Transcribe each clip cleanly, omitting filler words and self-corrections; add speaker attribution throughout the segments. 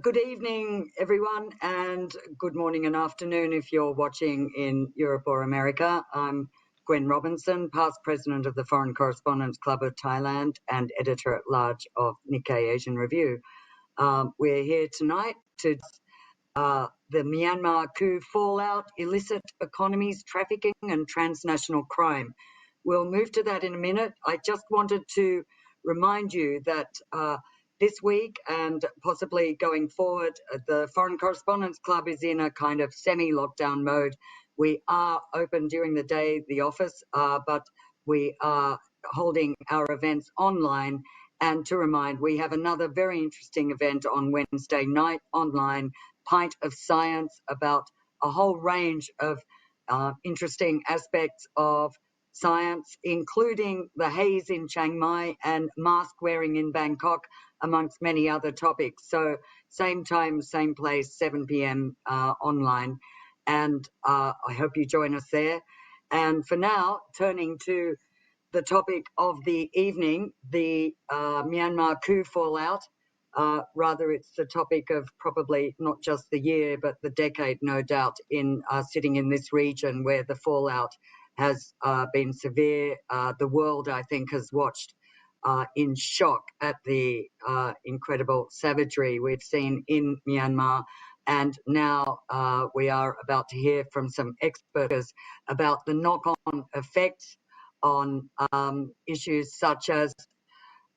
Speaker 1: Good evening, everyone, and good morning and afternoon if you're watching in Europe or America. I'm Gwen Robinson, past president of the Foreign Correspondents Club of Thailand and editor-at-large of Nikkei Asian Review. We're here tonight to the Myanmar coup fallout, illicit economies, trafficking and transnational crime. We'll move to that in a minute. I just wanted to remind you that this week and possibly going forward, the Foreign Correspondents Club is in a kind of semi-lockdown mode. We are open during the day, the office, but we are holding our events online. And to remind, we have another very interesting event on Wednesday night online, Pint of Science, about a whole range of interesting aspects of science, including the haze in Chiang Mai and mask wearing in Bangkok, amongst many other topics. So same time, same place, 7 p.m. Online. And I hope you join us there. And for now, turning to the topic of the evening, the Myanmar coup fallout. Rather, it's the topic of probably not just the year, but the decade, no doubt, in sitting in this region where the fallout has been severe. The world, I think, has watched in shock at the incredible savagery we've seen in Myanmar. And now we are about to hear from some experts about the knock-on effects on issues such as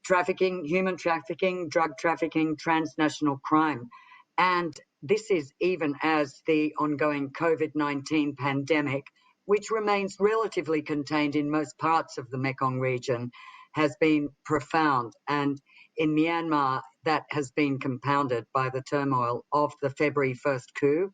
Speaker 1: trafficking, human trafficking, drug trafficking, transnational crime. And this is even as the ongoing COVID-19 pandemic, which remains relatively contained in most parts of the Mekong region, has been profound. And in Myanmar, that has been compounded by the turmoil of the February 1st coup.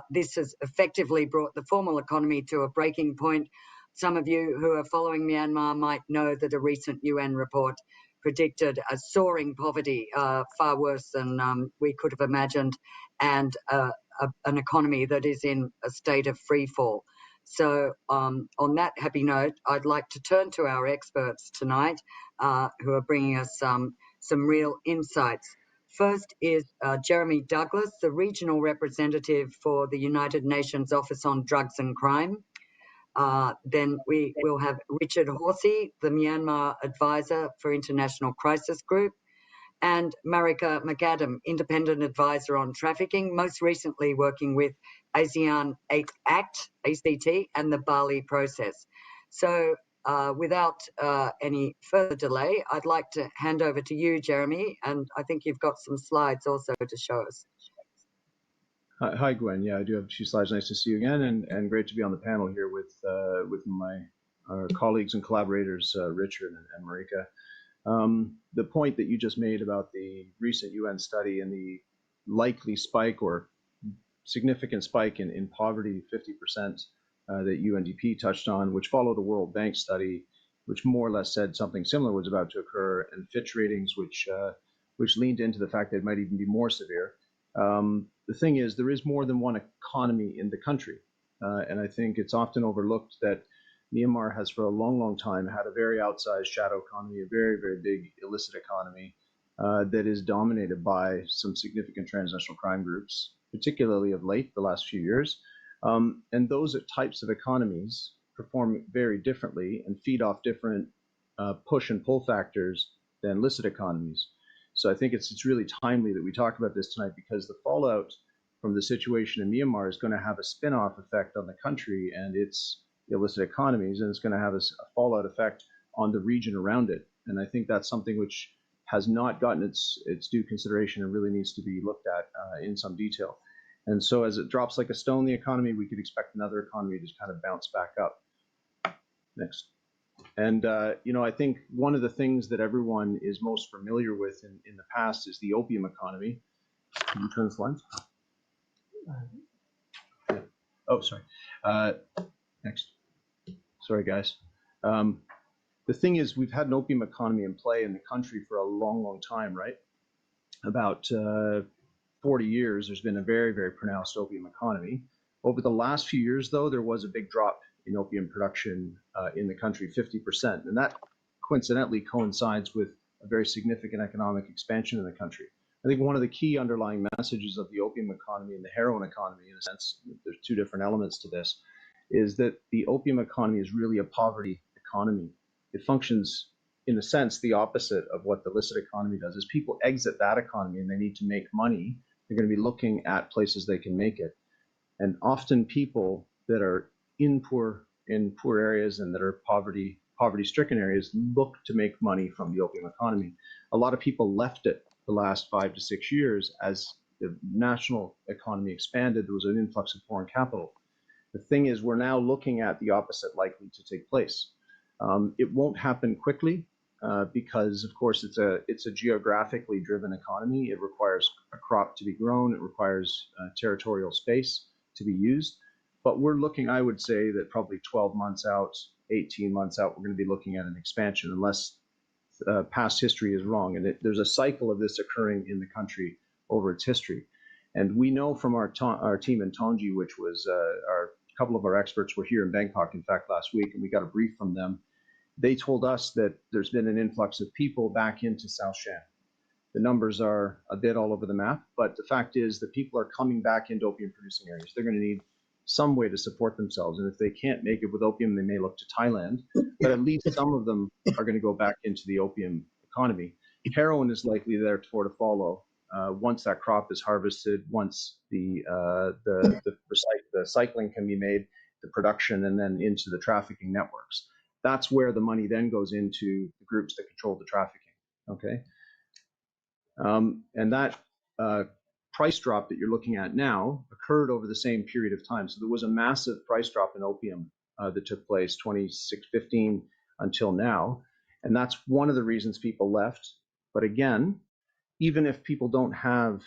Speaker 1: This has effectively brought the formal economy to a breaking point. Some of you who are following Myanmar might know that a recent UN report predicted a soaring poverty, far worse than we could have imagined, and an economy that is in a state of free fall. So on that happy note, I'd like to turn to our experts tonight who are bringing us some real insights. First is Jeremy Douglas, the regional representative for the United Nations Office on Drugs and Crime. Then we will have Richard Horsey, the Myanmar advisor for International Crisis Group, and Marika McAdam, independent advisor on trafficking, most recently working with ASEAN 8 Act, ACT, and the Bali process. So without any further delay, I'd like to hand over to you, Jeremy, and I think you've got some slides also to show us.
Speaker 2: Hi, Gwen. Yeah, I do have 2 slides. Nice to see you again, and great to be on the panel here with my colleagues and collaborators, Richard and Marika. The point that you just made about the recent UN study and the likely spike or significant spike in poverty, 50%, that UNDP touched on, which followed a World Bank study, which more or less said something similar was about to occur, and Fitch ratings, which leaned into the fact that it might even be more severe. The thing is, there is more than one economy in the country, and I think it's often overlooked that Myanmar has for a long, long time had a very outsized shadow economy, a very, very big illicit economy that is dominated by some significant transnational crime groups, particularly of late, the last few years. And those types of economies perform very differently and feed off different push and pull factors than illicit economies. So I think it's really timely that we talk about this tonight, because the fallout from the situation in Myanmar is going to have a spin-off effect on the country and its illicit economies, and it's going to have a fallout effect on the region around it. And I think that's something which has not gotten its due consideration and really needs to be looked at in some detail. And so as it drops like a stone, the economy, we could expect another economy to kind of bounce back up. Next. And, I think one of the things that everyone is most familiar with in the past is the opium economy. Can you turn the slides? Oh, sorry. Next. Sorry, guys. The thing is, we've had an opium economy in play in the country for a long, long time, right? About 40 years, there's been a very, very pronounced opium economy. Over the last few years, though, there was a big drop in opium production in the country, 50%. And that coincidentally coincides with a very significant economic expansion in the country. I think one of the key underlying messages of the opium economy and the heroin economy, in a sense, there's two different elements to this, is that the opium economy is really a poverty economy. It functions, in a sense, the opposite of what the illicit economy does. As people exit that economy and they need to make money, they're going to be looking at places they can make it. And often people that are in poor areas and that are poverty-stricken areas look to make money from the opium economy. A lot of people left it the last 5 to 6 years as the national economy expanded. There was an influx of foreign capital. The thing is, we're now looking at the opposite likely to take place. It won't happen quickly because, of course, it's a geographically driven economy. It requires a crop to be grown. It requires territorial space to be used. But we're looking, I would say, that probably 12 months out, 18 months out, we're going to be looking at an expansion unless past history is wrong. And there's a cycle of this occurring in the country over its history. And we know from our team in Tongji, which was a couple of our experts were here in Bangkok, in fact, last week, and we got a brief from them. They told us that there's been an influx of people back into South Shan. The numbers are a bit all over the map, but the fact is that people are coming back into opium-producing areas. They're going to need some way to support themselves, and if they can't make it with opium, they may look to Thailand, but at least some of them are going to go back into the opium economy. Heroin is likely there to follow. Once that crop is harvested, once the cycling can be made, the production, and then into the trafficking networks. That's where the money then goes into the groups that control the trafficking. Okay, and that price drop that you're looking at now occurred over the same period of time. So there was a massive price drop in opium that took place 2015 until now, and that's one of the reasons people left. But again, even if people don't have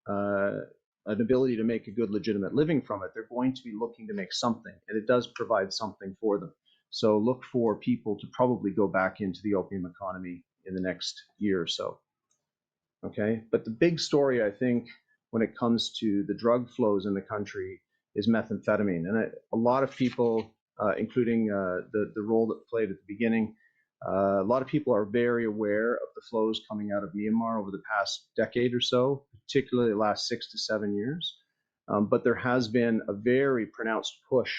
Speaker 2: an ability to make a good legitimate living from it, they're going to be looking to make something, and it does provide something for them. So look for people to probably go back into the opium economy in the next year or so. Okay, but the big story, I think, when it comes to the drug flows in the country is methamphetamine. And a lot of people, including the role that played at the beginning, a lot of people are very aware of the flows coming out of Myanmar over the past decade or so, particularly the last 6 to 7 years. But there has been a very pronounced push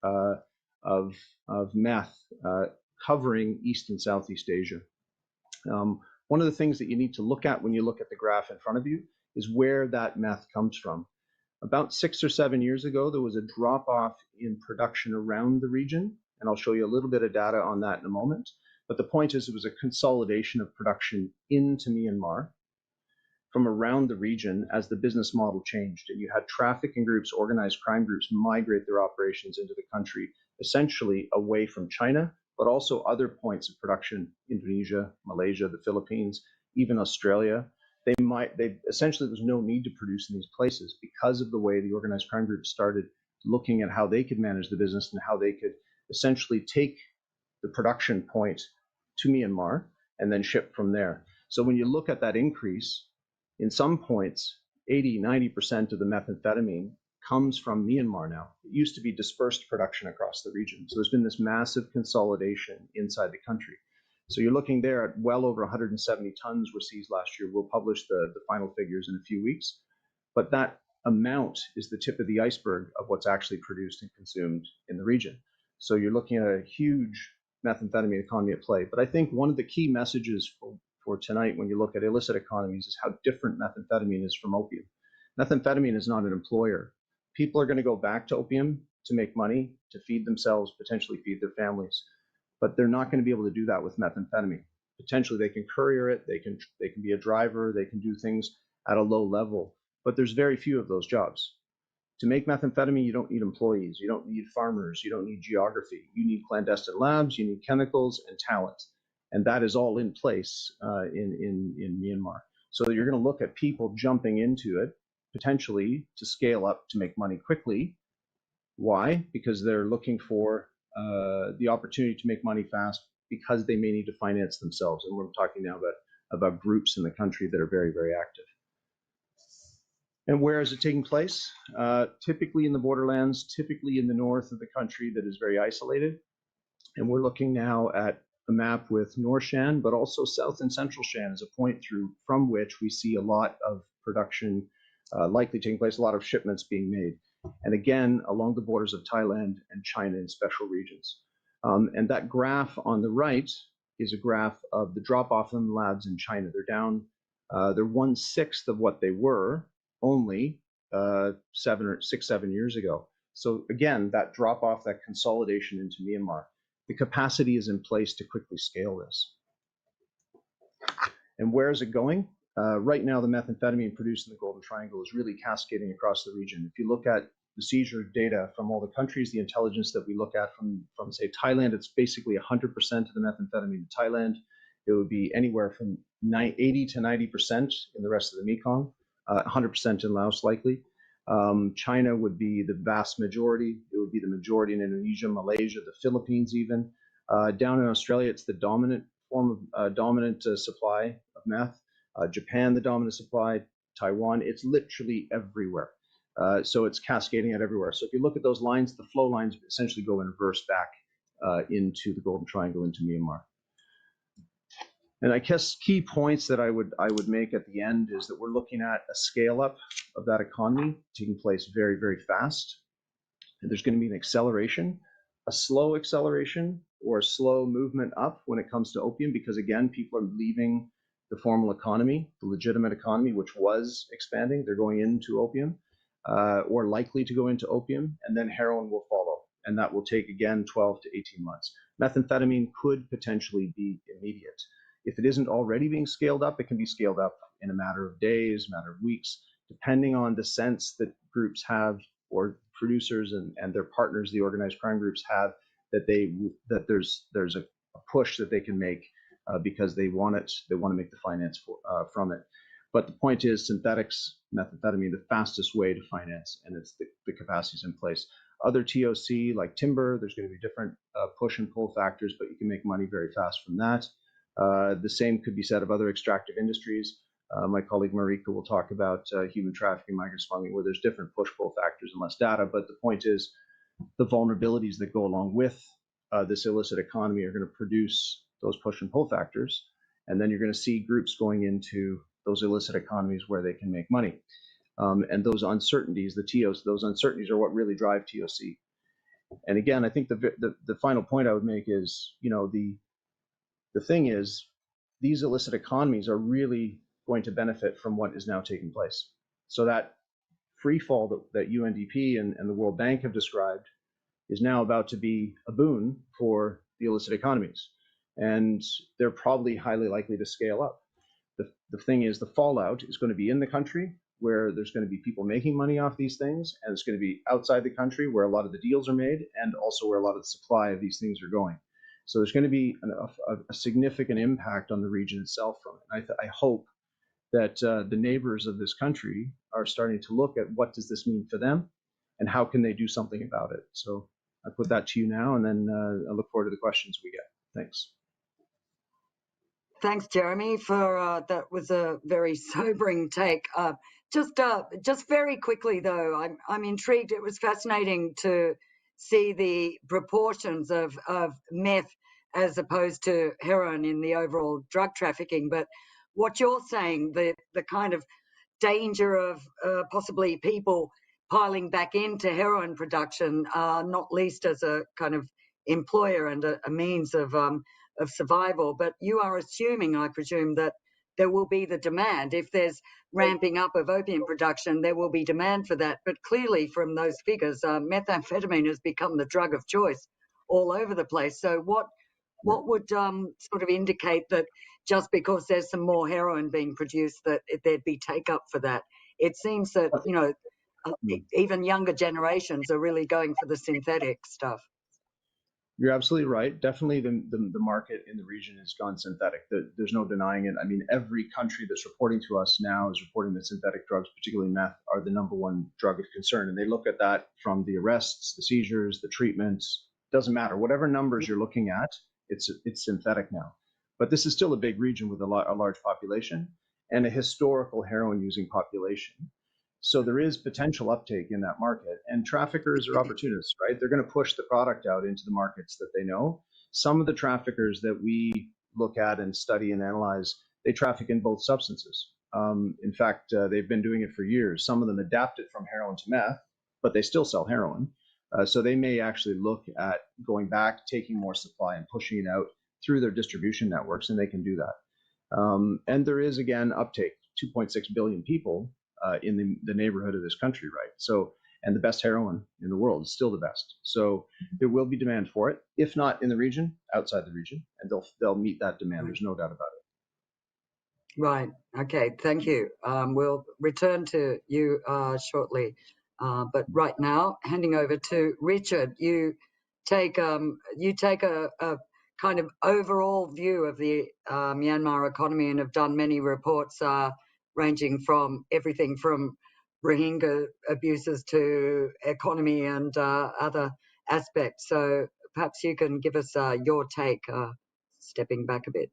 Speaker 2: of meth covering East and Southeast Asia. One of the things that you need to look at when you look at the graph in front of you is where that meth comes from. About 6 or 7 years ago, there was a drop-off in production around the region, and I'll show you a little bit of data on that in a moment. But the point is, it was a consolidation of production into Myanmar from around the region as the business model changed. And you had trafficking groups, organized crime groups migrate their operations into the country, essentially away from China, but also other points of production, Indonesia, Malaysia, the Philippines, even Australia. Essentially, there's no need to produce in these places because of the way the organized crime groups started looking at how they could manage the business and how they could essentially take the production point to Myanmar and then ship from there. So when you look at that increase, in some points, 80, 90% of the methamphetamine comes from Myanmar now. It used to be dispersed production across the region. So there's been this massive consolidation inside the country. So you're looking there at well over 170 tons were seized last year. We'll publish the final figures in a few weeks. But that amount is the tip of the iceberg of what's actually produced and consumed in the region. So you're looking at a huge methamphetamine economy at play. But I think one of the key messages for tonight when you look at illicit economies is how different methamphetamine is from opium. Methamphetamine is not an employer. People are going to go back to opium to make money, to feed themselves, potentially feed their families. But they're not going to be able to do that with methamphetamine. Potentially they can courier it, they can be a driver, they can do things at a low level, but there's very few of those jobs. To make methamphetamine, you don't need employees, you don't need farmers, you don't need geography. You need clandestine labs, you need chemicals and talent. And that is all in place in Myanmar. So you're going to look at people jumping into it, potentially to scale up to make money quickly. Why? Because they're looking for the opportunity to make money fast because they may need to finance themselves. And we're talking now about groups in the country that are very, very active. And where is it taking place? Typically in the borderlands, typically in the north of the country that is very isolated. And we're looking now at a map with North Shan, but also South and Central Shan as a point through from which we see a lot of production likely taking place, a lot of shipments being made. And again, along the borders of Thailand and China in special regions. And that graph on the right is a graph of the drop-off in labs in China. They're down, they're 1/6 of what they were only 7 years ago. So again, that drop-off, that consolidation into Myanmar, the capacity is in place to quickly scale this. And where is it going? Right now, the methamphetamine produced in the Golden Triangle is really cascading across the region. If you look at the seizure data from all the countries, the intelligence that we look at from say, Thailand, it's basically 100% of the methamphetamine in Thailand. It would be anywhere from 80 to 90% in the rest of the Mekong, 100% in Laos likely. China would be the vast majority. It would be the majority in Indonesia, Malaysia, the Philippines even. Down in Australia, it's the dominant form of supply of meth. Japan, the dominant supply. Taiwan, it's literally everywhere. So it's cascading out everywhere. So if you look at those lines, the flow lines essentially go in reverse back into the Golden Triangle, into Myanmar. And I guess key points that I would make at the end is that we're looking at a scale up of that economy taking place very, very fast. And there's going to be an acceleration, a slow acceleration or a slow movement up when it comes to opium, because again, people are leaving the formal economy, the legitimate economy, which was expanding. They're going into opium or likely to go into opium, and then heroin will follow. And that will take, again, 12 to 18 months. Methamphetamine could potentially be immediate. If it isn't already being scaled up, it can be scaled up in a matter of days, matter of weeks, depending on the sense that groups have, or producers and their partners, the organized crime groups have, that there's a push that they can make because they want to make the finance from it. But the point is, synthetics, methamphetamine, the fastest way to finance, and it's the capacities in place. Other TOC like timber, there's going to be different push and pull factors, but you can make money very fast from that. The same could be said of other extractive industries. My colleague Marika will talk about human trafficking, migrant smuggling, where there's different push-pull factors and less data. But the point is, the vulnerabilities that go along with this illicit economy are going to produce those push and pull factors. And then you're going to see groups going into those illicit economies where they can make money. And those uncertainties, those uncertainties are what really drive TOC. And again, I think the final point I would make is, the thing is, these illicit economies are really going to benefit from what is now taking place. So that free fall that UNDP and the World Bank have described is now about to be a boon for the illicit economies. And they're probably highly likely to scale up. The thing is, the fallout is going to be in the country, where there's going to be people making money off these things, and it's going to be outside the country where a lot of the deals are made, and also where a lot of the supply of these things are going. So there's going to be a significant impact on the region itself from it. I hope that the neighbors of this country are starting to look at what does this mean for them, and how can they do something about it. So I put that to you now, and then I look forward to the questions we get. Thanks.
Speaker 1: Thanks, Jeremy, for that was a very sobering take. Just very quickly, though, I'm intrigued. It was fascinating to see the proportions of meth as opposed to heroin in the overall drug trafficking. But what you're saying, the kind of danger of possibly people piling back into heroin production, not least as a kind of employer and a means of survival. But you are assuming, I presume, that there will be the demand. If there's ramping up of opium production, there will be demand for that. But clearly from those figures, methamphetamine has become the drug of choice all over the place. So what would sort of indicate that just because there's some more heroin being produced that there'd be take up for that? It seems that, even younger generations are really going for the synthetic stuff.
Speaker 2: You're absolutely right. Definitely the market in the region has gone synthetic. There's no denying it. I mean, every country that's reporting to us now is reporting that synthetic drugs, particularly meth, are the #1 drug of concern. And they look at that from the arrests, the seizures, the treatments. Doesn't matter. Whatever numbers you're looking at, it's synthetic now. But this is still a big region with a large population and a historical heroin using population. So there is potential uptake in that market, and traffickers are opportunists, right? They're going to push the product out into the markets that they know. some of the traffickers that we look at and study and analyze, they traffic in both substances. In fact, they've been doing it for years. Some of them adapted from heroin to meth, but they still sell heroin. So they may actually look at going back, taking more supply and pushing it out through their distribution networks, and they can do that. And there is, again, uptake, 2.6 billion people in the neighborhood of this country, right? So, and the best heroin in the world is still the best. So there will be demand for it, if not in the region, outside the region, and they'll meet that demand. There's no doubt about it.
Speaker 1: Right. Okay. Thank you. We'll return to you shortly, but right now, handing over to Richard. You take a kind of overall view of the Myanmar economy and have done many reports ranging from everything from Rohingya abuses to economy and other aspects. So perhaps you can give us your take, stepping back a bit.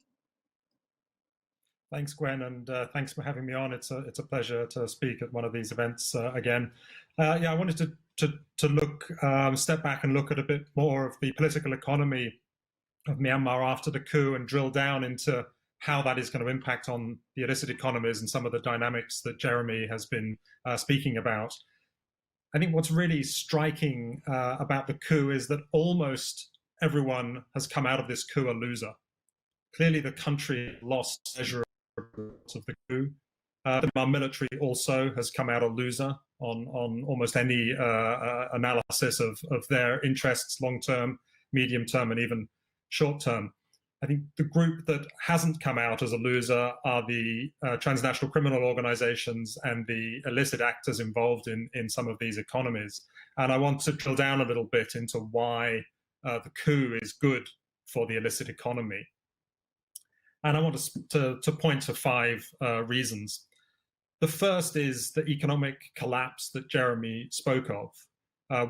Speaker 3: Thanks, Gwen, and thanks for having me on. It's a pleasure to speak at one of these events again. Yeah, I wanted to look, step back and look at a bit more of the political economy of Myanmar after the coup and drill down into how that is going to impact on the illicit economies and some of the dynamics that Jeremy has been speaking about. I think what's really striking about the coup is that almost everyone has come out of this coup a loser. Clearly, the country lost measure of the coup. The Myanmar military also has come out a loser on almost any analysis of their interests, long-term, medium-term, and even short-term. I think the group that hasn't come out as a loser are the transnational criminal organizations and the illicit actors involved in some of these economies. And I want to drill down a little bit into why the coup is good for the illicit economy. And I want to point to 5 reasons. The first is the economic collapse that Jeremy spoke of.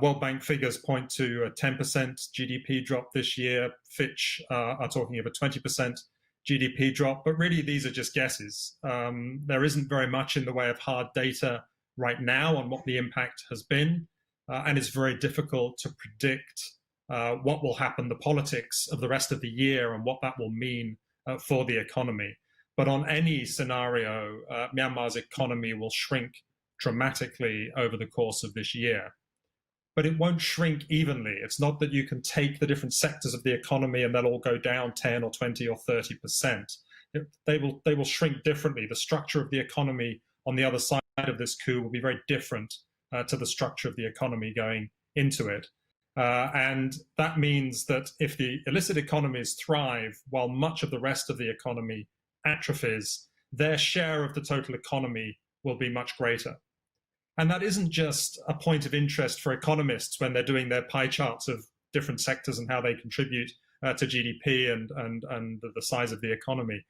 Speaker 3: World Bank figures point to a 10% GDP drop this year. Fitch are talking of a 20% GDP drop, but really these are just guesses. There isn't very much in the way of hard data right now on what the impact has been, and it's very difficult to predict what will happen, the politics of the rest of the year and what that will mean for the economy. But on any scenario, Myanmar's economy will shrink dramatically over the course of this year. But it won't shrink evenly. It's not that you can take the different sectors of the economy and they'll all go down 10 or 20 or 30%. They will shrink differently. The structure of the economy on the other side of this coup will be very different to the structure of the economy going into it. And that means that if the illicit economies thrive while much of the rest of the economy atrophies, their share of the total economy will be much greater. And that isn't just a point of interest for economists when they're doing their pie charts of different sectors and how they contribute to GDP and the size of the economy.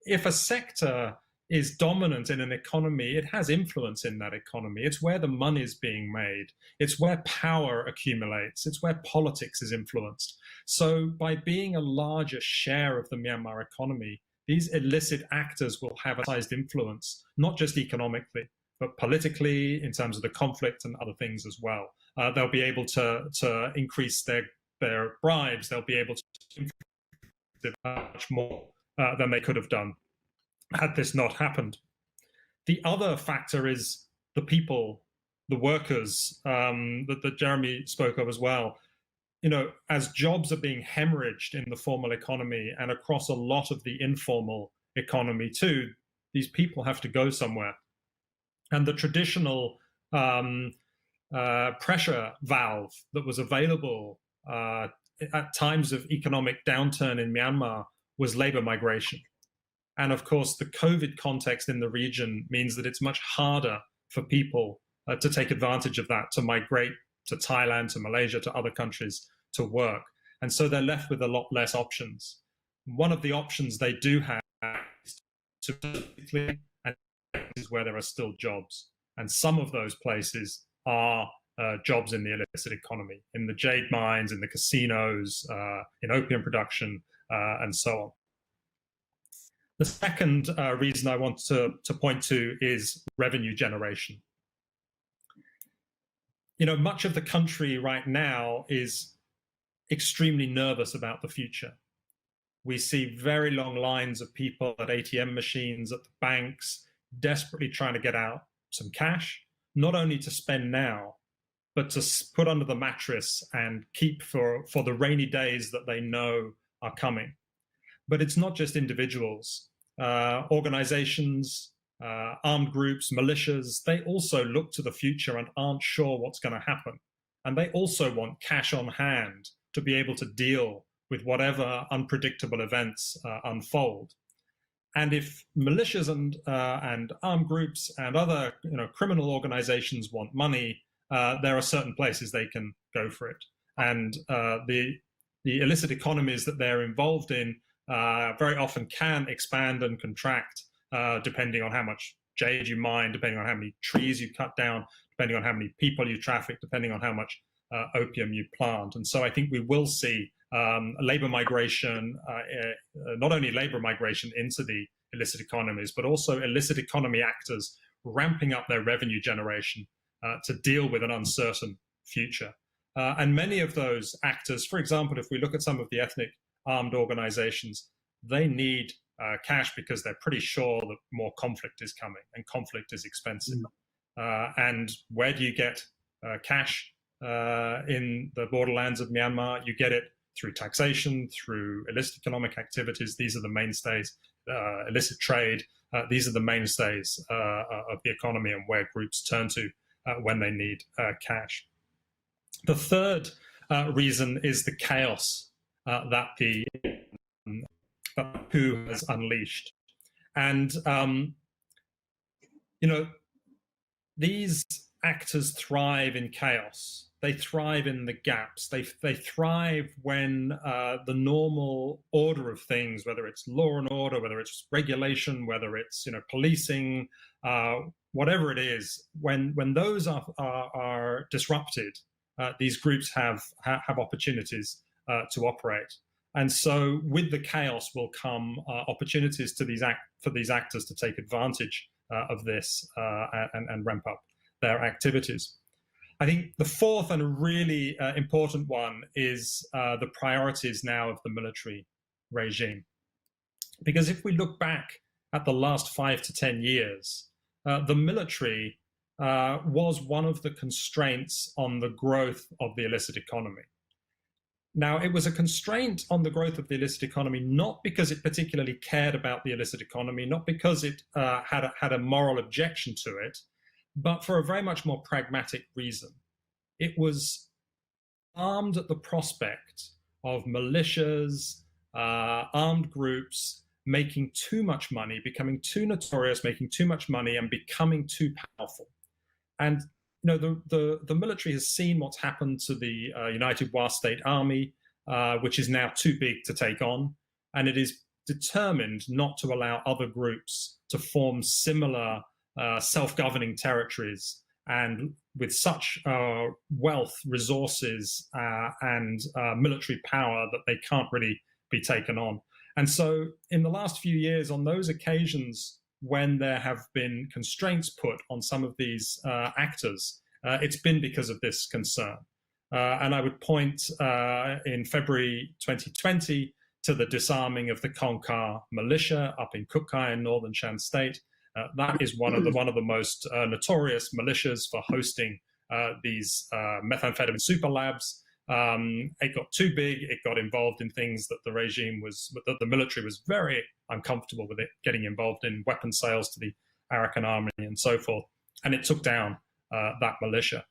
Speaker 3: If a sector is dominant in an economy, it has influence in that economy. It's where the money is being made. It's where power accumulates. It's where politics is influenced. So by being a larger share of the Myanmar economy, these illicit actors will have a sized influence, not just economically, but politically, in terms of the conflict and other things as well. They'll be able to increase their bribes. They'll be able to do much more than they could have done had this not happened. The other factor is the people, the workers that Jeremy spoke of as well. You know, as jobs are being hemorrhaged in the formal economy and across a lot of the informal economy too, these people have to go somewhere. And the traditional pressure valve that was available at times of economic downturn in Myanmar was labor migration. And of course, the COVID context in the region means that it's much harder for people to take advantage of that, to migrate to Thailand, to Malaysia, to other countries to work. And so they're left with a lot less options. One of the options they do have is to and is where there are still jobs. And some of those places are jobs in the illicit economy, in the jade mines, in the casinos, in opium production, and so on. The second reason I want to point to is revenue generation. You know, much of the country right now is extremely nervous about the future. We see very long lines of people at ATM machines, at the banks, desperately trying to get out some cash, not only to spend now, but to put under the mattress and keep for the rainy days that they know are coming. But it's not just individuals. Organizations, armed groups, militias, they also look to the future and aren't sure what's going to happen. And they also want cash on hand to be able to deal with whatever unpredictable events unfold. And if militias and armed groups and other criminal organizations want money, there are certain places they can go for it. And the illicit economies that they're involved in very often can expand and contract depending on how much jade you mine, depending on how many trees you cut down, depending on how many people you traffic, depending on how much opium you plant. And so I think we will see labor migration, not only labor migration into the illicit economies, but also illicit economy actors ramping up their revenue generation to deal with an uncertain future. And many of those actors, for example, if we look at some of the ethnic armed organizations, they need cash because they're pretty sure that more conflict is coming, and conflict is expensive. And where do you get cash in the borderlands of Myanmar? You get it through taxation, through illicit economic activities. These are the mainstays, illicit trade. These are the mainstays of the economy and where groups turn to when they need cash. The third reason is the chaos that the coup has unleashed. And, these actors thrive in chaos. They thrive in the gaps. They thrive when the normal order of things, whether it's law and order, whether it's regulation, whether it's policing, whatever it is, when those are disrupted, these groups have opportunities to operate. And so with the chaos will come opportunities for these actors to take advantage of this and ramp up their activities. I think the fourth and really important one is the priorities now of the military regime. Because if we look back at the last 5 to 10 years, the military was one of the constraints on the growth of the illicit economy. Now, it was a constraint on the growth of the illicit economy, not because it particularly cared about the illicit economy, not because it had a moral objection to it, but for a very much more pragmatic reason. It was armed at the prospect of militias, armed groups making too much money, becoming too notorious, making too much money, and becoming too powerful. And the military has seen what's happened to the United Wa State Army, which is now too big to take on, and it is determined not to allow other groups to form similar self-governing territories, and with such wealth, resources, and military power that they can't really be taken on. And so in the last few years, on those occasions when there have been constraints put on some of these actors, it's been because of this concern. And I would point in February 2020 to the disarming of the Kongkar militia up in Kukai in northern Shan State. That is one of the most notorious militias for hosting these methamphetamine super labs. It got too big. It got involved in things that the military was very uncomfortable with it getting involved in, weapon sales to the Arakan army and so forth. And it took down that militia.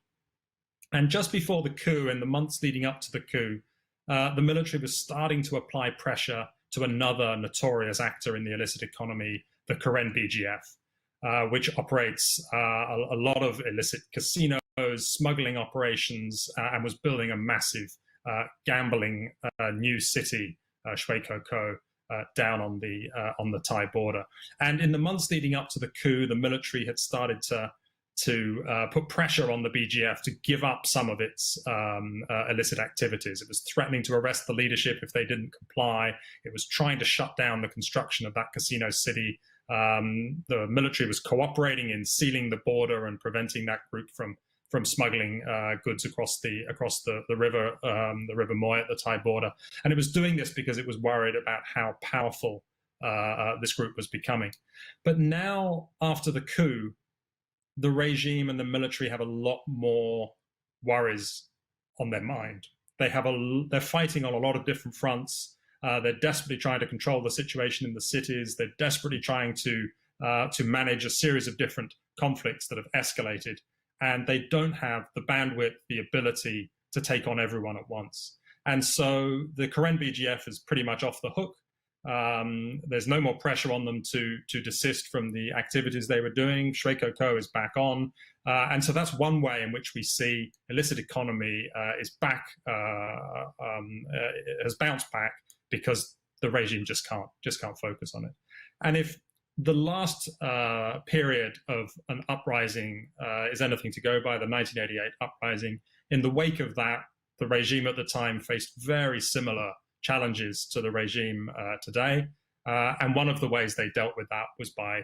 Speaker 3: And just before the coup, in the months leading up to the coup, the military was starting to apply pressure to another notorious actor in the illicit economy, the Karen BGF, which operates a lot of illicit casinos, smuggling operations, and was building a massive gambling new city, Shui Kau Kau, down on the Thai border. And in the months leading up to the coup, the military had started to put pressure on the BGF to give up some of its illicit activities. It was threatening to arrest the leadership if they didn't comply. It was trying to shut down the construction of that casino city. The military was cooperating in sealing the border and preventing that group from from smuggling goods across the river, the River Moy at the Thai border, and it was doing this because it was worried about how powerful this group was becoming. But now, after the coup, the regime and the military have a lot more worries on their mind. They're fighting on a lot of different fronts. They're desperately trying to control the situation in the cities. They're desperately trying to manage a series of different conflicts that have escalated, and they don't have the bandwidth, the ability to take on everyone at once. And so the Karen BGF is pretty much off the hook. There's no more pressure on them to desist from the activities they were doing. Shweko Ko is back on. And so that's one way in which we see illicit economy is back, has bounced back because the regime just can't focus on it. And if the last period of an uprising is anything to go by, the 1988 uprising, in the wake of that, the regime at the time faced very similar challenges to the regime today. And one of the ways they dealt with that was by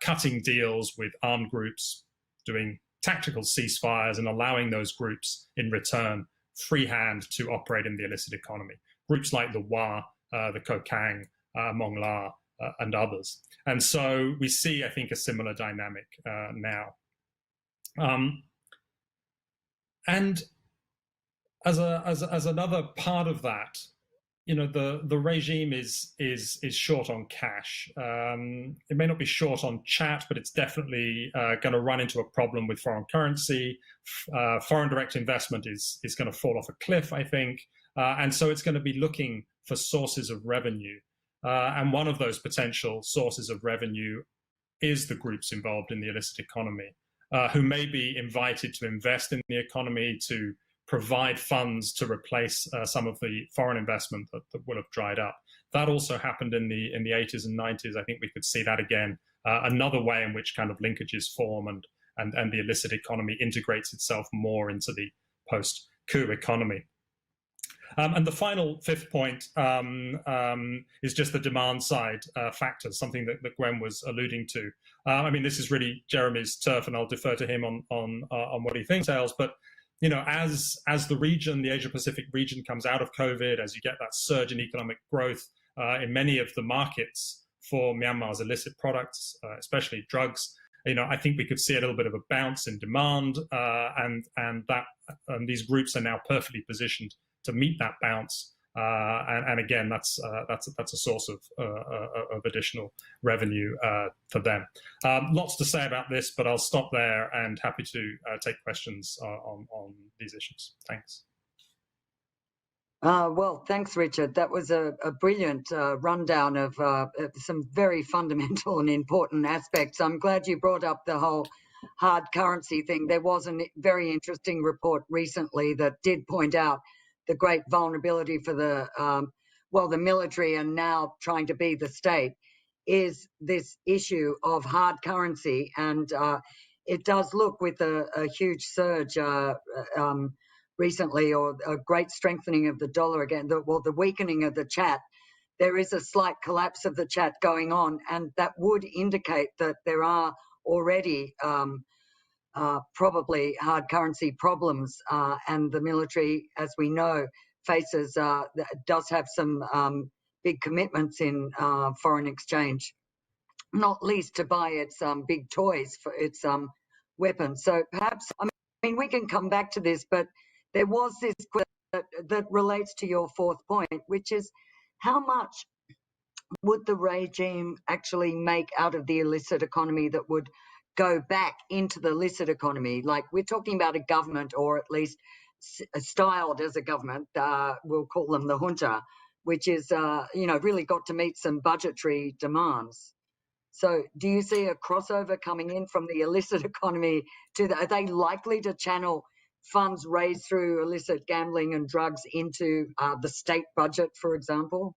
Speaker 3: cutting deals with armed groups, doing tactical ceasefires and allowing those groups in return free hand to operate in the illicit economy. Groups like the Wa, the Kokang, Mong La, and others. And so we see, I think, a similar dynamic now. And as another part of that, you know, the regime is short on cash. It may not be short on chat, but it's definitely going to run into a problem with foreign currency. Foreign direct investment is going to fall off a cliff, I think, and so it's going to be looking for sources of revenue. And one of those potential sources of revenue is the groups involved in the illicit economy, who may be invited to invest in the economy, to provide funds to replace some of the foreign investment that will have dried up. That also happened in the 80s and 90s. I think we could see that again. Another way in which kind of linkages form and the illicit economy integrates itself more into the post-coup economy. And the final fifth point is just the demand side factors, something that Gwen was alluding to. I mean, this is really Jeremy's turf, and I'll defer to him on what he thinks. But you know, as the region, the Asia Pacific region, comes out of COVID, as you get that surge in economic growth in many of the markets for Myanmar's illicit products, especially drugs, you know, I think we could see a little bit of a bounce in demand, and these groups are now perfectly positioned to meet that bounce. And again, that's a source of additional revenue for them. Lots to say about this, but I'll stop there and happy to take questions on these issues. Thanks.
Speaker 1: Well, thanks, Richard. That was a brilliant rundown of some very fundamental and important aspects. I'm glad you brought up the whole hard currency thing. There was a very interesting report recently that did point out the great vulnerability for the military, and now trying to be the state, is this issue of hard currency. And it does look, with a huge surge recently, or a great strengthening of the dollar again, the weakening of the chat, there is a slight collapse of the chat going on, and that would indicate that there are already probably hard currency problems, and the military, as we know, does have some big commitments in foreign exchange, not least to buy its big toys for its weapons. So perhaps, I mean, we can come back to this, but there was this question that relates to your fourth point, which is how much would the regime actually make out of the illicit economy that would go back into the illicit economy? Like, we're talking about a government, or at least styled as a government, we'll call them the junta, which is, really got to meet some budgetary demands. So do you see a crossover coming in from the illicit economy are they likely to channel funds raised through illicit gambling and drugs into the state budget, for example?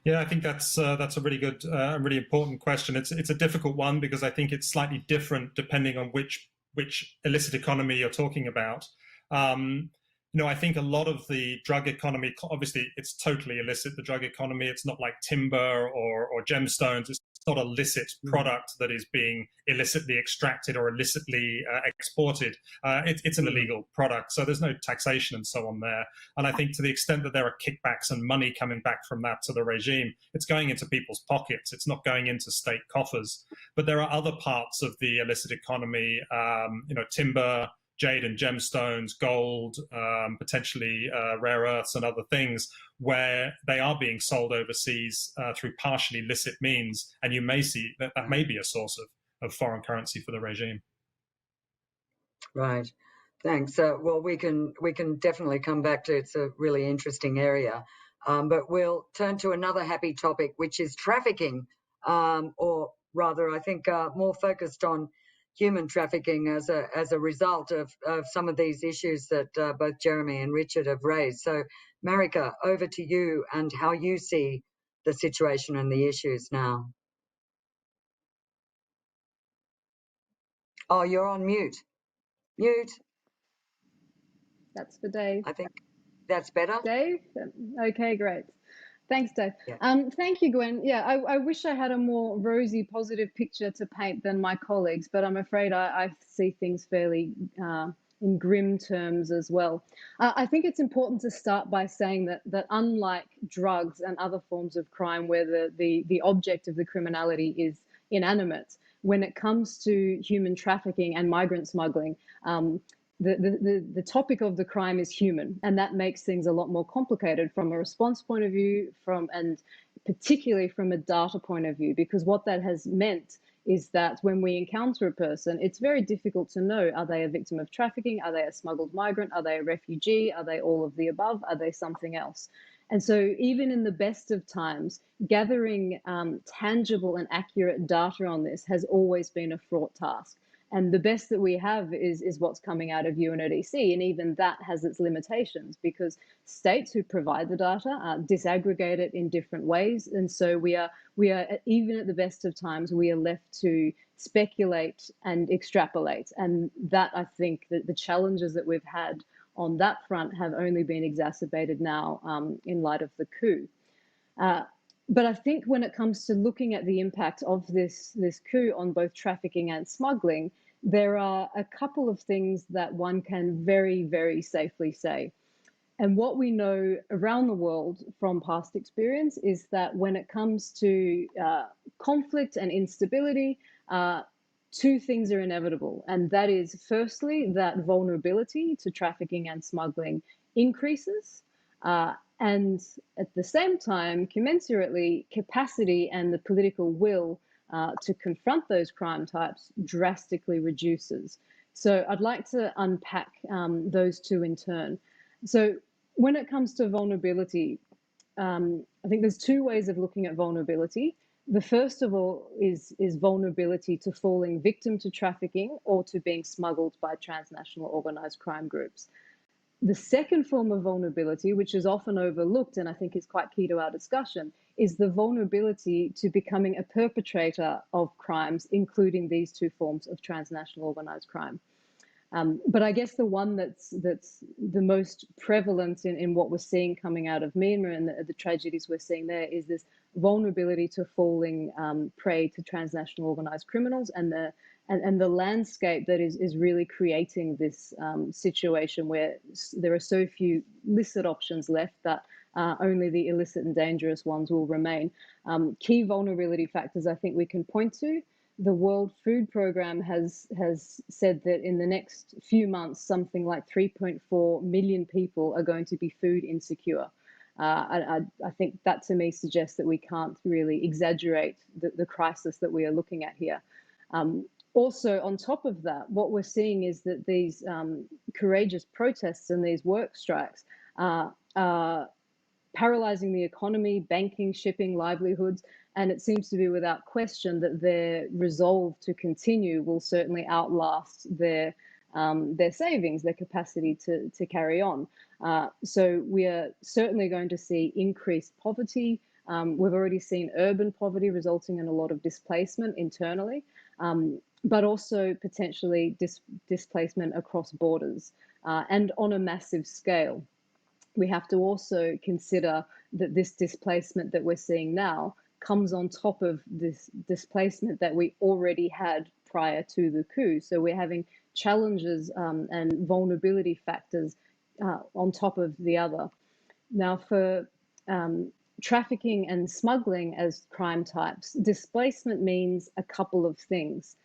Speaker 3: Yeah, I think that's a really good, really important question. It's a difficult one because I think it's slightly different depending on which illicit economy you're talking about. I think a lot of the drug economy, obviously it's totally illicit, the drug economy. It's not like timber or gemstones. It's not a licit product that is being illicitly extracted or illicitly exported. It's an illegal product, so there's no taxation and so on there. And I think to the extent that there are kickbacks and money coming back from that to the regime, it's going into people's pockets. It's not going into state coffers. But there are other parts of the illicit economy, timber, jade and gemstones, gold, potentially rare earths and other things, where they are being sold overseas through partially licit means, and you may see that may be a source of foreign currency for the regime.
Speaker 1: Right. Thanks. Well, we can definitely come back to it's a really interesting area, but we'll turn to another happy topic, which is trafficking, or rather, I think more focused on human trafficking as a result of some of these issues that both Jeremy and Richard have raised. So, Marika, over to you and how you see the situation and the issues now. Oh, you're on mute. Mute.
Speaker 4: That's for Dave.
Speaker 1: I think that's better.
Speaker 4: Dave? Okay, great. Thanks, Dave.
Speaker 1: Yeah.
Speaker 4: Thank you, Gwen. Yeah, I wish I had a more rosy, positive picture to paint than my colleagues, but I'm afraid I see things fairly in grim terms as well. I think it's important to start by saying that unlike drugs and other forms of crime where the object of the criminality is inanimate, when it comes to human trafficking and migrant smuggling, the topic of the crime is human, and that makes things a lot more complicated from a response point of view, and particularly from a data point of view, because what that has meant is that when we encounter a person, it's very difficult to know, are they a victim of trafficking? Are they a smuggled migrant? Are they a refugee? Are they all of the above? Are they something else? And so even in the best of times, gathering tangible and accurate data on this has always been a fraught task. And the best that we have is what's coming out of UNODC, and even that has its limitations because states who provide the data disaggregate it in different ways, and so we are even at the best of times we are left to speculate and extrapolate, and that I think that the challenges that we've had on that front have only been exacerbated now in light of the coup. But I think when it comes to looking at the impact of this coup on both trafficking and smuggling, there are a couple of things that one can very, very safely say. And what we know around the world from past experience is that when it comes to conflict and instability, two things are inevitable. And that is, firstly, that vulnerability to trafficking and smuggling increases. And at the same time, commensurately, capacity and the political will to confront those crime types drastically reduces. So I'd like to unpack those two in turn. So when it comes to vulnerability, I think there's two ways of looking at vulnerability. The first of all is vulnerability to falling victim to trafficking or to being smuggled by transnational organized crime groups. The second form of vulnerability, which is often overlooked and I think is quite key to our discussion, is the vulnerability to becoming a perpetrator of crimes, including these two forms of transnational organized crime. But I guess the one that's the most prevalent in what we're seeing coming out of Myanmar and the tragedies we're seeing there is this vulnerability to falling prey to transnational organized criminals and the landscape that is really creating this situation where there are so few licit options left that only the illicit and dangerous ones will remain. Key vulnerability factors I think we can point to. The World Food Programme has said that in the next few months, something like 3.4 million people are going to be food insecure. I think that to me suggests that we can't really exaggerate the crisis that we are looking at here. Also, on top of that, what we're seeing is that these courageous protests and these work strikes are paralyzing the economy, banking, shipping, livelihoods, and it seems to be without question that their resolve to continue will certainly outlast their savings, their capacity to carry on. So we are certainly going to see increased poverty. We've already seen urban poverty resulting in a lot of displacement internally, but also potentially displacement across borders. and on a massive scale. We have to also consider that this displacement that we're seeing now comes on top of this displacement that we already had prior to the coup. So we're having challenges and vulnerability factors on top of the other. Now, for trafficking and smuggling as crime types, displacement means a couple of things.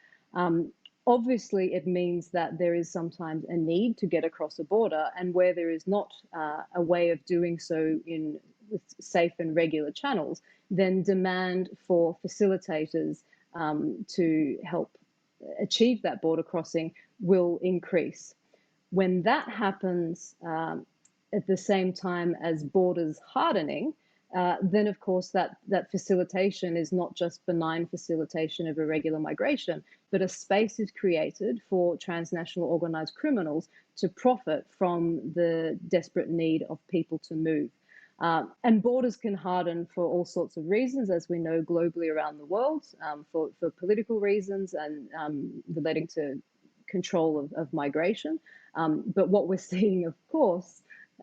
Speaker 4: Obviously, it means that there is sometimes a need to get across a border, and where there is not a way of doing so with safe and regular channels, then demand for facilitators to help achieve that border crossing will increase. When that happens at the same time as borders hardening, then of course that facilitation is not just benign facilitation of irregular migration, but a space is created for transnational organized criminals to profit from the desperate need of people to move. And borders can harden for all sorts of reasons, as we know globally around the world, for political reasons and relating to control of migration. But what we're seeing, of course,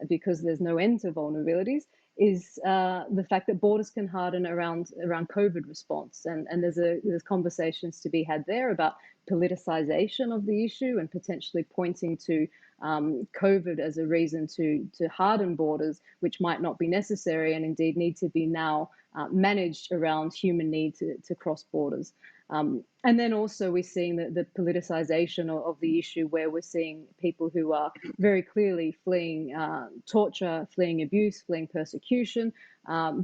Speaker 4: because there's no end to vulnerabilities, is the fact that borders can harden around COVID response, and there's conversations to be had there about politicization of the issue and potentially pointing to COVID as a reason to harden borders, which might not be necessary and indeed need to be now managed around human need to cross borders. And then also we're seeing the politicization of the issue, where we're seeing people who are very clearly fleeing torture, fleeing abuse, fleeing persecution,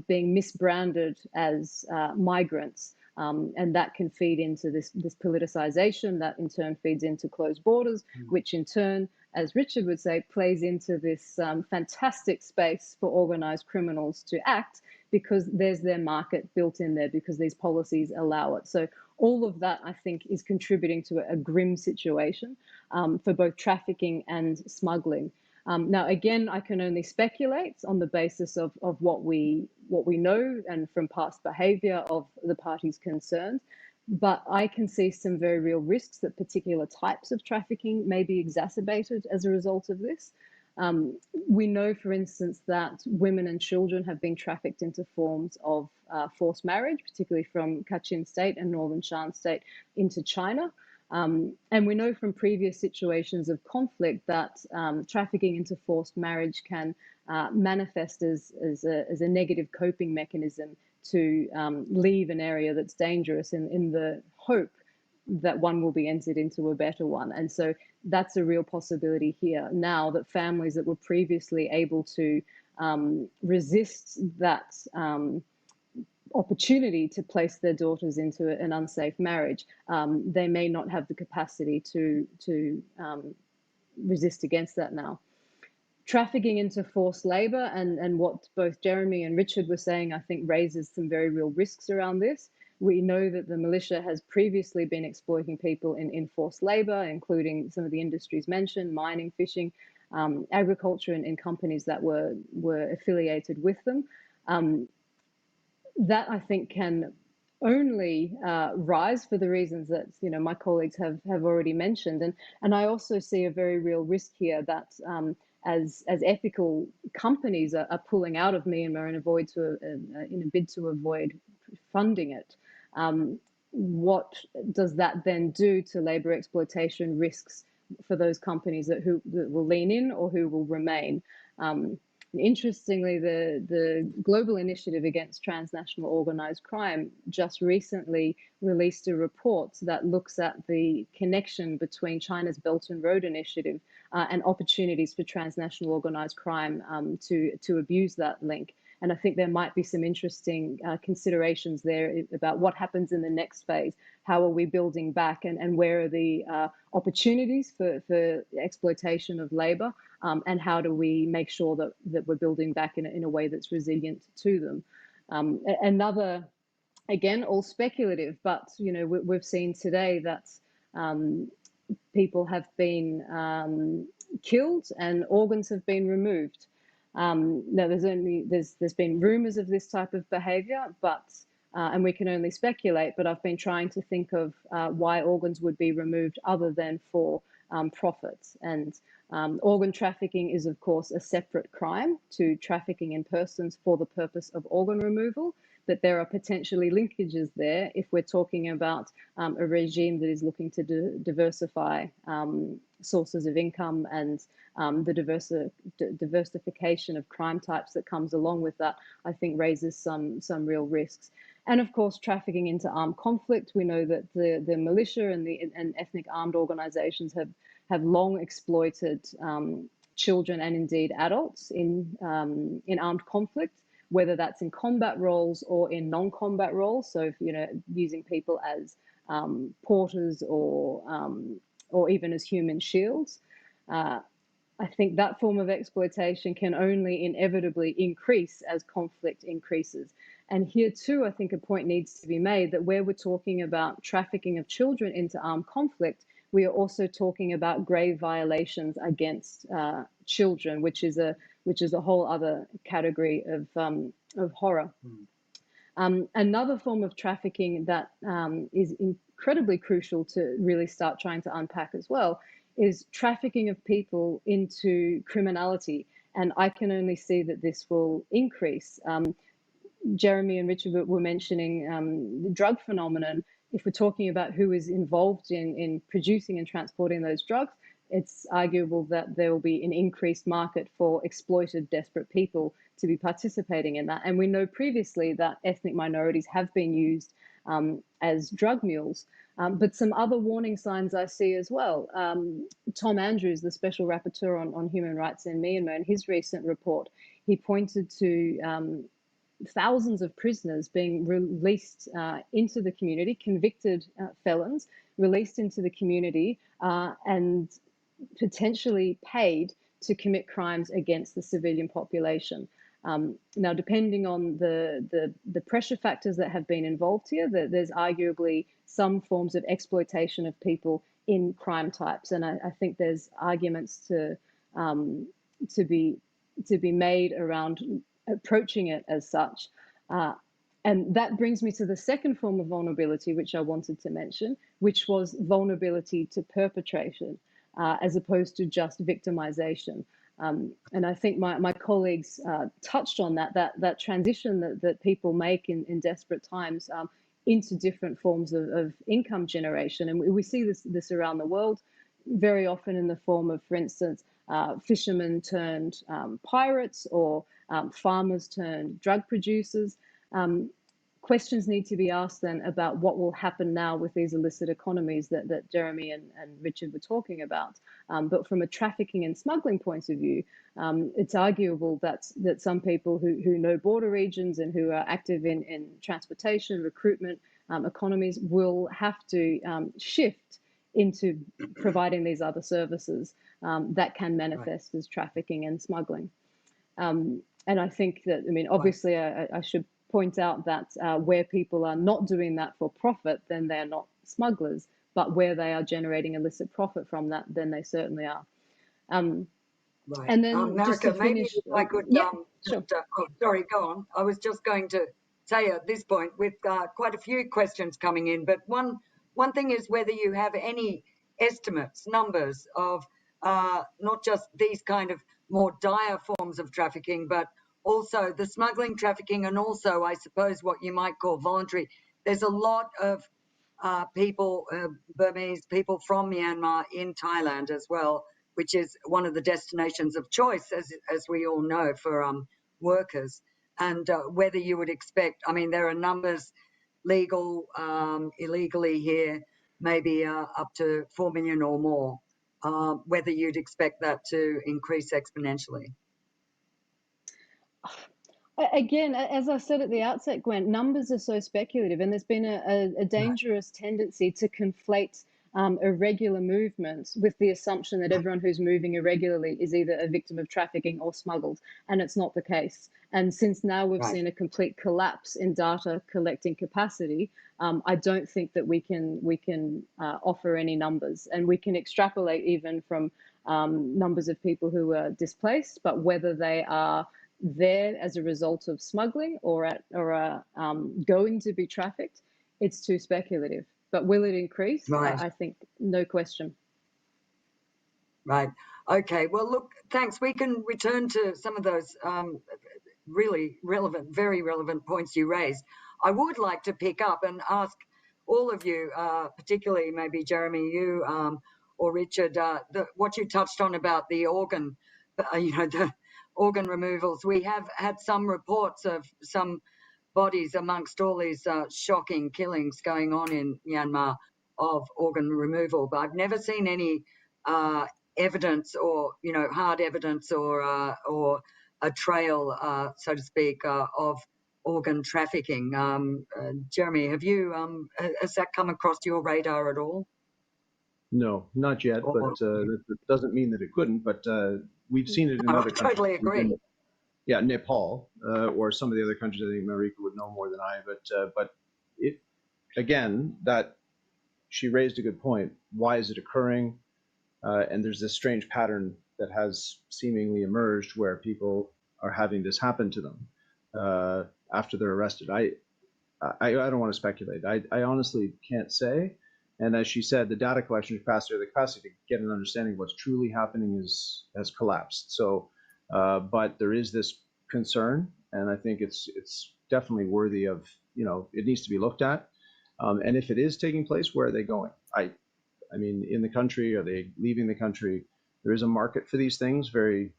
Speaker 4: being misbranded as migrants. And that can feed into this politicization that in turn feeds into closed borders, which in turn, as Richard would say, plays into this fantastic space for organized criminals to act, because there's their market built in there, because these policies allow it. So all of that, I think, is contributing to a grim situation for both trafficking and smuggling. Now, again, I can only speculate on the basis of what we know and from past behaviour of the parties concerned. But I can see some very real risks that particular types of trafficking may be exacerbated as a result of this. We know, for instance, that women and children have been trafficked into forms of forced marriage, particularly from Kachin State and Northern Shan State into China. And we know from previous situations of conflict that trafficking into forced marriage can manifest as a negative coping mechanism to leave an area that's dangerous in the hope that one will be entered into a better one. And so that's a real possibility here now, that families that were previously able to resist that opportunity to place their daughters into an unsafe marriage, they may not have the capacity to resist against that now. Trafficking into forced labour and what both Jeremy and Richard were saying, I think raises some very real risks around this. We know that the militia has previously been exploiting people in forced labour, including some of the industries mentioned, mining, fishing, agriculture, and in companies that were affiliated with them. That, I think, can only rise for the reasons that my colleagues have already mentioned. And I also see a very real risk here that as ethical companies are pulling out of Myanmar in a bid to avoid funding it, what does that then do to labour exploitation risks for those companies that will lean in or who will remain? Interestingly, the Global Initiative Against Transnational Organised Crime just recently released a report that looks at the connection between China's Belt and Road Initiative and opportunities for transnational organised crime to abuse that link. And I think there might be some interesting considerations there about what happens in the next phase. How are we building back, and where are the opportunities for exploitation of labour, and how do we make sure that we're building back in a way that's resilient to them? Another, again, all speculative, but we've seen today that people have been killed and organs have been removed. Now, there's been rumours of this type of behaviour, but and we can only speculate. But I've been trying to think of why organs would be removed other than for profits. And Organ trafficking is, of course, a separate crime to trafficking in persons for the purpose of organ removal, but there are potentially linkages there if we're talking about a regime that is looking to diversify sources of income and the diversification of crime types that comes along with that, I think raises some real risks. And of course, trafficking into armed conflict. We know that the militia and ethnic armed organizations have long exploited children and indeed adults in armed conflict, whether that's in combat roles or in non-combat roles. So, if, using people as porters or even as human shields. I think that form of exploitation can only inevitably increase as conflict increases. And here too, I think a point needs to be made that where we're talking about trafficking of children into armed conflict, we are also talking about grave violations against children, which is a whole other category of horror. Another form of trafficking that is incredibly crucial to really start trying to unpack as well is trafficking of people into criminality. And I can only see that this will increase. Jeremy and Richard were mentioning the drug phenomenon. If we're talking about who is involved in producing and transporting those drugs, it's arguable that there will be an increased market for exploited, desperate people to be participating in that. And we know previously that ethnic minorities have been used as drug mules. But some other warning signs I see as well. Tom Andrews, the Special Rapporteur on Human Rights in Myanmar, in his recent report, he pointed to thousands of prisoners being released into the community, convicted felons, released into the community and potentially paid to commit crimes against the civilian population. Now, depending on the pressure factors that have been involved here, there's arguably some forms of exploitation of people in crime types, and I think there's arguments to be made around approaching it as such. And that brings me to the second form of vulnerability, which I wanted to mention, which was vulnerability to perpetration, as opposed to just victimization. And I think my colleagues touched on that transition that people make in desperate times into different forms of income generation. And we see this around the world, very often in the form of, for instance, fishermen turned pirates or farmers turned drug producers. Questions need to be asked then about what will happen now with these illicit economies that Jeremy and Richard were talking about. But from a trafficking and smuggling point of view, it's arguable that some people who know border regions and who are active in transportation, recruitment, economies will have to shift into providing these other services that can manifest as trafficking and smuggling. And I think that, obviously I should point out that where people are not doing that for profit, then they're not smugglers, but where they are generating illicit profit from that, then they certainly are.
Speaker 1: Right.
Speaker 4: And then
Speaker 1: Marika,
Speaker 4: just to
Speaker 1: maybe
Speaker 4: finish,
Speaker 1: if I could,
Speaker 4: sure.
Speaker 1: Sorry, go on. I was just going to say at this point, we've got quite a few questions coming in, but one thing is whether you have any estimates, numbers of not just these kind of more dire forms of trafficking, but also the smuggling, trafficking, and also, I suppose, what you might call voluntary. There's a lot of people, Burmese people from Myanmar in Thailand as well, which is one of the destinations of choice, as we all know, for workers. And whether you would expect, there are numbers, legal, illegally here, maybe up to 4 million or more, whether you'd expect that to increase exponentially.
Speaker 4: Again, as I said at the outset, Gwen, numbers are so speculative, and there's been a dangerous tendency to conflate irregular movements with the assumption that everyone who's moving irregularly is either a victim of trafficking or smuggled, and it's not the case. And since now we've seen a complete collapse in data collecting capacity, I don't think that we can offer any numbers, and we can extrapolate even from numbers of people who are displaced, but whether they are there as a result of smuggling or are going to be trafficked, it's too speculative. But will it increase?
Speaker 1: Right.
Speaker 4: I think no question.
Speaker 1: Right. Okay, well, look, thanks. We can return to some of those really relevant, very relevant points you raised. I would like to pick up and ask all of you, particularly maybe Jeremy, you or Richard, what you touched on about the organ, the organ removals. We have had some reports of some bodies amongst all these shocking killings going on in Myanmar of organ removal, but I've never seen any evidence or hard evidence or a trail, so to speak, of organ trafficking. Jeremy, have you has that come across your radar at all?
Speaker 2: No, not yet, but that doesn't mean that it couldn't. But we've seen it in other countries.
Speaker 1: I totally agree.
Speaker 2: Yeah, Nepal or some of the other countries. I think Marika would know more than I. But it again, that she raised a good point. Why is it occurring? And there's this strange pattern that has seemingly emerged where people are having this happen to them after they're arrested. I don't want to speculate. I honestly can't say. And as she said, the data collection capacity, or the capacity to get an understanding of what's truly happening has collapsed. So, but there is this concern, and I think it's definitely worthy of, it needs to be looked at. And if it is taking place, where are they going? I mean, in the country, are they leaving the country? There is a market for these things, very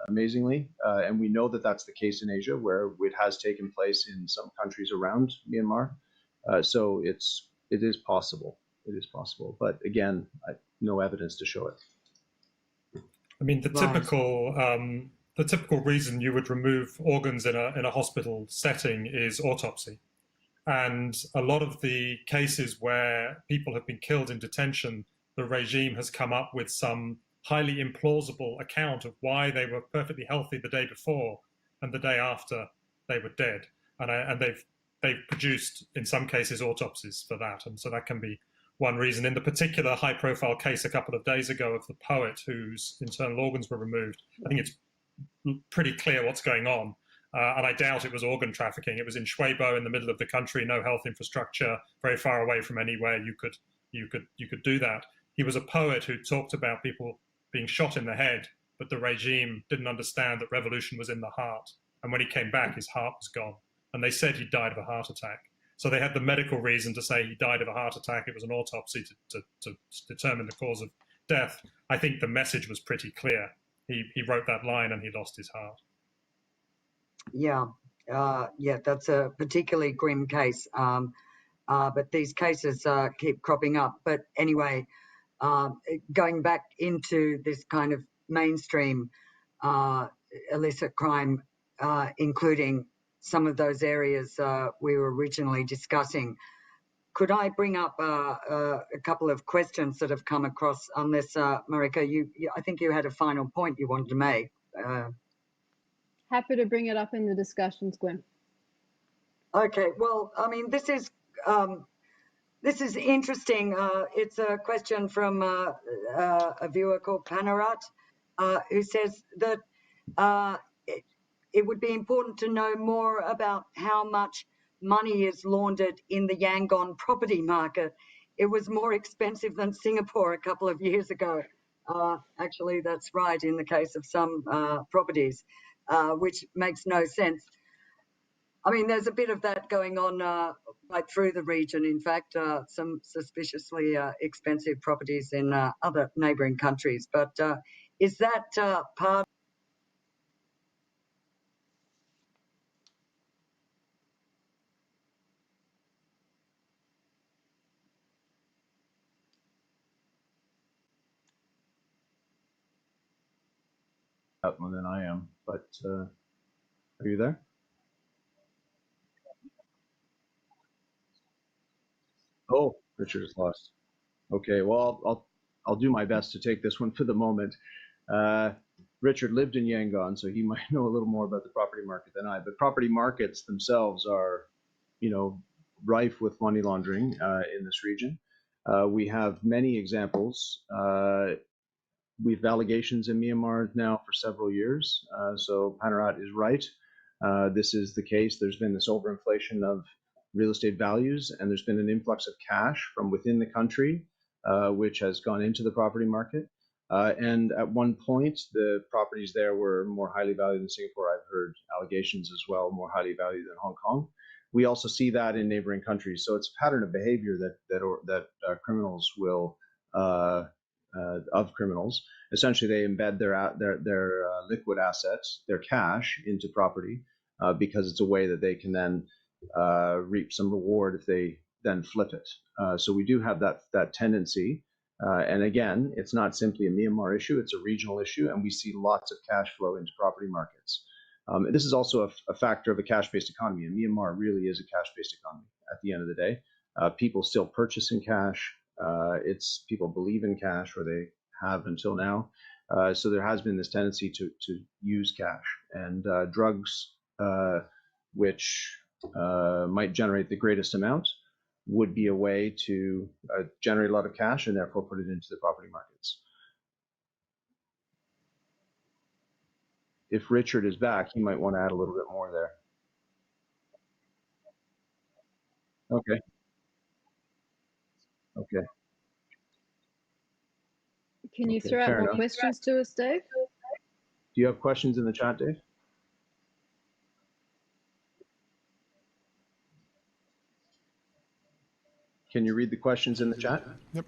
Speaker 2: amazingly, and we know that that's the case in Asia, where it has taken place in some countries around Myanmar. So it is possible. It is possible, but again, no evidence to show it.
Speaker 3: I mean, the typical reason you would remove organs in a hospital setting is autopsy. And a lot of the cases where people have been killed in detention, the regime has come up with some highly implausible account of why they were perfectly healthy the day before and the day after they were dead. And they've produced, in some cases, autopsies for that. And so that can be one reason. In the particular high-profile case a couple of days ago of the poet whose internal organs were removed, I think it's pretty clear what's going on. And I doubt it was organ trafficking. It was in Shuaibo, in the middle of the country, no health infrastructure, very far away from anywhere you could do that. He was a poet who talked about people being shot in the head, but the regime didn't understand that revolution was in the heart. And when he came back, his heart was gone. And they said he died of a heart attack. So they had the medical reason to say he died of a heart attack. It was an autopsy to determine the cause of death. I think the message was pretty clear. He wrote that line and he lost his heart.
Speaker 1: Yeah, that's a particularly grim case. But these cases keep cropping up. But anyway, going back into this kind of mainstream illicit crime, including some of those areas we were originally discussing, could I bring up a couple of questions that have come across on this, Marika? I think you had a final point you wanted to make.
Speaker 4: Happy to bring it up in the discussions, Gwen.
Speaker 1: Okay, well, I mean, this is interesting. It's a question from a viewer called Panarat, who says that it would be important to know more about how much money is laundered in the Yangon property market. It was more expensive than Singapore a couple of years ago. Actually, that's right in the case of some properties, which makes no sense. I mean, there's a bit of that going on right through the region. In fact, some suspiciously expensive properties in other neighbouring countries. But is that part?
Speaker 2: More than I am, but are you there? Oh, Richard is lost. Okay, well, I'll do my best to take this one for the moment. Richard lived in Yangon, so he might know a little more about the property market than I. But property markets themselves are, rife with money laundering in this region. We have many examples. We've allegations in Myanmar now for several years. So Panarat is right. This is the case. There's been this overinflation of real estate values, and there's been an influx of cash from within the country, which has gone into the property market. And at one point, the properties there were more highly valued than Singapore. I've heard allegations as well, more highly valued than Hong Kong. We also see that in neighboring countries. So it's a pattern of behavior that criminals will of criminals. Essentially, they embed their liquid assets, their cash, into property because it's a way that they can then reap some reward if they then flip it. So we do have that tendency. And again, it's not simply a Myanmar issue, it's a regional issue, and we see lots of cash flow into property markets. This is also a factor of a cash-based economy, and Myanmar really is a cash-based economy at the end of the day. People still purchase in cash. It's people believe in cash, or they have until now. So there has been this tendency to use cash, and drugs, which might generate the greatest amount, would be a way to generate a lot of cash and therefore put it into the property markets. If Richard is back, he might want to add a little bit more there. Okay. Okay.
Speaker 4: Can you throw out more questions to us, Dave?
Speaker 2: Do you have questions in the chat, Dave? Can you read the questions in the chat?
Speaker 5: Yep.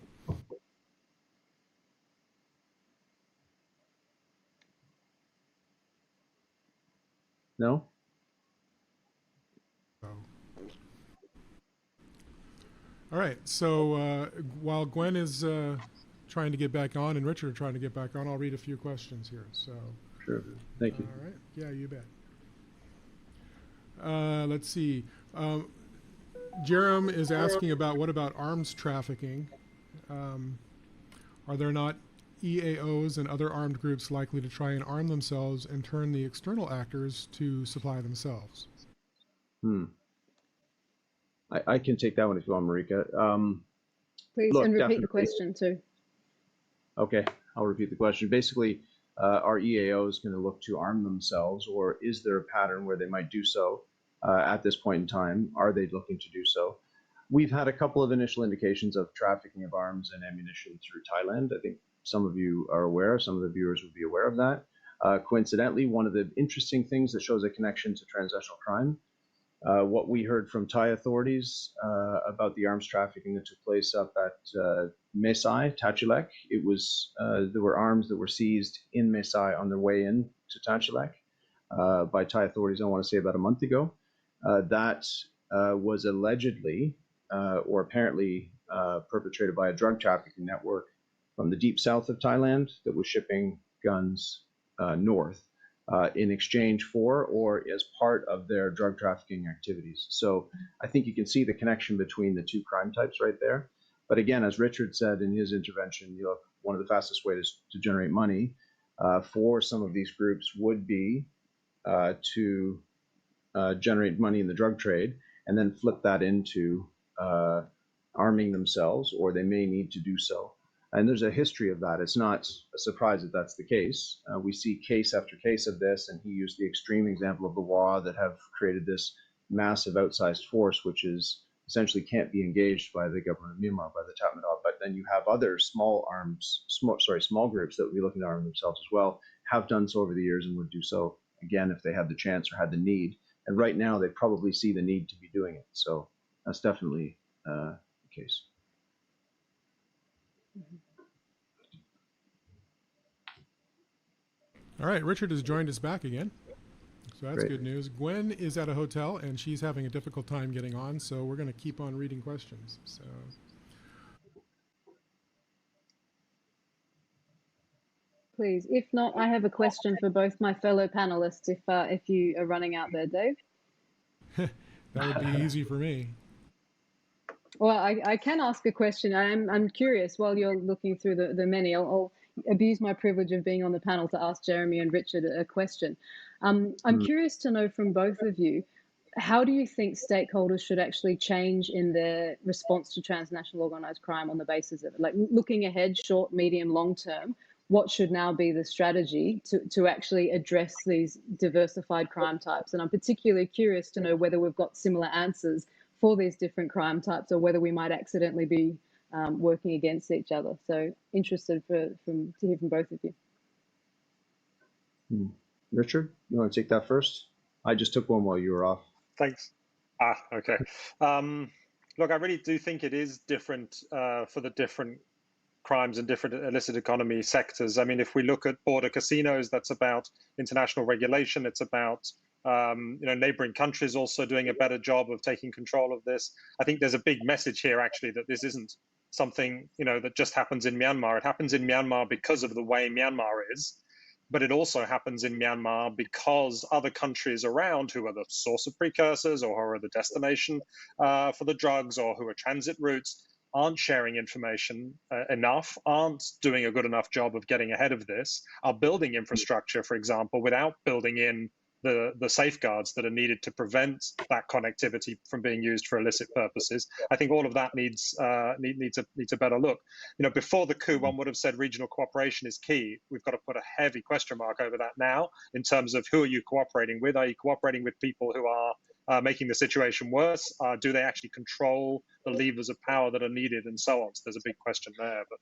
Speaker 2: No?
Speaker 5: All right. So while Gwen is trying to get back on and Richard are trying to get back on, I'll read a few questions here. So.
Speaker 2: Sure. Thank you.
Speaker 5: All right. Yeah, you bet. Let's see. Jerem is asking about what about arms trafficking? Are there not EAOs and other armed groups likely to try and arm themselves and turn the external actors to supply themselves?
Speaker 2: I can take that one if you want, Marika.
Speaker 4: Please,
Speaker 2: look,
Speaker 4: and repeat
Speaker 2: definitely.
Speaker 4: the question too.
Speaker 2: Okay, I'll repeat the question. Basically, are EAOs going to look to arm themselves, or is there a pattern where they might do so at this point in time? Are they looking to do so? We've had a couple of initial indications of trafficking of arms and ammunition through Thailand. I think some of you are aware, some of the viewers would be aware of that. Coincidentally, one of the interesting things that shows a connection to transnational crime, what we heard from Thai authorities about the arms trafficking that took place up at Mesai, Tachilek, it was, there were arms that were seized in Mesai on their way in to Tachilek by Thai authorities, I want to say about a month ago. That was allegedly or apparently perpetrated by a drug trafficking network from the deep south of Thailand that was shipping guns north in exchange for or as part of their drug trafficking activities. So I think you can see the connection between the two crime types right there. But again, as Richard said in his intervention, you know, one of the fastest ways to generate money for some of these groups would be to generate money in the drug trade and then flip that into arming themselves, or they may need to do so. And there's a history of that. It's not a surprise that that's the case. We see case after case of this, and he used the extreme example of the WA that have created this massive outsized force, which is essentially can't be engaged by the government of Myanmar, by the Tatmadaw. But then you have other small groups that would be looking to arm themselves as well, have done so over the years and would do so again if they had the chance or had the need. And right now they probably see the need to be doing it. So that's definitely the case.
Speaker 5: All right, Richard has joined us back again. So that's
Speaker 2: Great.
Speaker 5: Good news. Gwen is at a hotel and she's having a difficult time getting on, so we're going to keep on reading questions. So
Speaker 4: Please, if not, I have a question for both my fellow panelists if you are running out there, Dave.
Speaker 5: that would be easy for me.
Speaker 4: Well, I can ask a question. I'm curious while you're looking through the many. I'll abuse my privilege of being on the panel to ask Jeremy and Richard a question. I'm curious to know from both of you, how do you think stakeholders should actually change in their response to transnational organized crime on the basis of it? Like looking ahead, short, medium, long term, what should now be the strategy to actually address these diversified crime types? And I'm particularly curious to know whether we've got similar answers for these different crime types, or whether we might accidentally be working against each other. So interested to hear from both of you.
Speaker 2: Richard, you want to take that first? I just took one while you were off.
Speaker 3: Thanks. Okay. Look, I really do think it is different for the different crimes and different illicit economy sectors. I mean, if we look at border casinos, that's about international regulation. It's about neighboring countries also doing a better job of taking control of this. I think there's a big message here, actually, that this isn't something that just happens in Myanmar. It happens in Myanmar because of the way Myanmar is. But it also happens in Myanmar because other countries around who are the source of precursors or who are the destination for the drugs or who are transit routes aren't sharing information enough, aren't doing a good enough job of getting ahead of this, are building infrastructure, for example, without building in the safeguards that are needed to prevent that connectivity from being used for illicit purposes. I think all of that needs a better look. Before the coup, one would have said regional cooperation is key. We've got to put a heavy question mark over that now in terms of who are you cooperating with? Are you cooperating with people who are making the situation worse? Do they actually control the levers of power that are needed, and so on? So there's a big question there. But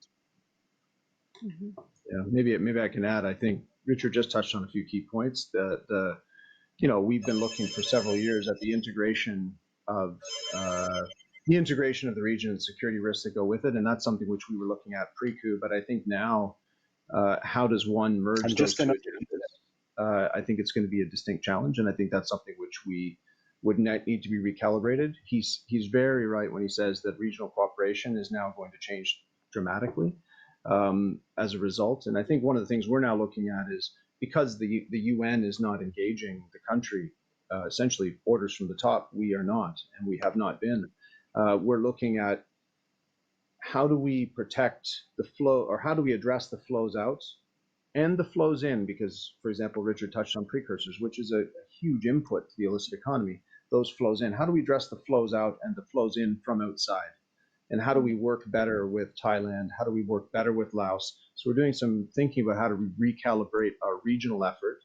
Speaker 2: yeah, maybe I can add. I think Richard just touched on a few key points. We've been looking for several years at the integration of the region and security risks that go with it, and that's something which we were looking at pre-coup. But I think now, how does one merge those two agendas? I think it's going to be a distinct challenge, and I think that's something which we would need to be recalibrated. He's very right when he says that regional cooperation is now going to change dramatically as a result. And I think one of the things we're now looking at is, because the UN is not engaging the country, essentially orders from the top, we are not, and we have not been. We're looking at how do we protect the flow, or how do we address the flows out and the flows in, because, for example, Richard touched on precursors, which is a huge input to the illicit economy. Those flows in, how do we address the flows out and the flows in from outside? And how do we work better with Thailand? How do we work better with Laos? So we're doing some thinking about how to recalibrate our regional effort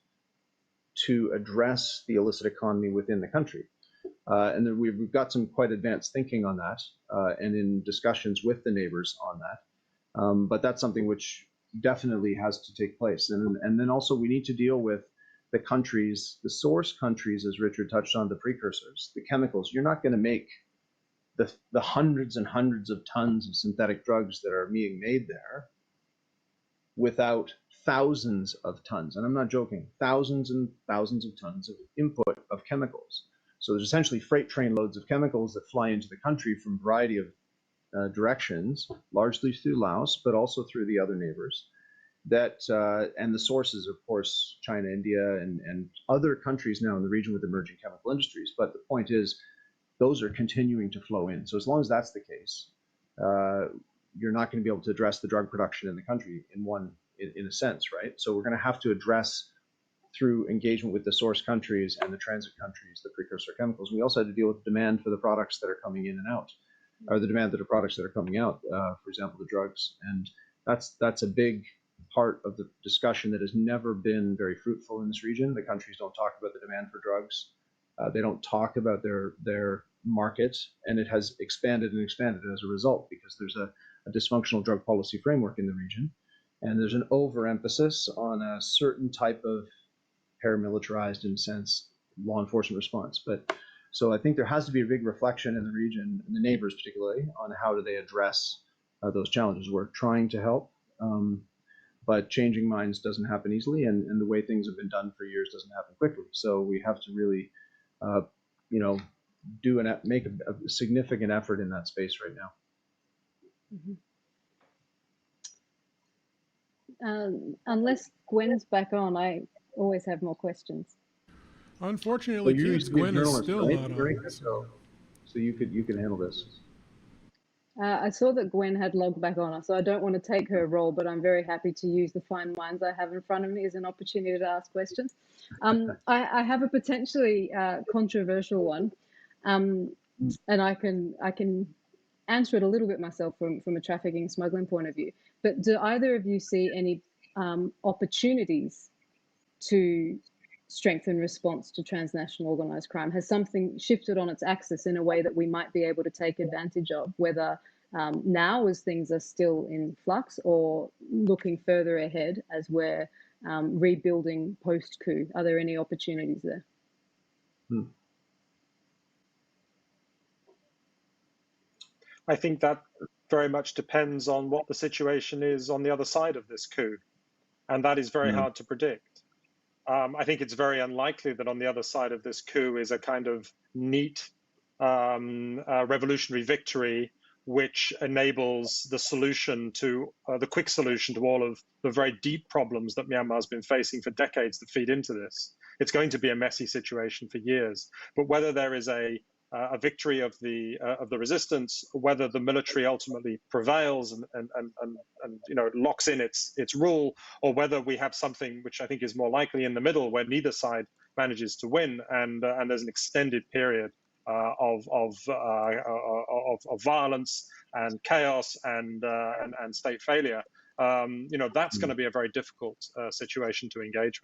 Speaker 2: to address the illicit economy within the country. And then we've got some quite advanced thinking on that, and in discussions with the neighbors on that. But that's something which definitely has to take place. And then also we need to deal with the countries, the source countries, as Richard touched on, the precursors, the chemicals. You're not going to make the hundreds and hundreds of tons of synthetic drugs that are being made there without thousands of tons, and I'm not joking, thousands and thousands of tons of input of chemicals. So there's essentially freight train loads of chemicals that fly into the country from a variety of directions, largely through Laos, but also through the other neighbors. And the sources, of course, China, India, and other countries now in the region with emerging chemical industries. But the point is, those are continuing to flow in. So as long as that's the case, you're not going to be able to address the drug production in the country in a sense, right? So we're going to have to address, through engagement with the source countries and the transit countries, the precursor chemicals. We also had to deal with demand for the products that are coming in and out, or the demand of the products that are coming out, for example, the drugs. And that's a big part of the discussion that has never been very fruitful in this region. The countries don't talk about the demand for drugs. They don't talk about their market, and it has expanded and expanded as a result, because there's a dysfunctional drug policy framework in the region, and there's an overemphasis on a certain type of paramilitarized, in a sense, law enforcement response. So I think there has to be a big reflection in the region, and the neighbors particularly, on how do they address those challenges. We're trying to help, but changing minds doesn't happen easily, and the way things have been done for years doesn't happen quickly. So we have to really make a significant effort in that space right now.
Speaker 4: Unless Gwen's back on, I always have more questions.
Speaker 5: Unfortunately, Gwen is still not on.
Speaker 2: So you can handle this.
Speaker 4: I saw that Gwen had logged back on, so I don't want to take her role, but I'm very happy to use the fine minds I have in front of me as an opportunity to ask questions. I have a potentially controversial one, and I can answer it a little bit myself from a trafficking, smuggling point of view. But do either of you see any opportunities to strengthen response to transnational organised crime? Has something shifted on its axis in a way that we might be able to take advantage of, whether now as things are still in flux, or looking further ahead as we're rebuilding post-coup? Are there any opportunities there?
Speaker 6: I think that very much depends on what the situation is on the other side of this coup, and that is very hard to predict. I think it's very unlikely that on the other side of this coup is a kind of neat revolutionary victory which enables the solution to the quick solution to all of the very deep problems that Myanmar has been facing for decades that feed into this. It's going to be a messy situation for years. But whether there is a victory of the resistance, whether the military ultimately prevails and locks in its rule, or whether we have something which I think is more likely in the middle, where neither side manages to win, and there's an extended period of violence and chaos and state failure. That's going to be a very difficult situation to engage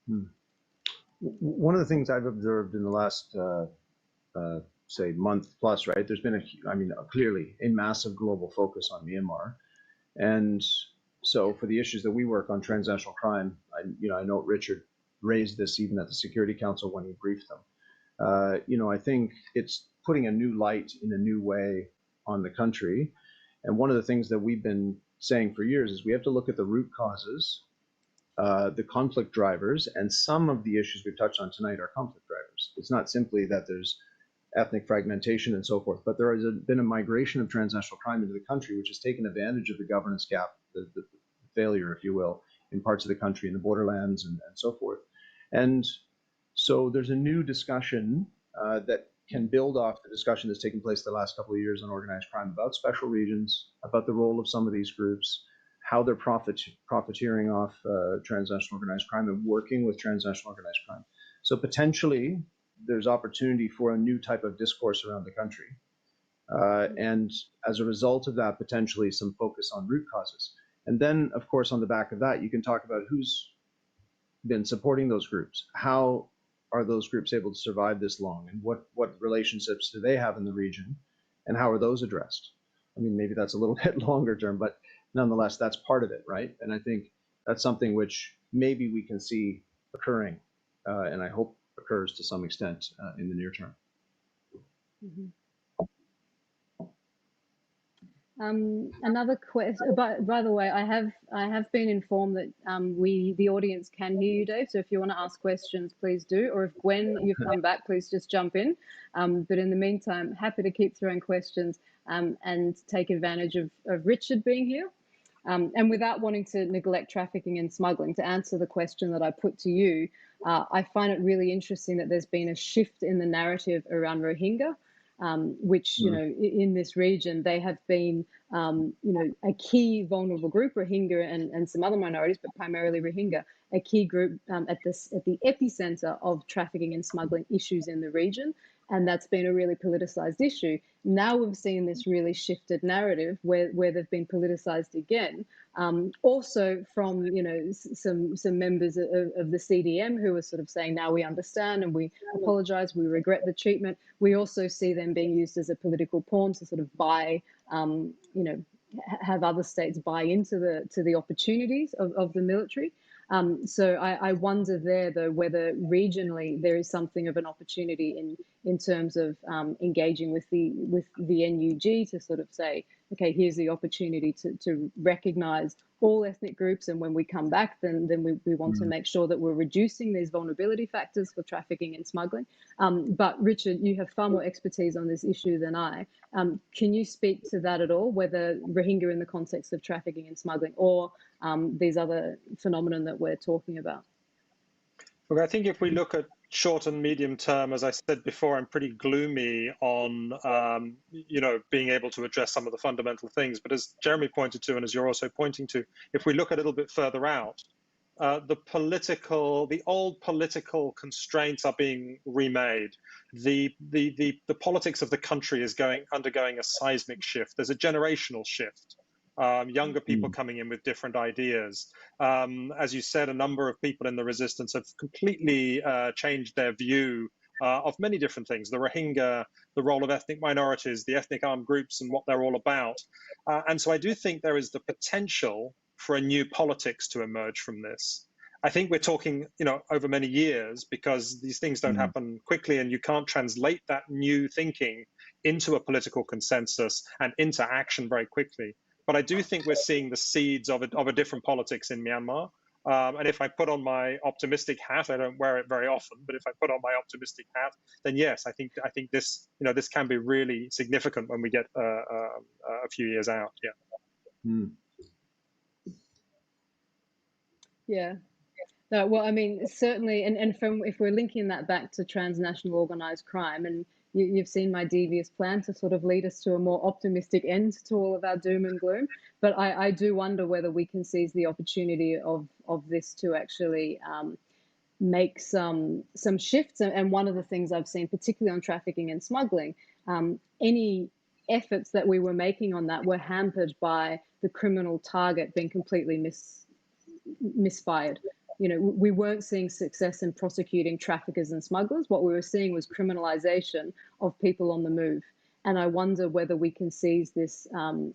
Speaker 6: with.
Speaker 2: One of the things I've observed in the last say month plus, right? There's been clearly a massive global focus on Myanmar, and so for the issues that we work on, transnational crime, I know Richard raised this even at the Security Council when he briefed them. I think it's putting a new light in a new way on the country, and one of the things that we've been saying for years is we have to look at the root causes, the conflict drivers, and some of the issues we've touched on tonight are conflict drivers. It's not simply that there's ethnic fragmentation and so forth, but there has been a migration of transnational crime into the country, which has taken advantage of the governance gap, the failure, if you will, in parts of the country, in the borderlands and so forth. And so there's a new discussion that can build off the discussion that's taken place the last couple of years on organized crime, about special regions, about the role of some of these groups, how they're profiteering off transnational organized crime and working with transnational organized crime. So potentially there's opportunity for a new type of discourse around the country. And as a result of that, potentially some focus on root causes. And then, of course, on the back of that, you can talk about who's been supporting those groups. How are those groups able to survive this long? And what relationships do they have in the region? And how are those addressed? I mean, maybe that's a little bit longer term, but nonetheless, that's part of it, right? And I think that's something which maybe we can see occurring, and I hope occurs to some extent in the near term.
Speaker 4: Another question. By the way, I have been informed that the audience can hear you, Dave. So if you want to ask questions, please do. Or if Gwen, you've come back, please just jump in. But in the meantime, happy to keep throwing questions and take advantage of Richard being here. And without wanting to neglect trafficking and smuggling, to answer the question that I put to you, I find it really interesting that there's been a shift in the narrative around Rohingya, which, in this region, they have been, a key vulnerable group, Rohingya and some other minorities, but primarily Rohingya, a key group at the epicenter of trafficking and smuggling issues in the region. And that's been a really politicized issue. Now we've seen this really shifted narrative where they've been politicized again. Also from, some members of the CDM who are sort of saying, now we understand and we apologize, we regret the treatment. We also see them being used as a political pawn to sort of buy, have other states buy into the opportunities of the military. So I wonder there, though, whether regionally there is something of an opportunity in terms of engaging with the NUG to sort of say, okay, here's the opportunity to recognise all ethnic groups, and when we come back, then we want to make sure that we're reducing these vulnerability factors for trafficking and smuggling. But Richard, you have far more expertise on this issue than I. Can you speak to that at all, whether Rohingya in the context of trafficking and smuggling, or these other phenomenon that we're talking about?
Speaker 6: Look, I think if we look at short and medium term, as I said before, I'm pretty gloomy on, being able to address some of the fundamental things. But as Jeremy pointed to, and as you're also pointing to, if we look a little bit further out, the old political constraints are being remade. The politics of the country is undergoing a seismic shift. There's a generational shift. Younger people coming in with different ideas. As you said, a number of people in the resistance have completely changed their view of many different things, the Rohingya, the role of ethnic minorities, the ethnic armed groups and what they're all about. And so I do think there is the potential for a new politics to emerge from this. I think we're talking, over many years, because these things don't happen quickly, and you can't translate that new thinking into a political consensus and into action very quickly. But I do think we're seeing the seeds of a different politics in Myanmar. And if I put on my optimistic hat, I don't wear it very often, but if I put on my optimistic hat, then yes, I think this this can be really significant when we get a few years out. Yeah.
Speaker 2: Mm.
Speaker 4: Yeah. No, well, I mean, certainly, and from if we're linking that back to transnational organized crime, and you've seen my devious plan to sort of lead us to a more optimistic end to all of our doom and gloom. But I do wonder whether we can seize the opportunity of this to actually make some shifts. And one of the things I've seen, particularly on trafficking and smuggling, any efforts that we were making on that were hampered by the criminal target being completely misfired. We weren't seeing success in prosecuting traffickers and smugglers. What we were seeing was criminalization of people on the move. And I wonder whether we can seize this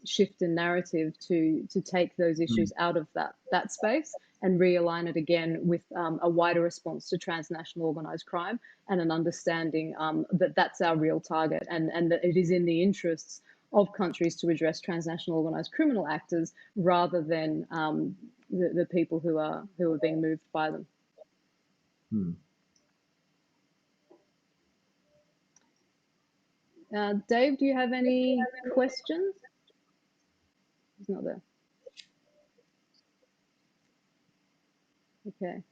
Speaker 4: shift in narrative to take those issues out of that space and realign it again with a wider response to transnational organized crime and an understanding that that's our real target, and that it is in the interests of countries to address transnational organized criminal actors rather than the people who are being moved by them. Dave, do you have any questions? He's not there. Okay.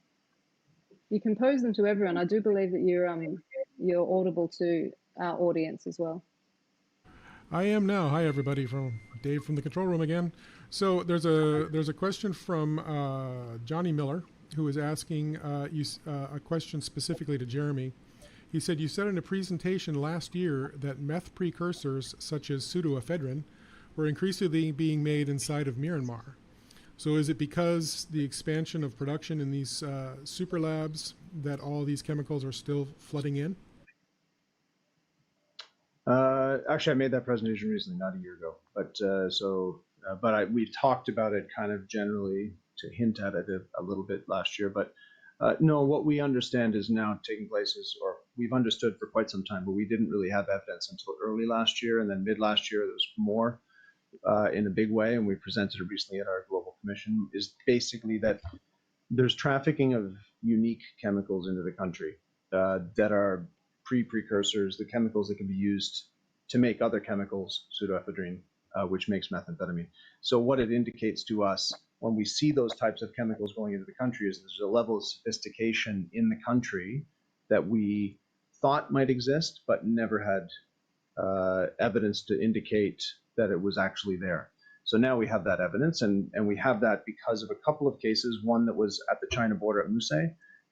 Speaker 4: You can pose them to everyone. I do believe that you're audible to our audience as well.
Speaker 5: I am now. Hi, everybody. From Dave from the control room again. So there's a question from Johnny Miller, who is asking a question specifically to Jeremy. He said, you said in a presentation last year that meth precursors such as pseudoephedrine were increasingly being made inside of Myanmar. So is it because the expansion of production in these super labs that all these chemicals are still flooding in?
Speaker 2: Actually, I made that presentation recently, not a year ago. But we talked about it kind of generally to hint at it a little bit last year. But no, what we understand is now taking place or we've understood for quite some time, but we didn't really have evidence until early last year, and then mid last year there was more in a big way, and we presented it recently at our global commission. Is basically that there's trafficking of unique chemicals into the country that are precursors, the chemicals that can be used to make other chemicals, pseudoephedrine, which makes methamphetamine. So what it indicates to us when we see those types of chemicals going into the country is there's a level of sophistication in the country that we thought might exist, but never had evidence to indicate that it was actually there. So now we have that evidence, and we have that because of a couple of cases, one that was at the China border at Muse,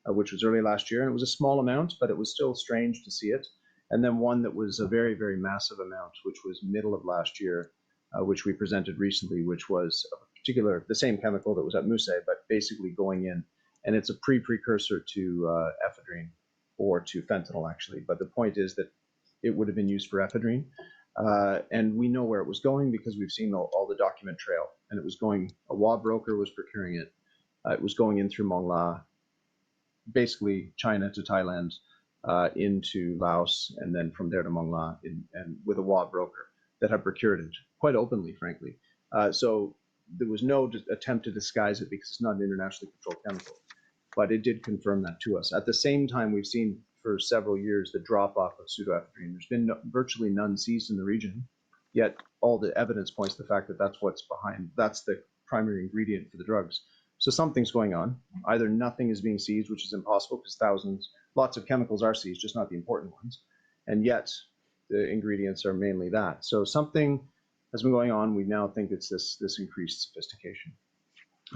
Speaker 2: which was early last year, and it was a small amount, but it was still strange to see it. And then one that was a very, very massive amount, which was middle of last year, which we presented recently, which was the same chemical that was at Muse, but basically going in. And it's a precursor to ephedrine, or to fentanyl, actually. But the point is that it would have been used for ephedrine. And we know where it was going because we've seen all the document trail. And it was going, a WA broker was procuring it. It was going in through Mongla, basically China to Thailand, into Laos, and then from there to Mongla, and with a WA broker that had procured it quite openly, frankly. So there was no attempt to disguise it because it's not an internationally controlled chemical. But it did confirm that to us. At the same time, we've seen for several years the drop-off of pseudoephedrine. There's been virtually none seized in the region, yet all the evidence points to the fact that that's the primary ingredient for the drugs. So something's going on. Either nothing is being seized, which is impossible because lots of chemicals are seized, just not the important ones. And yet the ingredients are mainly that. So something has been going on. We now think it's this increased sophistication.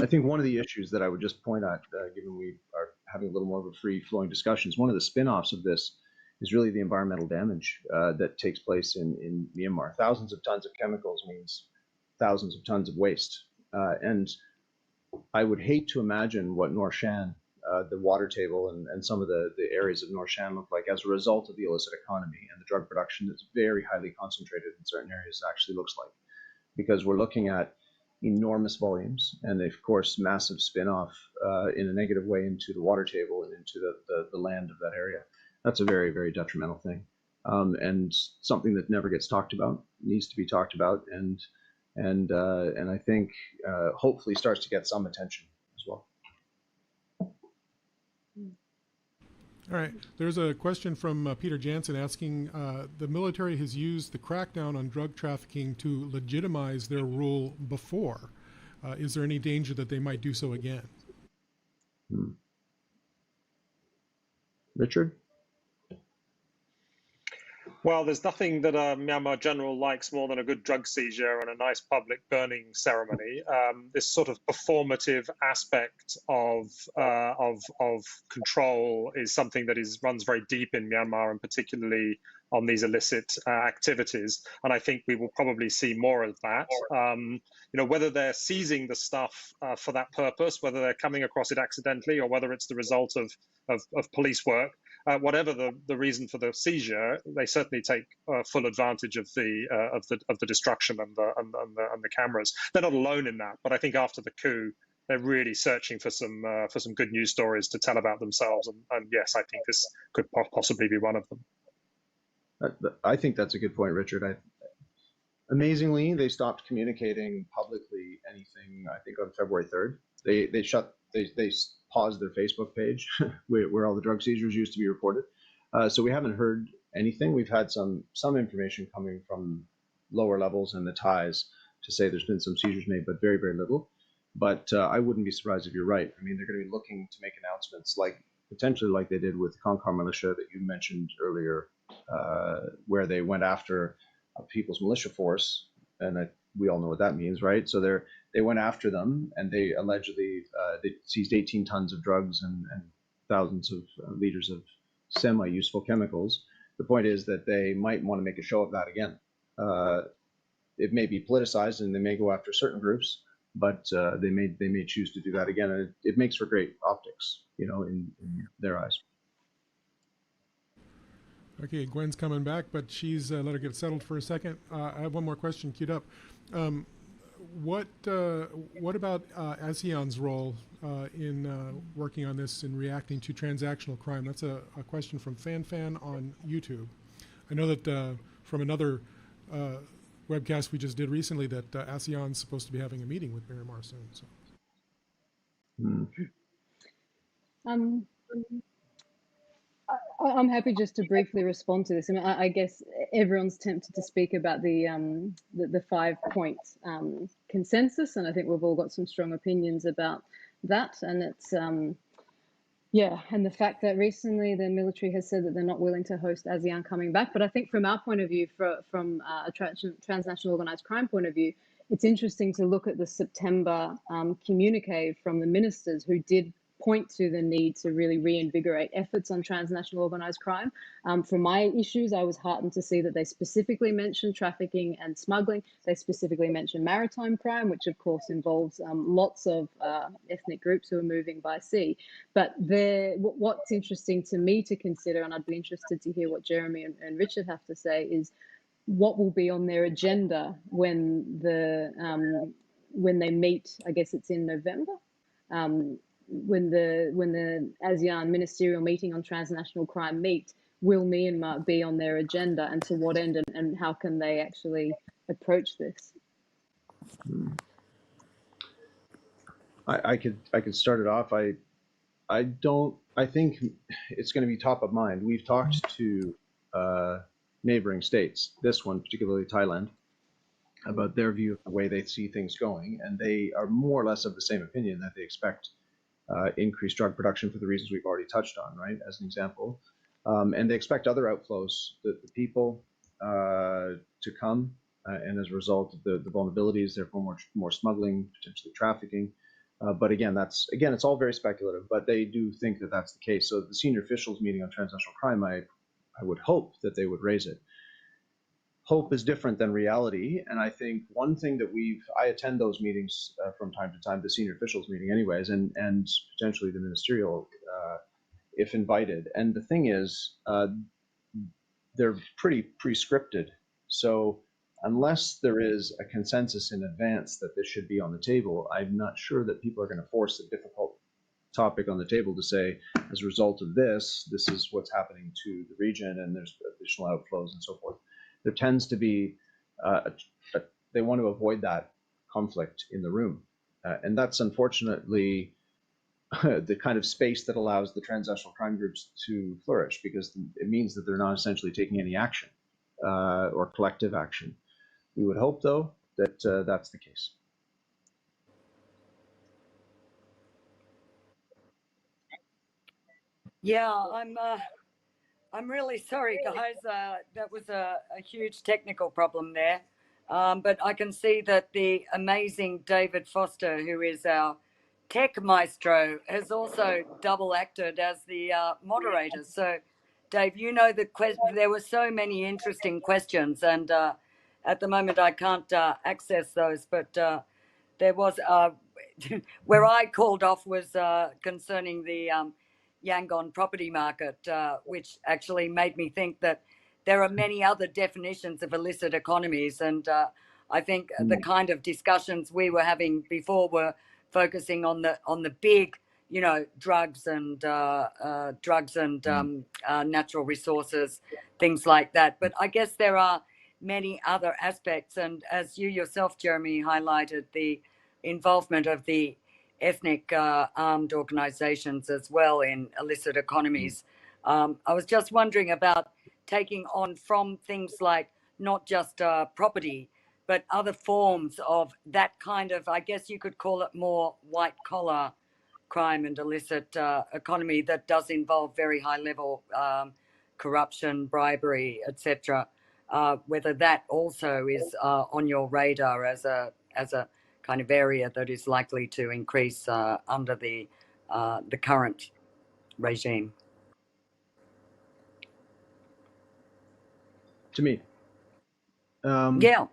Speaker 2: I think one of the issues that I would just point out, given we are having a little more of a free-flowing discussion, is one of the spin-offs of this is really the environmental damage that takes place in Myanmar. Thousands of tons of chemicals means thousands of tons of waste. And I would hate to imagine what Norshan the water table and some of the areas of North Shan look like as a result of the illicit economy and the drug production that's very highly concentrated in certain areas actually looks like. Because we're looking at enormous volumes and, of course, massive spin-off in a negative way into the water table and into the land of that area. That's a very, very detrimental thing, and something that never gets talked about, needs to be talked about, and I think hopefully starts to get some attention as well.
Speaker 5: All right. There's a question from Peter Jansen asking, the military has used the crackdown on drug trafficking to legitimize their rule before. Is there any danger that they might do so again?
Speaker 2: Richard?
Speaker 6: Well, there's nothing that a Myanmar general likes more than a good drug seizure and a nice public burning ceremony. This sort of performative aspect of control is something that runs very deep in Myanmar, and particularly on these illicit activities. And I think we will probably see more of that. Whether they're seizing the stuff for that purpose, whether they're coming across it accidentally, or whether it's the result of police work. Whatever the reason for the seizure, they certainly take full advantage of the destruction and the cameras. They're not alone in that, but I think after the coup, they're really searching for some good news stories to tell about themselves. And yes, I think this could possibly be one of them.
Speaker 2: I think that's a good point, Richard. Amazingly, they stopped communicating publicly anything. I think on February 3rd, they paused their Facebook page where all the drug seizures used to be reported. So we haven't heard anything. We've had some information coming from lower levels and the ties to say there's been some seizures made, but very, very little. But I wouldn't be surprised if you're right. I mean, they're going to be looking to make announcements potentially like they did with the Concom militia that you mentioned earlier, where they went after a people's militia force, and we all know what that means, right? So they went after them, and they allegedly they seized 18 tons of drugs and thousands of liters of semi-useful chemicals. The point is that they might want to make a show of that again. It may be politicized, and they may go after certain groups, but they may choose to do that again, and it makes for great optics, in their eyes.
Speaker 5: Okay, Gwen's coming back, but she's let her get settled for a second. I have one more question queued up. What about ASEAN's role in working on this and reacting to transactional crime? That's a question from FanFan on YouTube. I know that from another webcast we just did recently that ASEAN's supposed to be having a meeting with Myanmar soon. So.
Speaker 4: I'm happy just to briefly respond to this. I mean, I guess everyone's tempted to speak about the 5-point consensus, and I think we've all got some strong opinions about that. And it's and the fact that recently the military has said that they're not willing to host ASEAN coming back. But I think from our point of view, from a transnational organised crime point of view, it's interesting to look at the September communique from the ministers who did point to the need to really reinvigorate efforts on transnational organised crime. For my issues, I was heartened to see that they specifically mentioned trafficking and smuggling. They specifically mentioned maritime crime, which of course involves lots of ethnic groups who are moving by sea. But what's interesting to me to consider, and I'd be interested to hear what Jeremy and Richard have to say, is what will be on their agenda when they meet. I guess it's in November. When the ASEAN ministerial meeting on transnational crime meet, will Myanmar be on their agenda, and to what end, and how can they actually approach this?
Speaker 2: I could start it off. I think it's going to be top of mind. We've talked to neighboring states, this one particularly Thailand, about their view of the way they see things going, and they are more or less of the same opinion that they expect increased drug production for the reasons we've already touched on, right, as an example. And they expect other outflows, the people to come, and as a result of the vulnerabilities, therefore more smuggling, potentially trafficking. But again, it's all very speculative, but they do think that that's the case. So the senior officials meeting on transnational crime, I would hope that they would raise it. hope is different than reality. And I think one thing that I attend those meetings from time to time, the senior officials meeting anyways, and potentially the ministerial if invited. And the thing is, they're pretty pre-scripted. So unless there is a consensus in advance that this should be on the table, I'm not sure that people are going to force a difficult topic on the table to say, as a result of this, this is what's happening to the region, and there's additional outflows and so forth. There tends to be, they want to avoid that conflict in the room. And that's unfortunately the kind of space that allows the transnational crime groups to flourish, because it means that they're not essentially taking any action or collective action. We would hope, though, that that's the case.
Speaker 1: Yeah, I'm really sorry, guys. That was a huge technical problem there. But I can see that the amazing David Foster, who is our tech maestro, has also double acted as the moderator. So, Dave, you know there were so many interesting questions, and at the moment I can't access those, but there was where I called off was concerning the Yangon property market, which actually made me think that there are many other definitions of illicit economies. And I think the kind of discussions we were having before were focusing on the big, drugs and natural resources, things like that. But I guess there are many other aspects. And as you yourself, Jeremy, highlighted, the involvement of the ethnic armed organizations as well in illicit economies. I was just wondering about taking on from things like not just property, but other forms of that kind of, I guess you could call it more white collar crime and illicit economy that does involve very high level corruption, bribery, etc. Whether that also is on your radar as a kind of area that is likely to increase under the current regime.
Speaker 2: To me.
Speaker 1: Yeah.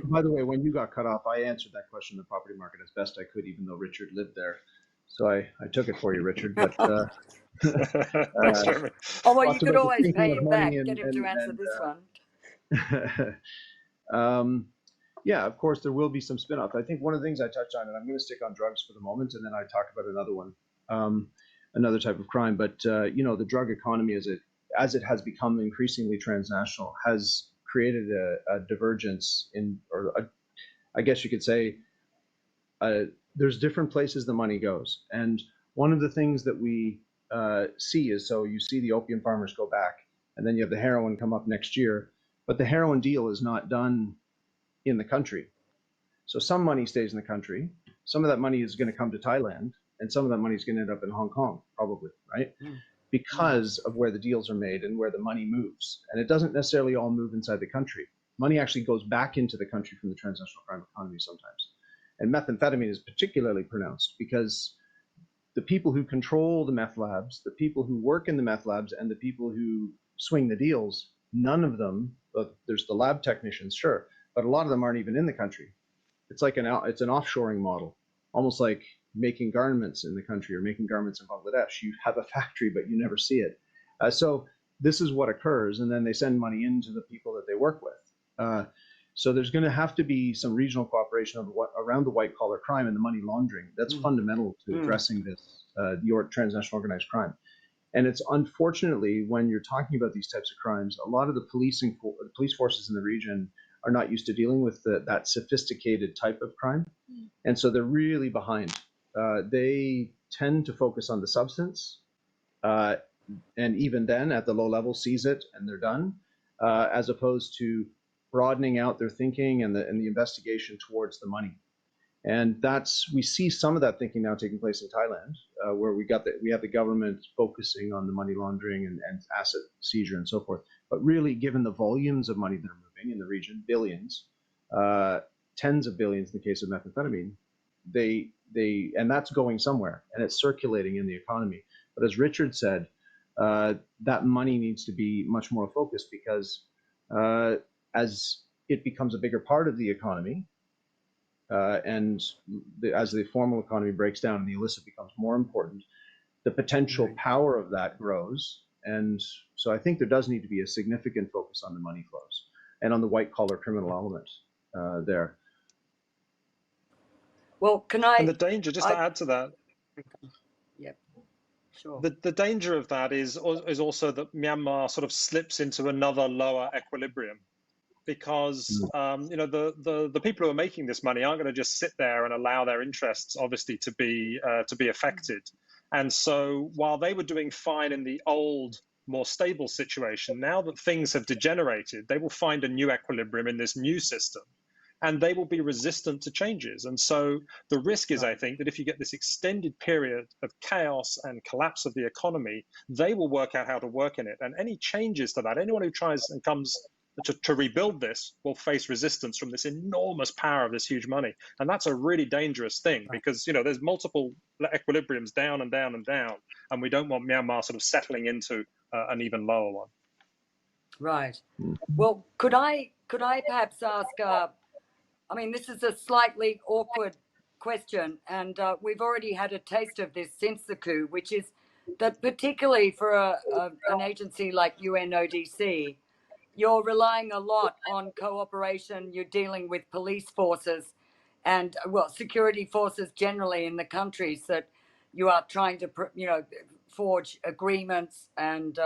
Speaker 2: By the way, when you got cut off, I answered that question in the property market as best I could, even though Richard lived there. So I took it for you, Richard. But
Speaker 6: thanks, Jeremy.
Speaker 1: Oh, well, you could always pay him back, get him to answer this
Speaker 2: one. Yeah, of course, there will be some spin-offs. I think one of the things I touched on, and I'm going to stick on drugs for the moment, and then I talk about another one, another type of crime. But the drug economy, as it has become increasingly transnational, has created a divergence I guess you could say, there's different places the money goes. And one of the things that we see is, so you see the opium farmers go back, and then you have the heroin come up next year, but the heroin deal is not done in the country. So some money stays in the country. Some of that money is going to come to Thailand, and some of that money is going to end up in Hong Kong, probably, right? Because of where the deals are made and where the money moves. And it doesn't necessarily all move inside the country. Money actually goes back into the country from the transnational crime economy sometimes. And methamphetamine is particularly pronounced because the people who control the meth labs, the people who work in the meth labs, and the people who swing the deals, none of them, there's the lab technicians, sure, but a lot of them aren't even in the country. It's like it's an offshoring model, almost like making garments in the country or making garments in Bangladesh. You have a factory, but you never see it. So this is what occurs, and then they send money into the people that they work with. So there's going to have to be some regional cooperation around the white collar crime and the money laundering. That's fundamental to addressing this, the transnational organized crime. And it's unfortunately, when you're talking about these types of crimes, a lot of the police forces in the region are not used to dealing with that sophisticated type of crime. And so they're really behind. They tend to focus on the substance, and even then at the low level seize it and they're done, as opposed to broadening out their thinking and the investigation towards the money. And we see some of that thinking now taking place in Thailand, where we have the government focusing on the money laundering and asset seizure and so forth. But really, given the volumes of money that are moving in the region, billions, tens of billions in the case of methamphetamine, and that's going somewhere and it's circulating in the economy. But as Richard said, that money needs to be much more focused because as it becomes a bigger part of the economy, and as the formal economy breaks down and the illicit becomes more important, the potential power of that grows. And so I think there does need to be a significant focus on the money flows and on the white-collar criminal element there.
Speaker 1: Well,
Speaker 6: And the danger, just to add to that,
Speaker 1: yep, sure.
Speaker 6: The danger of that is also that Myanmar sort of slips into another lower equilibrium, because the people who are making this money aren't going to just sit there and allow their interests, obviously, to be affected. And so while they were doing fine in the old, more stable situation, now that things have degenerated, they will find a new equilibrium in this new system, and they will be resistant to changes. And so the risk is, I think, that if you get this extended period of chaos and collapse of the economy, they will work out how to work in it. And any changes to that, anyone who tries and comes to rebuild this will face resistance from this enormous power of this huge money. And that's a really dangerous thing, because there's multiple equilibriums down and down and down, and we don't want Myanmar sort of settling into an even lower one.
Speaker 1: Right. Well, could I perhaps ask, I mean, this is a slightly awkward question, and we've already had a taste of this since the coup, which is that particularly for an agency like UNODC, you're relying a lot on cooperation. You're dealing with police forces and, well, security forces generally in the countries that you are trying to, forge agreements and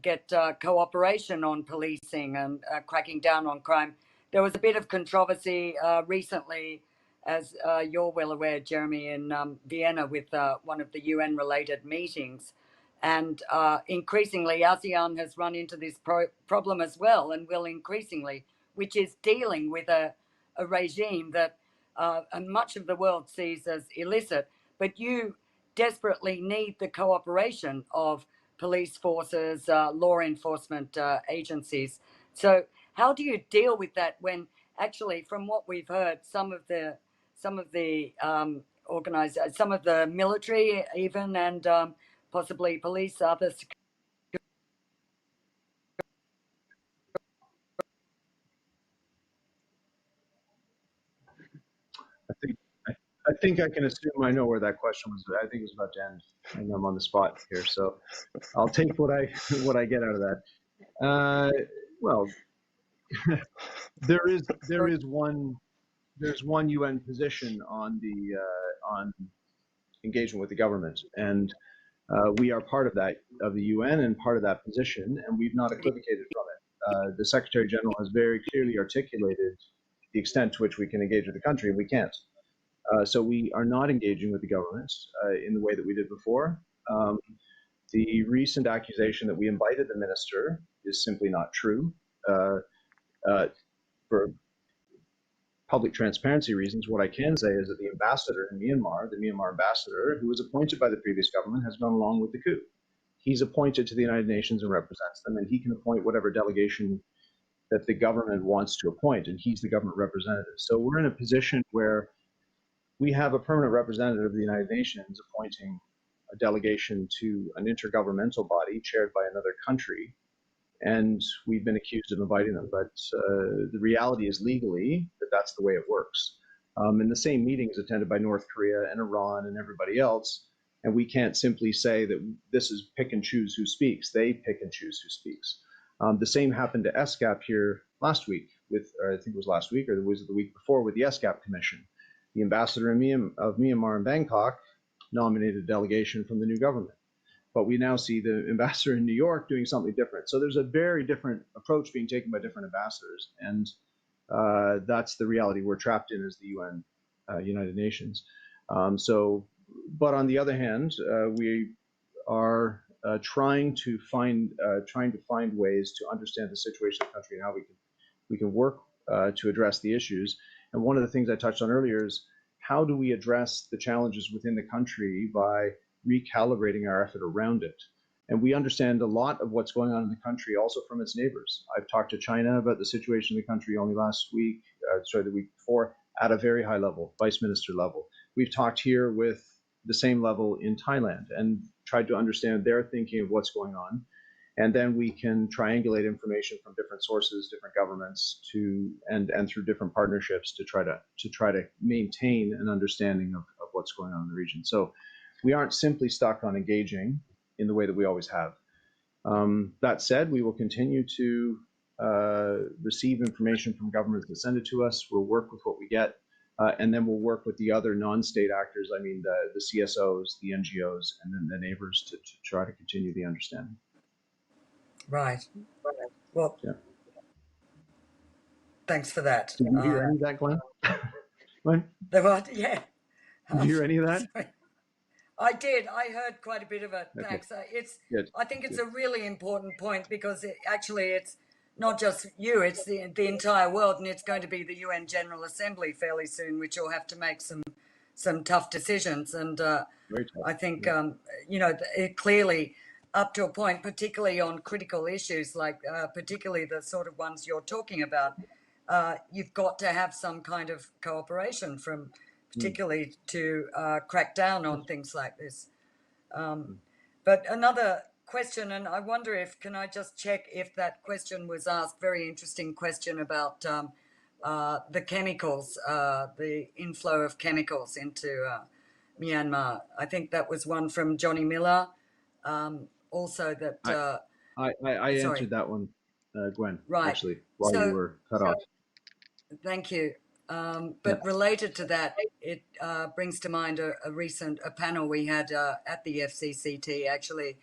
Speaker 1: get cooperation on policing and cracking down on crime. There was a bit of controversy recently, as you're well aware, Jeremy, in Vienna with one of the UN-related meetings. And increasingly, ASEAN has run into this problem as well, and will increasingly, which is dealing with a regime that much of the world sees as illicit. But you desperately need the cooperation of police forces, law enforcement agencies. So how do you deal with that when actually, from what we've heard, some of the some of the military even, and possibly police, other security.
Speaker 2: I think I can assume I know where that question was. I think it was about to end, and I'm on the spot here, so I'll take what I get out of that. Well, there's one UN position on engagement with the government, and we are part of the UN and part of that position, and we've not equivocated from it. The Secretary General has very clearly articulated the extent to which we can engage with the country, and we can't. So we are not engaging with the government in the way that we did before. The recent accusation that we invited the minister is simply not true. For public transparency reasons, what I can say is that the ambassador in Myanmar, the Myanmar ambassador, who was appointed by the previous government, has gone along with the coup. He's appointed to the United Nations and represents them, and he can appoint whatever delegation that the government wants to appoint, and he's the government representative. So we're in a position where we have a permanent representative of the United Nations appointing a delegation to an intergovernmental body chaired by another country, and we've been accused of inviting them. But the reality is legally that that's the way it works. And the same meeting is attended by North Korea and Iran and everybody else, and we can't simply say that this is pick and choose who speaks. They pick and choose who speaks. The same happened to ESCAP here last week, or I think it was last week, or was it the week before, with the ESCAP Commission. The ambassador of Myanmar in Bangkok nominated a delegation from the new government. But we now see the ambassador in New York doing something different. So there's a very different approach being taken by different ambassadors. And that's the reality we're trapped in as the UN, United Nations. But on the other hand, we are trying to find ways to understand the situation of the country and how we can work to address the issues. And one of the things I touched on earlier is how do we address the challenges within the country by recalibrating our effort around it. And we understand a lot of what's going on in the country also from its neighbors. I've talked to China about the situation in the country only the week before, at a very high level, vice minister level. We've talked here with the same level in Thailand and tried to understand their thinking of what's going on. and then we can triangulate information from different sources, different governments, and through different partnerships to try to maintain an understanding of what's going on in the region. So we aren't simply stuck on engaging in the way that we always have. That said, we will continue to receive information from governments that send it to us. We'll work with what we get, and then we'll work with the other non-state actors, I mean the CSOs, the NGOs, and then the neighbors to try to continue the understanding.
Speaker 1: Right. Well,
Speaker 2: yeah.
Speaker 1: Thanks for that.
Speaker 2: Did you hear any of that, Glenn? Glenn?
Speaker 1: The what? Yeah.
Speaker 2: Did you hear any of that?
Speaker 1: Sorry. I did. I heard quite a bit of it.
Speaker 2: Okay.
Speaker 1: Thanks.
Speaker 2: Good.
Speaker 1: I think it's
Speaker 2: Good.
Speaker 1: a really important point because it's not just you, it's the entire world, and it's going to be the UN General Assembly fairly soon, which will have to make some tough decisions. And
Speaker 2: Very tough.
Speaker 1: I think, it clearly, up to a point, particularly on critical issues, like particularly the sort of ones you're talking about, you've got to have some kind of cooperation from particularly to crack down on things like this. But another question, and I wonder can I just check if that question was asked, very interesting question about the chemicals, the inflow of chemicals into Myanmar. I think that was one from Johnny Miller. Also that...
Speaker 2: I answered that one, Gwen,
Speaker 1: right.
Speaker 2: Actually, while you were cut off.
Speaker 1: Thank you. But related to that, it brings to mind a panel we had at the FCCT. Actually,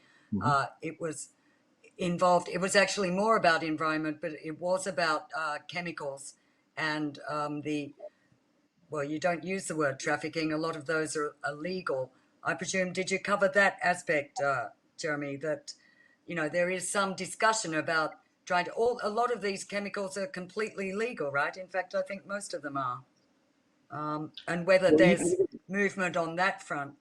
Speaker 1: it was involved. It was actually more about environment, but it was about chemicals and you don't use the word trafficking. A lot of those are illegal. I presume, did you cover that aspect, Jeremy, that, there is some discussion about a lot of these chemicals are completely legal, right? In fact, I think most of them are. And whether there's movement on that front.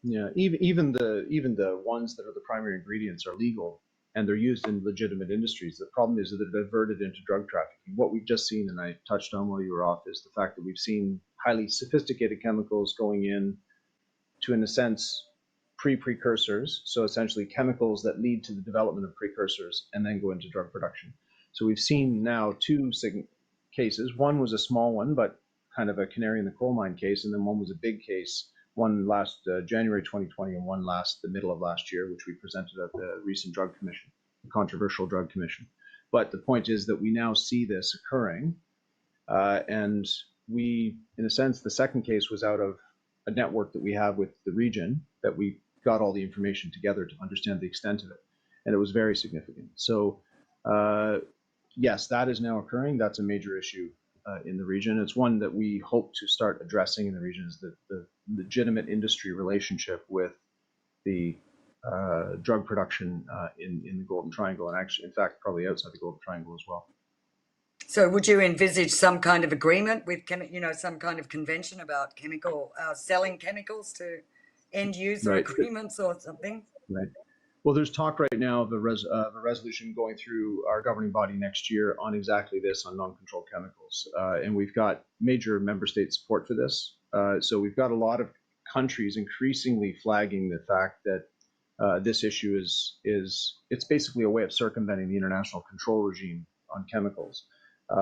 Speaker 2: Yeah, even the ones that are the primary ingredients are legal and they're used in legitimate industries. The problem is that they're diverted into drug trafficking. What we've just seen, and I touched on while you were off, is the fact that we've seen highly sophisticated chemicals going in to, in a sense, precursors, so essentially chemicals that lead to the development of precursors and then go into drug production. So we've seen now two cases. One was a small one, but kind of a canary in the coal mine case, and then one was a big case, one last January 2020 and one the middle of last year, which we presented at the recent drug commission, the controversial drug commission. But the point is that we now see this occurring, and we, in a sense, the second case was out of a network that we have with the region that we got all the information together to understand the extent of it, and it was very significant. So yes, that is now occurring. That's a major issue in the region. It's one that we hope to start addressing in the region, is the legitimate industry relationship with the drug production in the Golden Triangle, and actually, in fact, probably outside the Golden Triangle as well.
Speaker 1: So would you envisage some kind of agreement with, some kind of convention about selling chemicals to end user agreements or something?
Speaker 2: Right. Well, there's talk right now of a resolution going through our governing body next year on exactly this, on non-controlled chemicals. And we've got major member state support for this. So we've got a lot of countries increasingly flagging the fact that this issue it's basically a way of circumventing the international control regime on chemicals,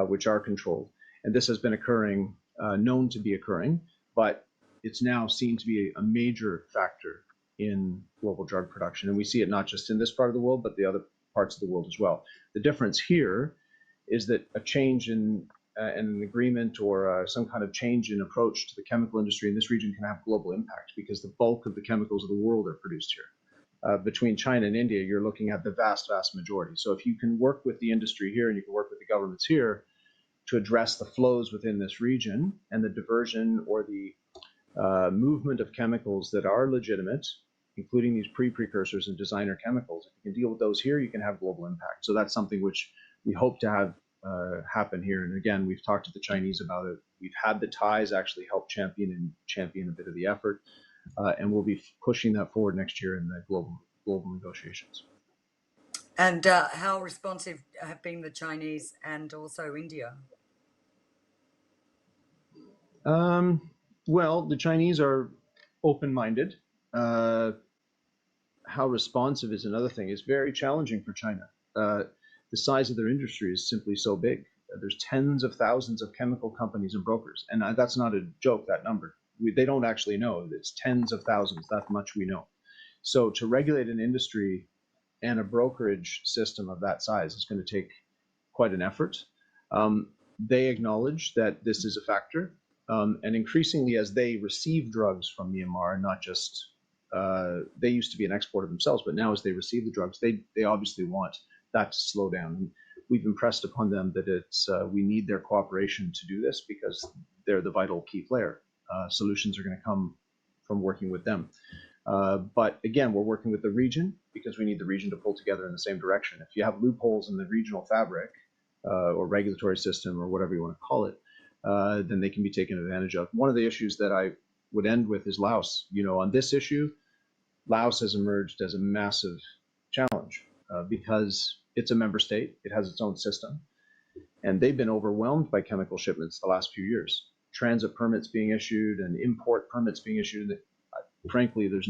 Speaker 2: which are controlled. And this has been occurring, known to be occurring, but it's now seen to be a major factor in global drug production. And we see it not just in this part of the world, but the other parts of the world as well. The difference here is that a change in an agreement or some kind of change in approach to the chemical industry in this region can have global impact, because the bulk of the chemicals of the world are produced here. Between China and India, you're looking at the vast majority. So if you can work with the industry here and you can work with the governments here to address the flows within this region and the diversion or the movement of chemicals that are legitimate, including these precursors and designer chemicals, if you can deal with those here, you can have global impact. So that's something which we hope to have happen here. And again, we've talked to the Chinese about it. We've had the Thais actually help champion a bit of the effort, and we'll be pushing that forward next year in the global negotiations.
Speaker 1: And how responsive have been the Chinese and also India?
Speaker 2: Well, the Chinese are open-minded. how responsive is another thing. It's very challenging for China. The size of their industry is simply so big. There's tens of thousands of chemical companies and brokers, and that's not a joke, that number. They don't actually know. It's tens of thousands, that much we know. So to regulate an industry and a brokerage system of that size is going to take quite an effort. They acknowledge that this is a factor, and increasingly as they receive drugs from Myanmar, not just, they used to be an exporter themselves, but now as they receive the drugs, they obviously want that to slow down. And we've impressed upon them that we need their cooperation to do this because they're the vital key player. Solutions are going to come from working with them. But again, we're working with the region because we need the region to pull together in the same direction. If you have loopholes in the regional fabric or regulatory system or whatever you want to call it, then they can be taken advantage of. One of the issues that I would end with is Laos. On this issue, Laos has emerged as a massive challenge because it's a member state. It has its own system. And they've been overwhelmed by chemical shipments the last few years. Transit permits being issued and import permits being issued. Frankly, there's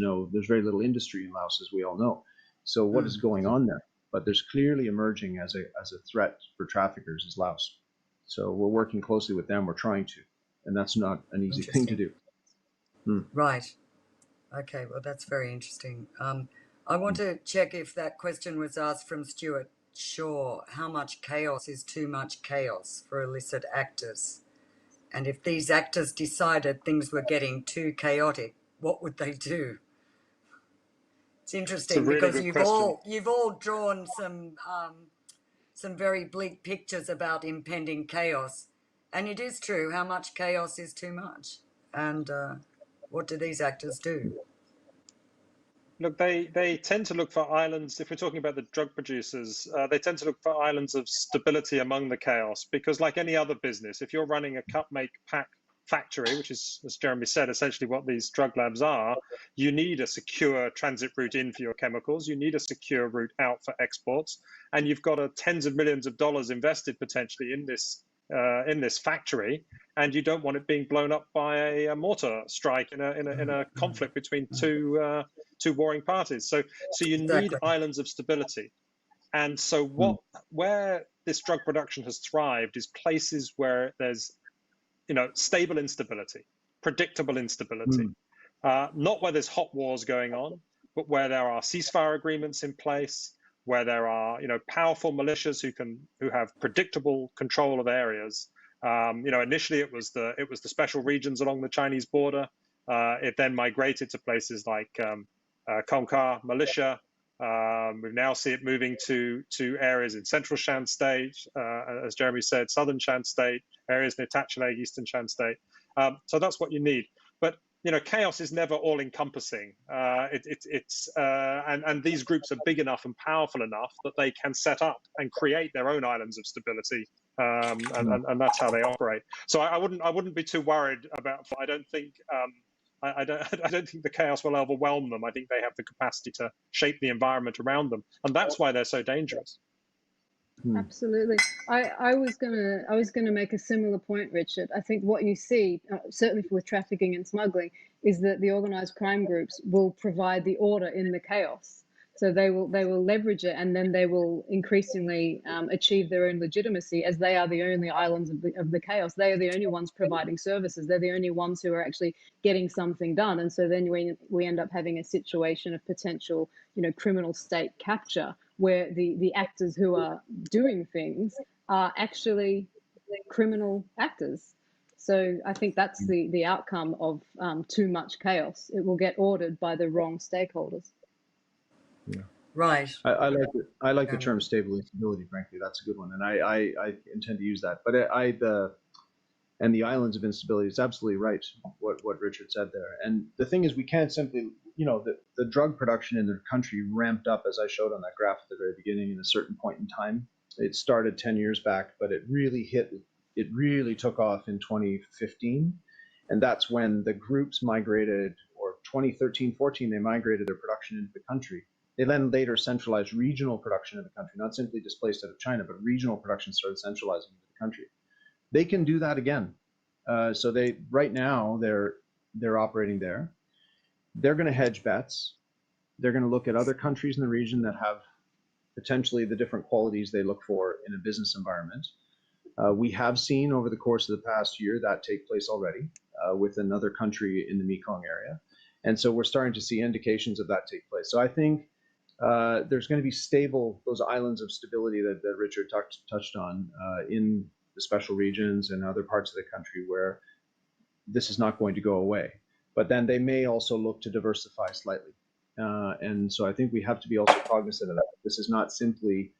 Speaker 2: very little industry in Laos, as we all know. So what is going on there? But there's clearly emerging as a threat for traffickers is Laos. So we're working closely with them. We're trying to, and that's not an easy thing to do.
Speaker 1: Right. Okay. Well, that's very interesting. I want to check if that question was asked from Stuart Shaw. How much chaos is too much chaos for illicit actors? And if these actors decided things were getting too chaotic, what would they do? It's interesting because you've all drawn some very bleak pictures about impending chaos, and it is true. How much chaos is too much, and what do these actors do?
Speaker 6: Look, they tend to look for islands. If we're talking about the drug producers, they tend to look for islands of stability among the chaos, because like any other business, if you're running a cut, make, pack factory, which is, as Jeremy said, essentially what these drug labs are, you need a secure transit route in for your chemicals. You need a secure route out for exports. And you've got tens of millions of dollars invested potentially in this factory, and you don't want it being blown up by a mortar strike in a conflict between two warring parties. So you need islands of stability. And so where this drug production has thrived is places where there's stable instability, predictable instability, not where there's hot wars going on, but where there are ceasefire agreements in place, where there are powerful militias who have predictable control of areas. Initially it was the special regions along the Chinese border. It then migrated to places like Kongka militia. We now see it moving to areas in central Shan State, as Jeremy said, southern Shan State, areas near Tachileg, eastern Shan State. So that's what you need. But chaos is never all-encompassing. And these groups are big enough and powerful enough that they can set up and create their own islands of stability, and that's how they operate. So I wouldn't be too worried about. I don't think the chaos will overwhelm them. I think they have the capacity to shape the environment around them, and that's why they're so dangerous.
Speaker 4: Absolutely. I was gonna make a similar point, Richard. I think what you see, certainly with trafficking and smuggling, is that the organized crime groups will provide the order in the chaos. So they will leverage it, and then they will increasingly achieve their own legitimacy, as they are the only islands of the chaos. They are the only ones providing services. They're the only ones who are actually getting something done. And so then we end up having a situation of potential, criminal state capture, where the actors who are doing things are actually criminal actors. So I think that's the outcome of too much chaos. It will get ordered by the wrong stakeholders.
Speaker 2: Yeah.
Speaker 1: Right.
Speaker 2: I like the term stable instability, frankly. That's a good one. And I intend to use that. But and the islands of instability, it's absolutely right what Richard said there. And the thing is, we can't simply, the drug production in the country ramped up, as I showed on that graph at the very beginning, in a certain point in time. It started 10 years back, but it really took off in 2015. And that's when the groups migrated, or 2013, 14, they migrated their production into the country. They then later centralized regional production in the country, not simply displaced out of China, but regional production started centralizing into the country. They can do that again. So right now they're operating there. They're going to hedge bets. They're going to look at other countries in the region that have potentially the different qualities they look for in a business environment. We have seen over the course of the past year that take place already with another country in the Mekong area. And so we're starting to see indications of that take place. So I think there's going to be stable, those islands of stability that Richard touched on in the special regions and other parts of the country where this is not going to go away. But then they may also look to diversify slightly. And so I think we have to be also cognizant of that. This is not simply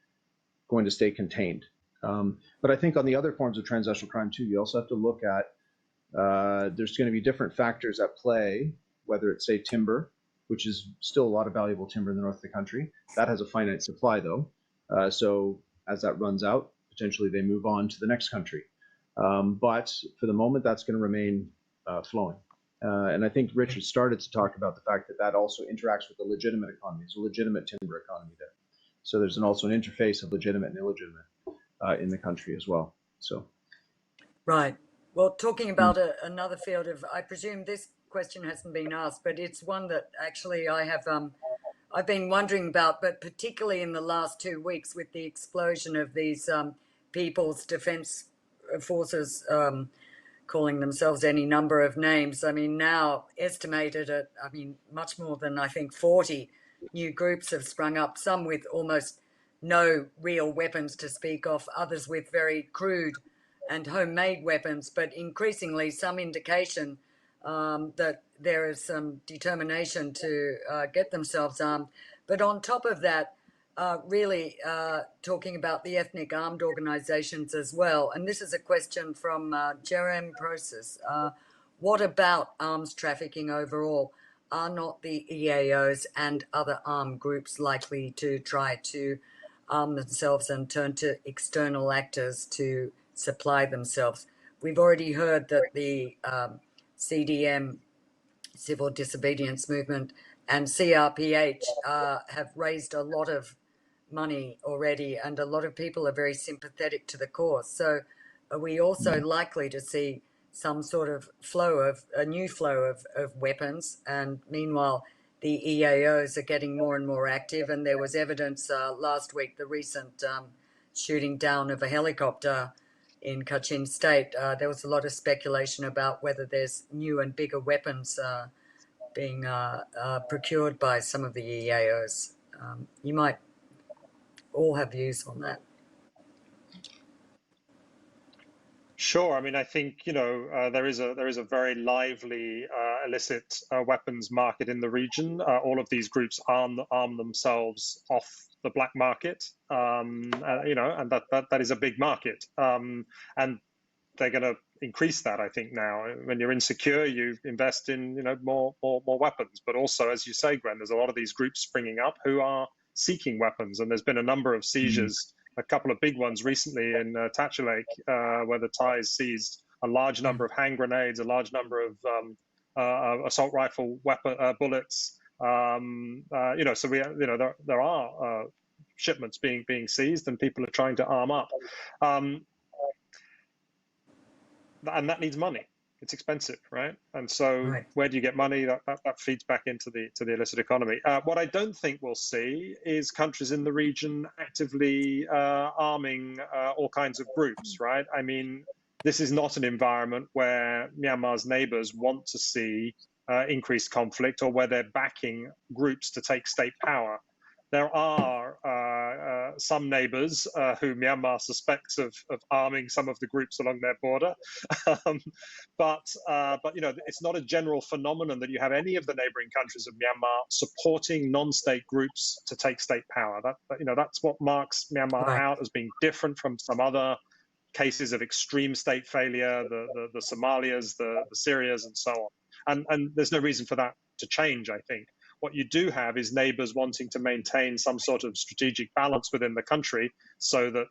Speaker 2: going to stay contained. But I think on the other forms of transnational crime too, you also have to look at, there's going to be different factors at play, whether it's, say, timber, which is still a lot of valuable timber in the north of the country. That has a finite supply, though. So as that runs out, potentially they move on to the next country. But for the moment, that's going to remain flowing. And I think Richard started to talk about the fact that that also interacts with the legitimate economy. There's a legitimate timber economy there. So there's also an interface of legitimate and illegitimate in the country as well. So,
Speaker 1: right. Well, talking about another field of, I presume this question hasn't been asked, but it's one that actually I have, I've been wondering about, but particularly in the last 2 weeks with the explosion of these People's Defence Forces, calling themselves any number of names. I mean, now estimated at, I mean, much more than I think 40 new groups have sprung up, some with almost no real weapons to speak of, others with very crude and homemade weapons, but increasingly some indication that there is some determination to get themselves armed. But on top of that, really talking about the ethnic armed organizations as well. And this is a question from Jerem Proces. What about arms trafficking overall? Are not the EAOs and other armed groups likely to try to arm themselves and turn to external actors to supply themselves? We've already heard that the CDM, Civil Disobedience Movement, and CRPH have raised a lot of money already, and a lot of people are very sympathetic to the cause. So are we also likely to see some sort of a new flow of weapons? And meanwhile, the EAOs are getting more and more active, and there was evidence last week, the recent shooting down of a helicopter in Kachin State. There was a lot of speculation about whether there's new and bigger weapons being procured by some of the EAOs. You might all have views on that.
Speaker 6: Sure. I mean, I think there is a very lively illicit weapons market in the region. All of these groups arm themselves off the black market, and that is a big market, and they're going to increase that. I think now, when you're insecure, you invest in more weapons. But also, as you say, Gwen, there's a lot of these groups springing up who are seeking weapons, and there's been a number of seizures. A couple of big ones recently in Tacha Lake, where the Thais seized a large number of hand grenades, a large number of assault rifle bullets. So there are shipments being seized, and people are trying to arm up, and that needs money. It's expensive, right? And so where do you get money? That feeds back into the illicit economy. What I don't think we'll see is countries in the region actively arming all kinds of groups, right? I mean, this is not an environment where Myanmar's neighbors want to see increased conflict, or where they're backing groups to take state power. There are some neighbors who Myanmar suspects of arming some of the groups along their border, but it's not a general phenomenon that you have any of the neighboring countries of Myanmar supporting non-state groups to take state power. That's what marks Myanmar out as being different from some other cases of extreme state failure, the Somalias, the Syrias, and so on. And there's no reason for that to change, I think. What you do have is neighbors wanting to maintain some sort of strategic balance within the country, so that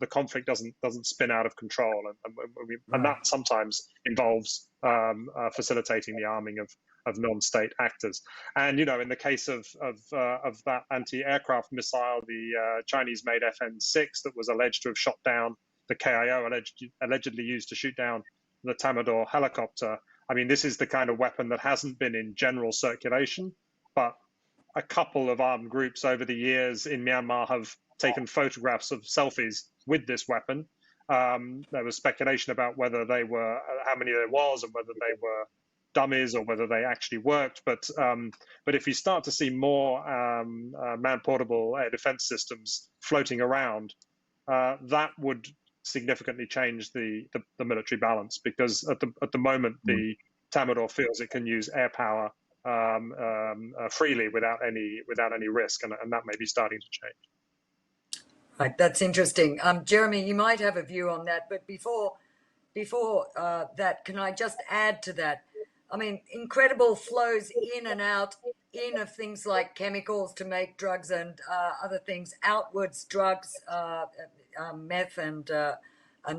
Speaker 6: the conflict doesn't spin out of control, and that sometimes involves facilitating the arming of non-state actors. And in the case of that anti-aircraft missile, the Chinese-made FN-6 that was alleged to have shot down the KIO, allegedly used to shoot down the Tamador helicopter. I mean, this is the kind of weapon that hasn't been in general circulation, but a couple of armed groups over the years in Myanmar have taken photographs of selfies with this weapon. There was speculation about whether they were, how many there was, and whether they were dummies or whether they actually worked. But if you start to see more man-portable air defense systems floating around, that would significantly change the military balance, because at the moment the Tamador feels it can use air power freely without any risk, and that may be starting to change.
Speaker 1: Right, that's interesting. Jeremy, you might have a view on that, but before that, can I just add to that? I mean, incredible flows in and out of things like chemicals to make drugs and other things, outwards drugs, meth and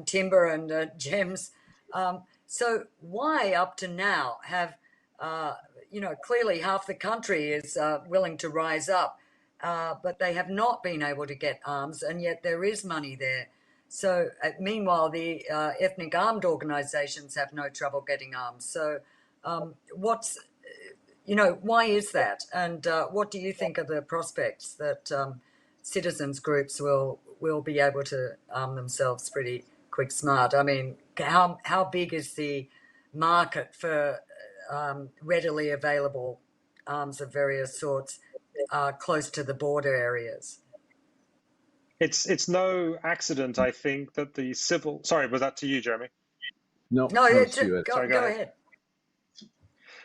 Speaker 1: timber and gems. So why up to now have, clearly half the country is willing to rise up, but they have not been able to get arms, and yet there is money there. So meanwhile, the ethnic armed organizations have no trouble getting arms. So why is that? And what do you think are the prospects that citizens groups will be able to arm themselves pretty quick smart? I mean, how big is the market for readily available arms of various sorts close to the border areas?
Speaker 6: It's no accident, I think, that the civil... Sorry, was that to you, Jeremy?
Speaker 2: No,
Speaker 1: go ahead.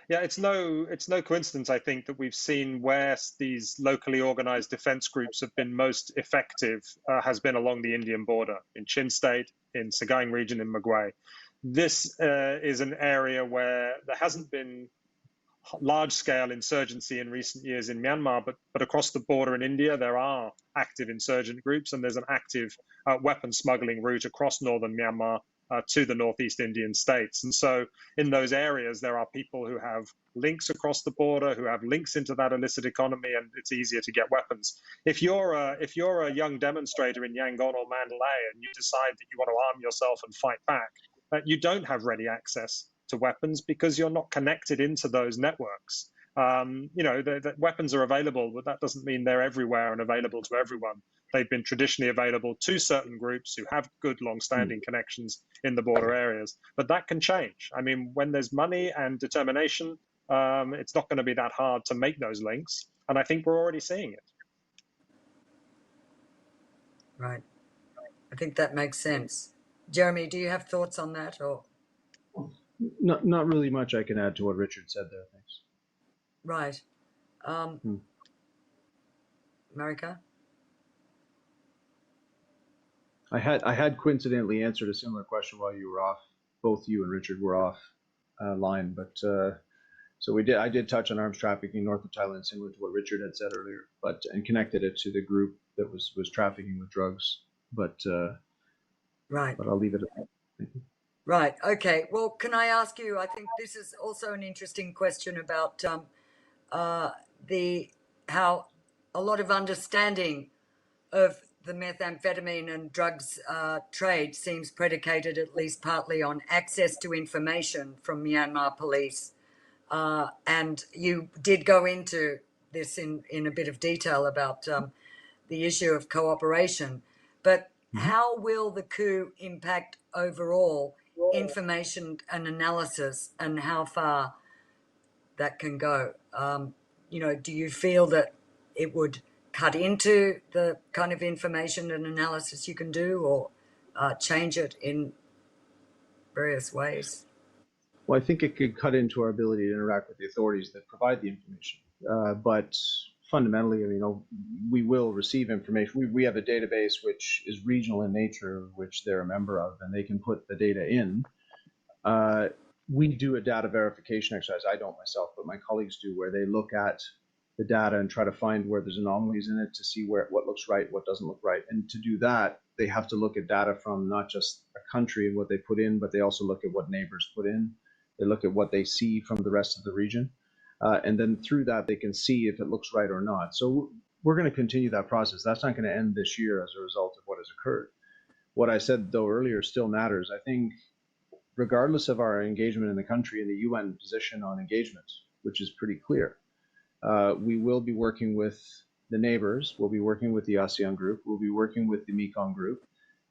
Speaker 6: Yeah, it's no coincidence, I think, that we've seen where these locally organized defense groups have been most effective has been along the Indian border, in Chin State, in Sagaing region, in Magway. This is an area where there hasn't been large-scale insurgency in recent years in Myanmar, but across the border in India, there are active insurgent groups, and there's an active weapon smuggling route across northern Myanmar to the northeast Indian states. And so in those areas, there are people who have links across the border, who have links into that illicit economy, and it's easier to get weapons. If you're a young demonstrator in Yangon or Mandalay and you decide that you want to arm yourself and fight back, you don't have ready access to weapons because you're not connected into those networks. The weapons are available, but that doesn't mean they're everywhere and available to everyone. They've been traditionally available to certain groups who have good long-standing connections in the border areas. But that can change. I mean, when there's money and determination, it's not going to be that hard to make those links. And I think we're already seeing it.
Speaker 1: Right. I think that makes sense. Jeremy, do you have thoughts on that, or?
Speaker 2: Not really much I can add to what Richard said there. Thanks.
Speaker 1: Right. America?
Speaker 2: I had coincidentally answered a similar question while you were off. Both you and Richard were off line, but so I did touch on arms trafficking north of Thailand, similar to what Richard had said earlier, and connected it to the group that was trafficking with drugs. But
Speaker 1: right.
Speaker 2: But I'll leave it at that. Thank you.
Speaker 1: Right. Okay. Well, can I ask you? I think this is also an interesting question about how a lot of understanding of the methamphetamine and drugs trade seems predicated, at least partly, on access to information from Myanmar police. And you did go into this in a bit of detail about the issue of cooperation. But how will the coup impact overall information and analysis, and how far that can go? Do you feel that it would cut into the kind of information and analysis you can do, or change it in various ways?
Speaker 2: Well, I think it could cut into our ability to interact with the authorities that provide the information. But fundamentally, we will receive information. We have a database which is regional in nature, which they're a member of, and they can put the data in. We do a data verification exercise. I don't myself, but my colleagues do, where they look at the data and try to find where there's anomalies in it to see what looks right, what doesn't look right. And to do that, they have to look at data from not just a country and what they put in, but they also look at what neighbors put in. They look at what they see from the rest of the region. And then through that, they can see if it looks right or not. So we're going to continue that process. That's not going to end this year as a result of what has occurred. What I said, though, earlier still matters. I think regardless of our engagement in the country and the UN position on engagement, which is pretty clear, We will be working with the neighbors. We'll be working with the ASEAN group. We'll be working with the Mekong group.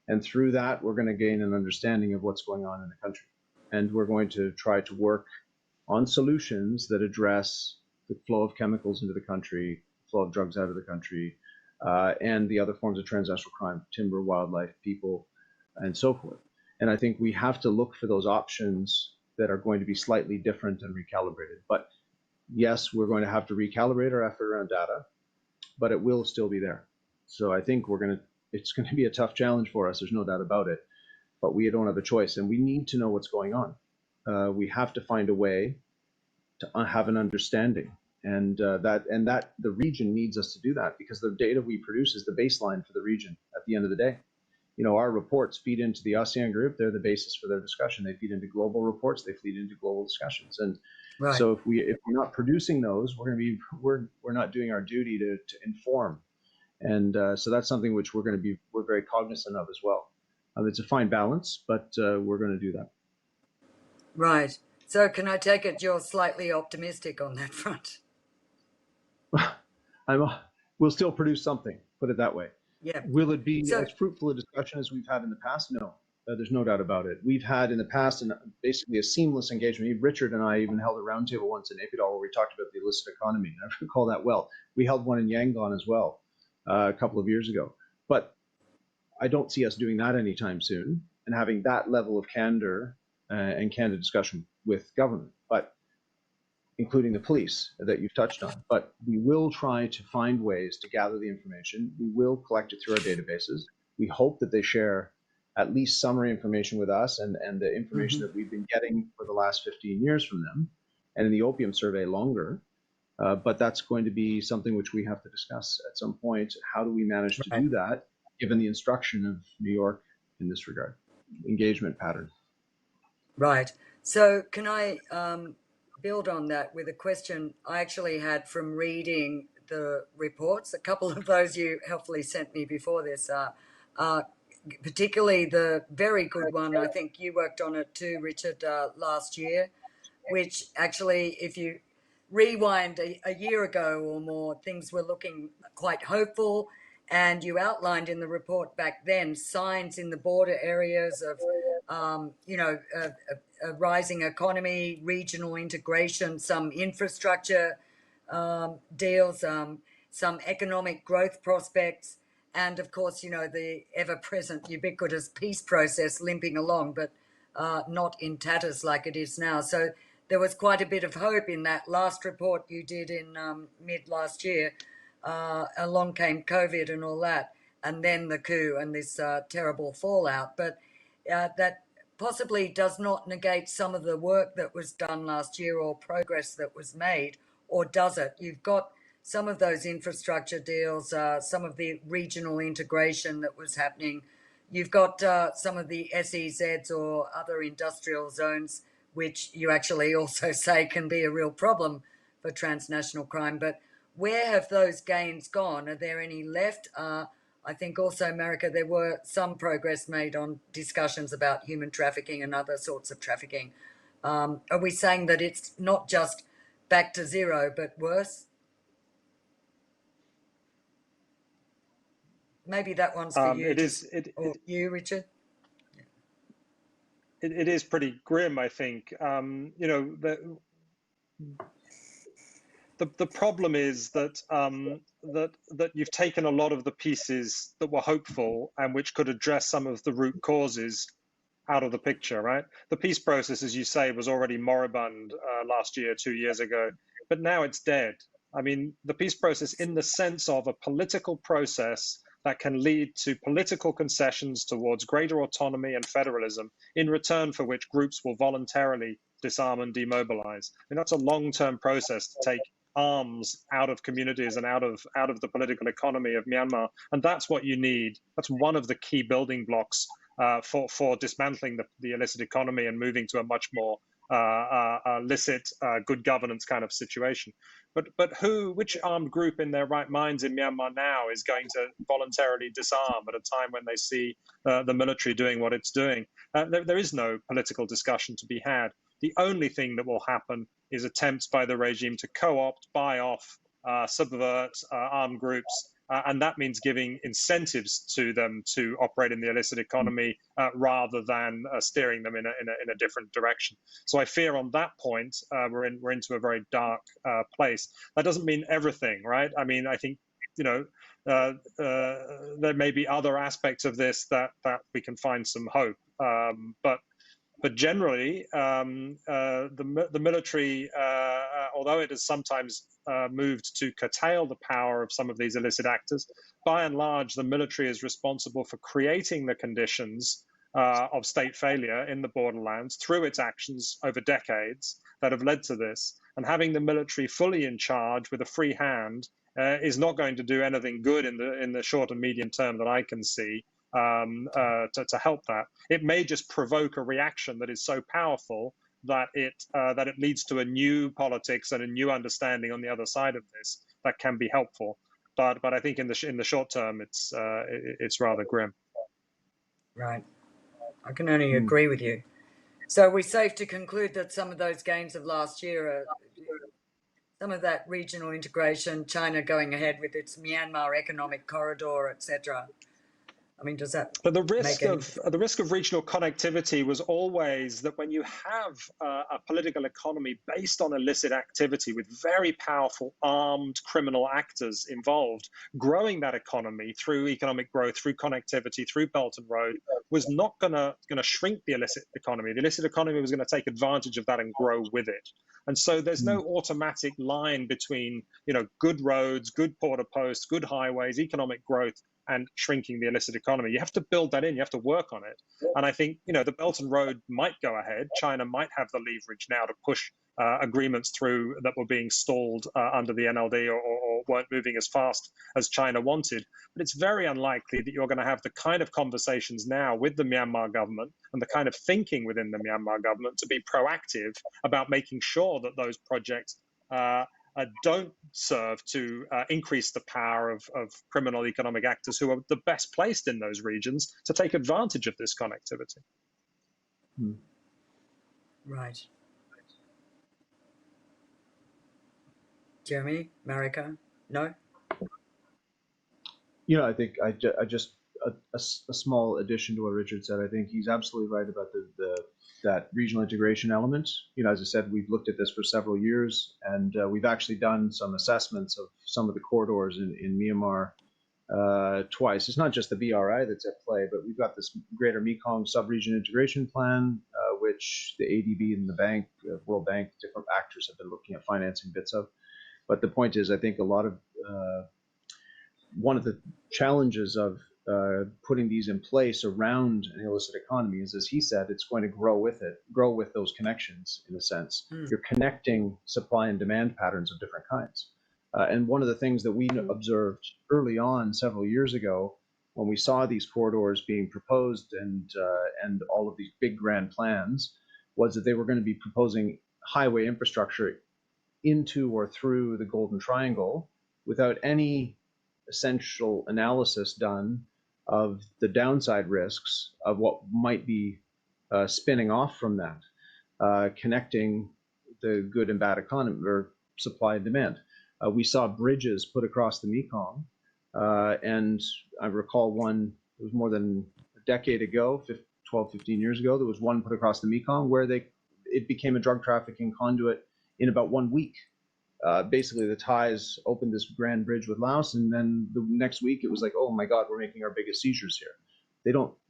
Speaker 2: And through that, we're going to gain an understanding of what's going on in the country. And we're going to try to work on solutions that address the flow of chemicals into the country, flow of drugs out of the country, and the other forms of transnational crime, timber, wildlife, people, and so forth. And I think we have to look for those options that are going to be slightly different and recalibrated. But yes, we're going to have to recalibrate our effort around data, but it will still be there. So I think it's going to be a tough challenge for us. There's no doubt about it, but we don't have a choice, and we need to know what's going on. We have to find a way to have an understanding, and that the region needs us to do that, because the data we produce is the baseline for the region at the end of the day. Our reports feed into the ASEAN group. They're the basis for their discussion. They feed into global reports. They feed into global discussions. And
Speaker 1: Right.
Speaker 2: so if we're not producing those, we're not doing our duty to inform. And so that's something which we're very cognizant of as well. It's a fine balance, but we're going to do that.
Speaker 1: Right. So can I take it you're slightly optimistic on that front?
Speaker 2: We'll still produce something, put it that way.
Speaker 1: Yeah.
Speaker 2: Will it be
Speaker 1: So-
Speaker 2: as fruitful a discussion as we've had in the past? No, there's no doubt about it. We've had in the past basically a seamless engagement. Richard and I even held a roundtable once in Ecuador where we talked about the illicit economy. I recall that well. We held one in Yangon as well a couple of years ago. But I don't see us doing that anytime soon and having that level of candor and candid discussion with government, but including the police that you've touched on. But we will try to find ways to gather the information. We will collect it through our databases. We hope that they share at least summary information with us and the information that we've been getting for the last 15 years from them, and in the Opium survey longer. But that's going to be something which we have to discuss at some point. How do we manage to do that, given the instruction of New York in this regard, engagement pattern?
Speaker 1: Right. So can I build on that with a question I actually had from reading the reports? A couple of those you helpfully sent me before this, particularly the very good one. I think you worked on it too, Richard, last year, which actually, if you rewind a year ago or more, things were looking quite hopeful. And you outlined in the report back then signs in the border areas of, a rising economy, regional integration, some infrastructure deals, some economic growth prospects, and of course, the ever-present ubiquitous peace process limping along, but not in tatters like it is now. So there was quite a bit of hope in that last report you did in mid last year. Along came COVID and all that, and then the coup and this terrible fallout. But that possibly does not negate some of the work that was done last year or progress that was made, or does it? You've got some of those infrastructure deals, some of the regional integration that was happening. You've got some of the SEZs or other industrial zones, which you actually also say can be a real problem for transnational crime. But where have those gains gone? Are there any left? I think also, America, there were some progress made on discussions about human trafficking and other sorts of trafficking. Are we saying that it's not just back to zero, but worse? Maybe that one's for you. Or you, Richard?
Speaker 6: It is pretty grim, I think. The problem is that that you've taken a lot of the pieces that were hopeful and which could address some of the root causes out of the picture, right? The peace process, as you say, was already moribund last year, 2 years ago, but now it's dead. I mean, the peace process in the sense of a political process that can lead to political concessions towards greater autonomy and federalism, in return for which groups will voluntarily disarm and demobilize. I mean, that's a long-term process to take arms out of communities and out of the political economy of Myanmar. And that's what you need. That's one of the key building blocks for dismantling the illicit economy and moving to a much more licit, good governance kind of situation. But which armed group in their right minds in Myanmar now is going to voluntarily disarm at a time when they see the military doing what it's doing? There is no political discussion to be had. The only thing that will happen is attempts by the regime to co-opt, buy off subvert armed groups. And that means giving incentives to them to operate in the illicit economy rather than steering them in a different direction. So I fear on that point we're into a very dark place. That doesn't mean everything, right? I mean, I think there may be other aspects of this that we can find some hope, but generally, the military, although it has sometimes moved to curtail the power of some of these illicit actors, by and large, the military is responsible for creating the conditions of state failure in the borderlands through its actions over decades that have led to this. And having the military fully in charge with a free hand is not going to do anything good in the short and medium term that I can see. To help that, it may just provoke a reaction that is so powerful that it leads to a new politics and a new understanding on the other side of this that can be helpful. But I think in the short term, it's rather grim.
Speaker 1: Right, I can only agree with you. So we're safe to conclude that some of those gains of last year are some of that regional integration, China going ahead with its Myanmar economic corridor, etc. I mean, does that?
Speaker 6: But the risk of regional connectivity was always that when you have a political economy based on illicit activity with very powerful armed criminal actors involved, growing that economy through economic growth, through connectivity, through Belt and Road, was not going to shrink the illicit economy. The illicit economy was going to take advantage of that and grow with it. And so there's no automatic line between, good roads, good border posts, good highways, economic growth, and shrinking the illicit economy. You have to build that in. You have to work on it. And I think, the Belt and Road might go ahead. China might have the leverage now to push agreements through that were being stalled under the NLD or weren't moving as fast as China wanted. But it's very unlikely that you're going to have the kind of conversations now with the Myanmar government and the kind of thinking within the Myanmar government to be proactive about making sure that those projects don't serve to increase the power of criminal economic actors who are the best placed in those regions to take advantage of this connectivity.
Speaker 1: Right. Jeremy, Marika, no?
Speaker 2: I think I just a small addition to what Richard said. I think he's absolutely right about that regional integration element. As I said, we've looked at this for several years, and we've actually done some assessments of some of the corridors in Myanmar twice. It's not just the BRI that's at play, but we've got this Greater Mekong Sub-Region Integration Plan, which the ADB and the Bank, World Bank, different actors have been looking at financing bits of. But the point is, I think one of the challenges of putting these in place around an illicit economy is, as he said, it's going to grow with those connections in a sense. You're connecting supply and demand patterns of different kinds. And one of the things that we observed early on several years ago when we saw these corridors being proposed and all of these big grand plans was that they were going to be proposing highway infrastructure into or through the Golden Triangle without any essential analysis done of the downside risks of what might be spinning off from that, connecting the good and bad economy or supply and demand. We saw bridges put across the Mekong, and I recall one, it was more than a decade ago, 12, 15 years ago, there was one put across the Mekong where it became a drug trafficking conduit in about 1 week. Basically, the Thais opened this grand bridge with Laos, and then the next week it was like, oh my God, we're making our biggest seizures here.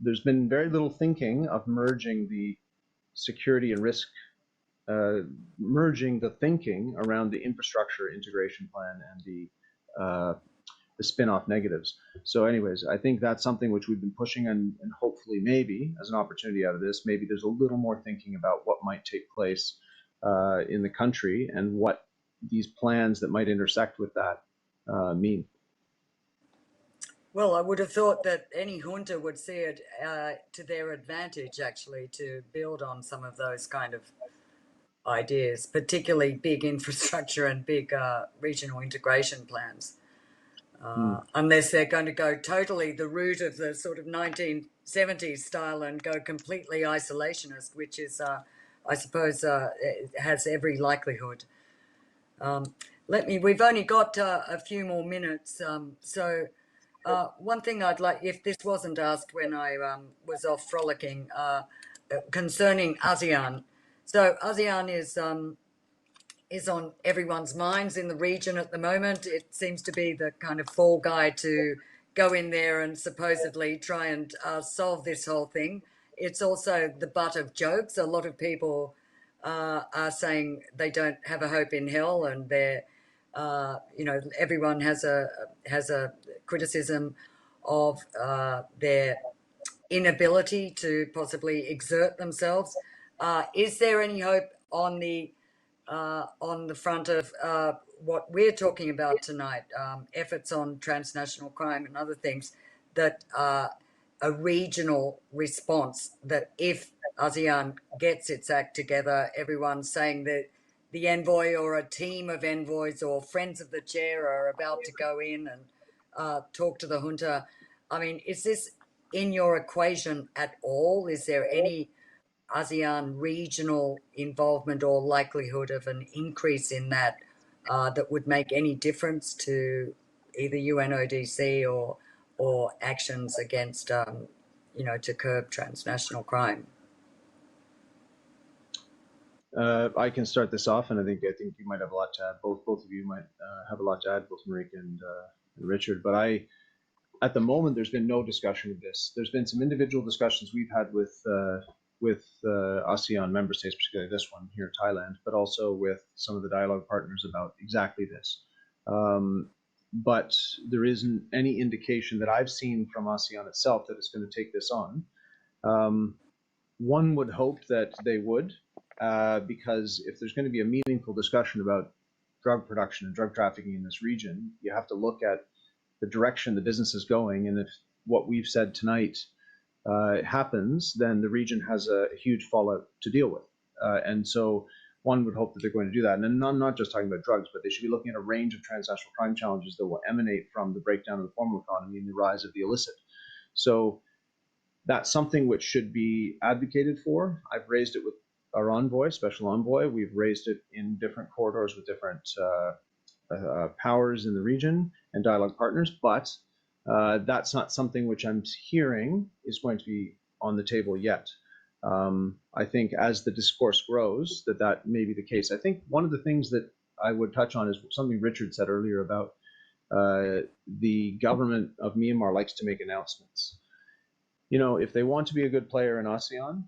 Speaker 2: There's been very little thinking of merging the security and risk, merging the thinking around the infrastructure integration plan and the spin-off negatives. So anyways, I think that's something which we've been pushing, and hopefully maybe as an opportunity out of this, maybe there's a little more thinking about what might take place in the country and what these plans that might intersect with that mean.
Speaker 1: Well, I would have thought that any junta would see it to their advantage, actually, to build on some of those kind of ideas, particularly big infrastructure and big regional integration plans. Unless they're going to go totally the route of the sort of 1970s style and go completely isolationist, which is, I suppose, has every likelihood. We've only got a few more minutes. One thing I'd like, if this wasn't asked when I was off frolicking, concerning ASEAN. So ASEAN is on everyone's minds in the region at the moment. It seems to be the kind of fall guy to go in there and supposedly try and solve this whole thing. It's also the butt of jokes. A lot of people are saying they don't have a hope in hell, and they're, everyone has a criticism of their inability to possibly exert themselves. Is there any hope on the front of what we're talking about tonight, efforts on transnational crime and other things, that a regional response, that if ASEAN gets its act together, everyone's saying that the envoy or a team of envoys or friends of the chair are about to go in and talk to the junta. I mean, is this in your equation at all? Is there any ASEAN regional involvement or likelihood of an increase in that that would make any difference to either UNODC or actions against, to curb transnational crime?
Speaker 2: I can start this off, and I think you might have a lot to add. Both of you might have a lot to add, both Marika and Richard. But at the moment, there's been no discussion of this. There's been some individual discussions we've had with ASEAN member states, particularly this one here, Thailand, but also with some of the dialogue partners about exactly this. But there isn't any indication that I've seen from ASEAN itself that it's going to take this on. One would hope that they would, because if there's going to be a meaningful discussion about drug production and drug trafficking in this region, you have to look at the direction the business is going. And if what we've said tonight happens, then the region has a huge fallout to deal with. And so one would hope that they're going to do that. And I'm not just talking about drugs, but they should be looking at a range of transnational crime challenges that will emanate from the breakdown of the formal economy and the rise of the illicit. So that's something which should be advocated for. I've raised it with our envoy, special envoy. We've raised it in different corridors with different powers in the region and dialogue partners, but that's not something which I'm hearing is going to be on the table yet. I think as the discourse grows, that may be the case. I think one of the things that I would touch on is something Richard said earlier about the government of Myanmar likes to make announcements. You know, if they want to be a good player in ASEAN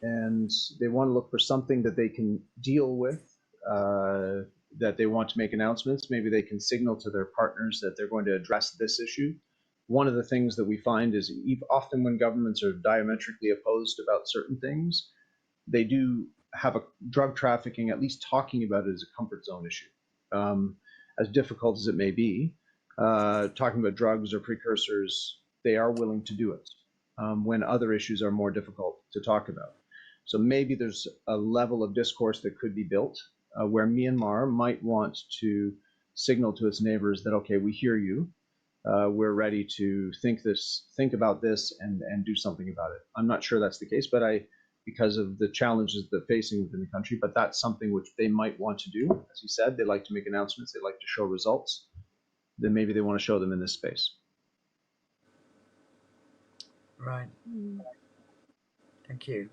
Speaker 2: and they want to look for something that they can deal with, that they want to make announcements, maybe they can signal to their partners that they're going to address this issue. One of the things that we find is often when governments are diametrically opposed about certain things, they do have a drug trafficking, at least talking about it as a comfort zone issue. As difficult as it may be, talking about drugs or precursors, they are willing to do it when other issues are more difficult to talk about. So maybe there's a level of discourse that could be built where Myanmar might want to signal to its neighbors that, okay, we hear you. We're ready to think about this and do something about it. I'm not sure that's the case, but because of the challenges they're facing within the country, but that's something which they might want to do. As you said, they like to make announcements, they like to show results. Then maybe they want to show them in this space.
Speaker 1: Right. Thank you.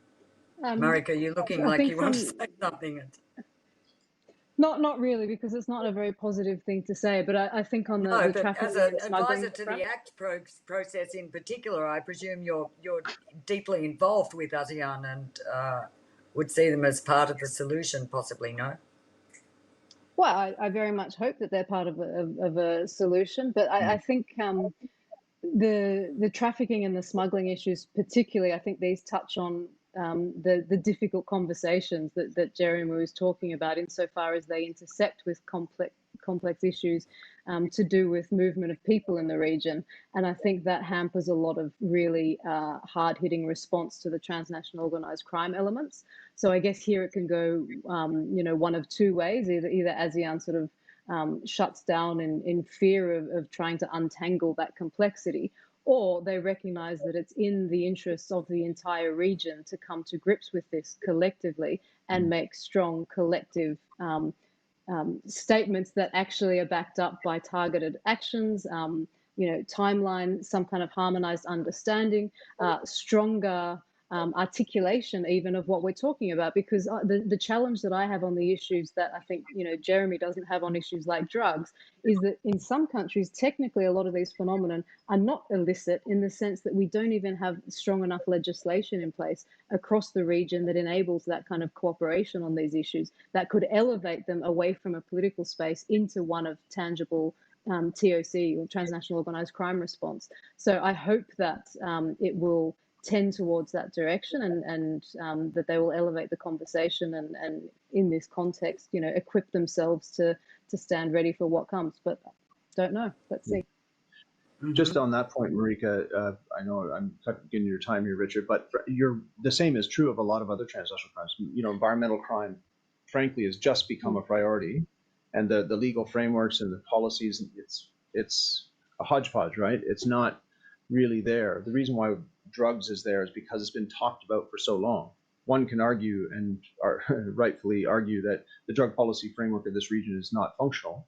Speaker 1: Marika, you're looking like you want to say something.
Speaker 4: Not really, because it's not a very positive thing to say. But I think on the trafficking and smuggling
Speaker 1: advisor to the ACT process in particular, I presume you're deeply involved with ASEAN and would see them as part of the solution, possibly, no?
Speaker 4: Well, I very much hope that they're part of a solution, but I think the trafficking and the smuggling issues, particularly, I think these touch on the difficult conversations that Jeremy was talking about, insofar as they intersect with complex issues to do with movement of people in the region. And I think that hampers a lot of really hard-hitting response to the transnational organised crime elements. So I guess here it can go, one of two ways. Either ASEAN sort of shuts down in fear of trying to untangle that complexity, or they recognize that it's in the interests of the entire region to come to grips with this collectively and make strong collective statements that actually are backed up by targeted actions, timeline, some kind of harmonized understanding, stronger articulation even of what we're talking about, because the challenge that I have on the issues that I think Jeremy doesn't have on issues like drugs is that in some countries technically a lot of these phenomena are not illicit, in the sense that we don't even have strong enough legislation in place across the region that enables that kind of cooperation on these issues that could elevate them away from a political space into one of tangible TOC, or transnational organized crime response. So I hope that it will tend towards that direction, and that they will elevate the conversation and in this context, equip themselves to stand ready for what comes. But don't know. Let's see.
Speaker 2: Just on that point, Marika, I know I'm getting your time here, Richard, but the same is true of a lot of other transnational crimes. Environmental crime, frankly, has just become a priority, and the legal frameworks and the policies, it's a hodgepodge, right? It's not really there. The reason why drugs is there is because it's been talked about for so long. One can argue, and rightfully argue, that the drug policy framework of this region is not functional,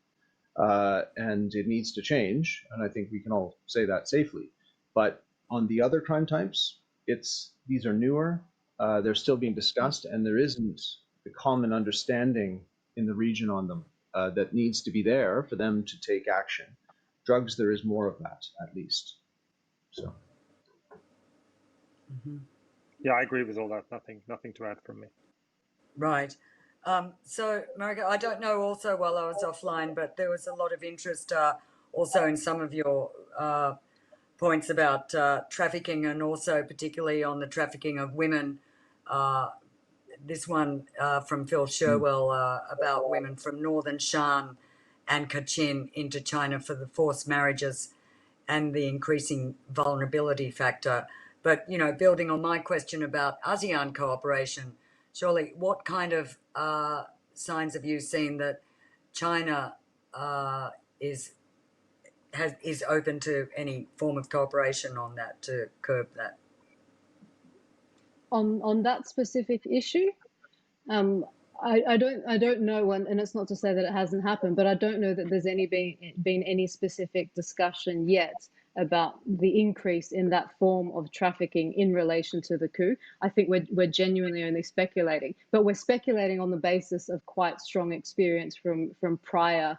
Speaker 2: and it needs to change. And I think we can all say that safely. But on the other crime types, these are newer, they're still being discussed, and there isn't the common understanding in the region on them that needs to be there for them to take action. Drugs, there is more of that, at least. So.
Speaker 6: Yeah, I agree with all that. Nothing to add from me.
Speaker 1: Right. So, Marika, I don't know also while I was offline, but there was a lot of interest also in some of your points about trafficking, and also particularly on the trafficking of women. This one from Phil Sherwell about women from northern Shan and Kachin into China for the forced marriages and the increasing vulnerability factor. But, building on my question about ASEAN cooperation, surely what kind of signs have you seen that China is open to any form of cooperation on that to curb that?
Speaker 4: On that specific issue, I don't know, and it's not to say that it hasn't happened, but I don't know that there's been any specific discussion yet about the increase in that form of trafficking in relation to the coup. I think we're genuinely only speculating, but we're speculating on the basis of quite strong experience from prior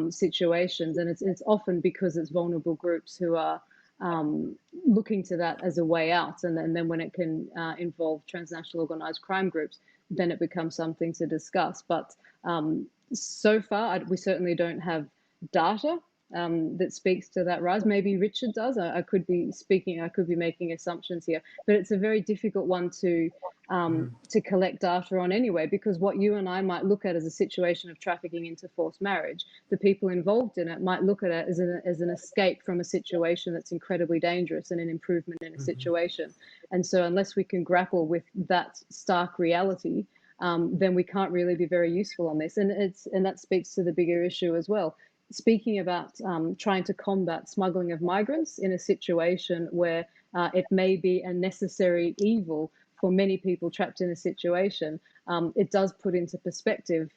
Speaker 4: situations, and it's often because it's vulnerable groups who are looking to that as a way out, and then when it can involve transnational organized crime groups, then it becomes something to discuss. But so far, we certainly don't have data that speaks to that rise. Maybe Richard does. I could be making assumptions here, but it's a very difficult one to collect data on anyway, because what you and I might look at as a situation of trafficking into forced marriage, the people involved in it might look at it as an escape from a situation that's incredibly dangerous and an improvement in a situation. And so unless we can grapple with that stark reality, then we can't really be very useful on this. And that speaks to the bigger issue as well. Speaking about trying to combat smuggling of migrants in a situation where it may be a necessary evil for many people trapped in a situation, it does put into perspective,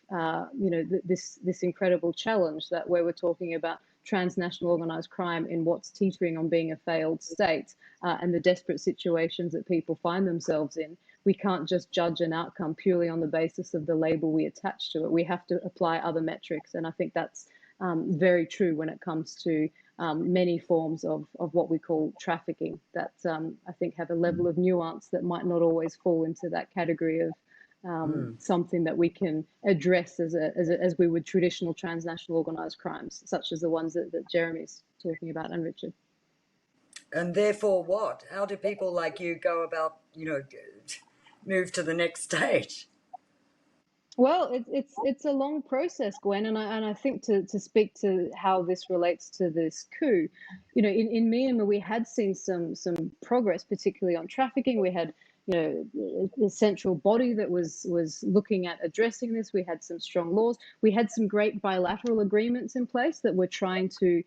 Speaker 4: this incredible challenge that where we're talking about transnational organized crime in what's teetering on being a failed state, and the desperate situations that people find themselves in. We can't just judge an outcome purely on the basis of the label we attach to it. We have to apply other metrics, and I think that's very true when it comes to many forms of what we call trafficking that I think have a level of nuance that might not always fall into that category of something that we can address as we would traditional transnational organized crimes, such as the ones that Jeremy's talking about and Richard.
Speaker 1: And therefore what? How do people like you go about, move to the next stage?
Speaker 4: Well, it's a long process, Gwen, and I think to speak to how this relates to this coup, in Myanmar we had seen some progress, particularly on trafficking. We had a central body that was looking at addressing this. We had some strong laws. We had some great bilateral agreements in place that were trying to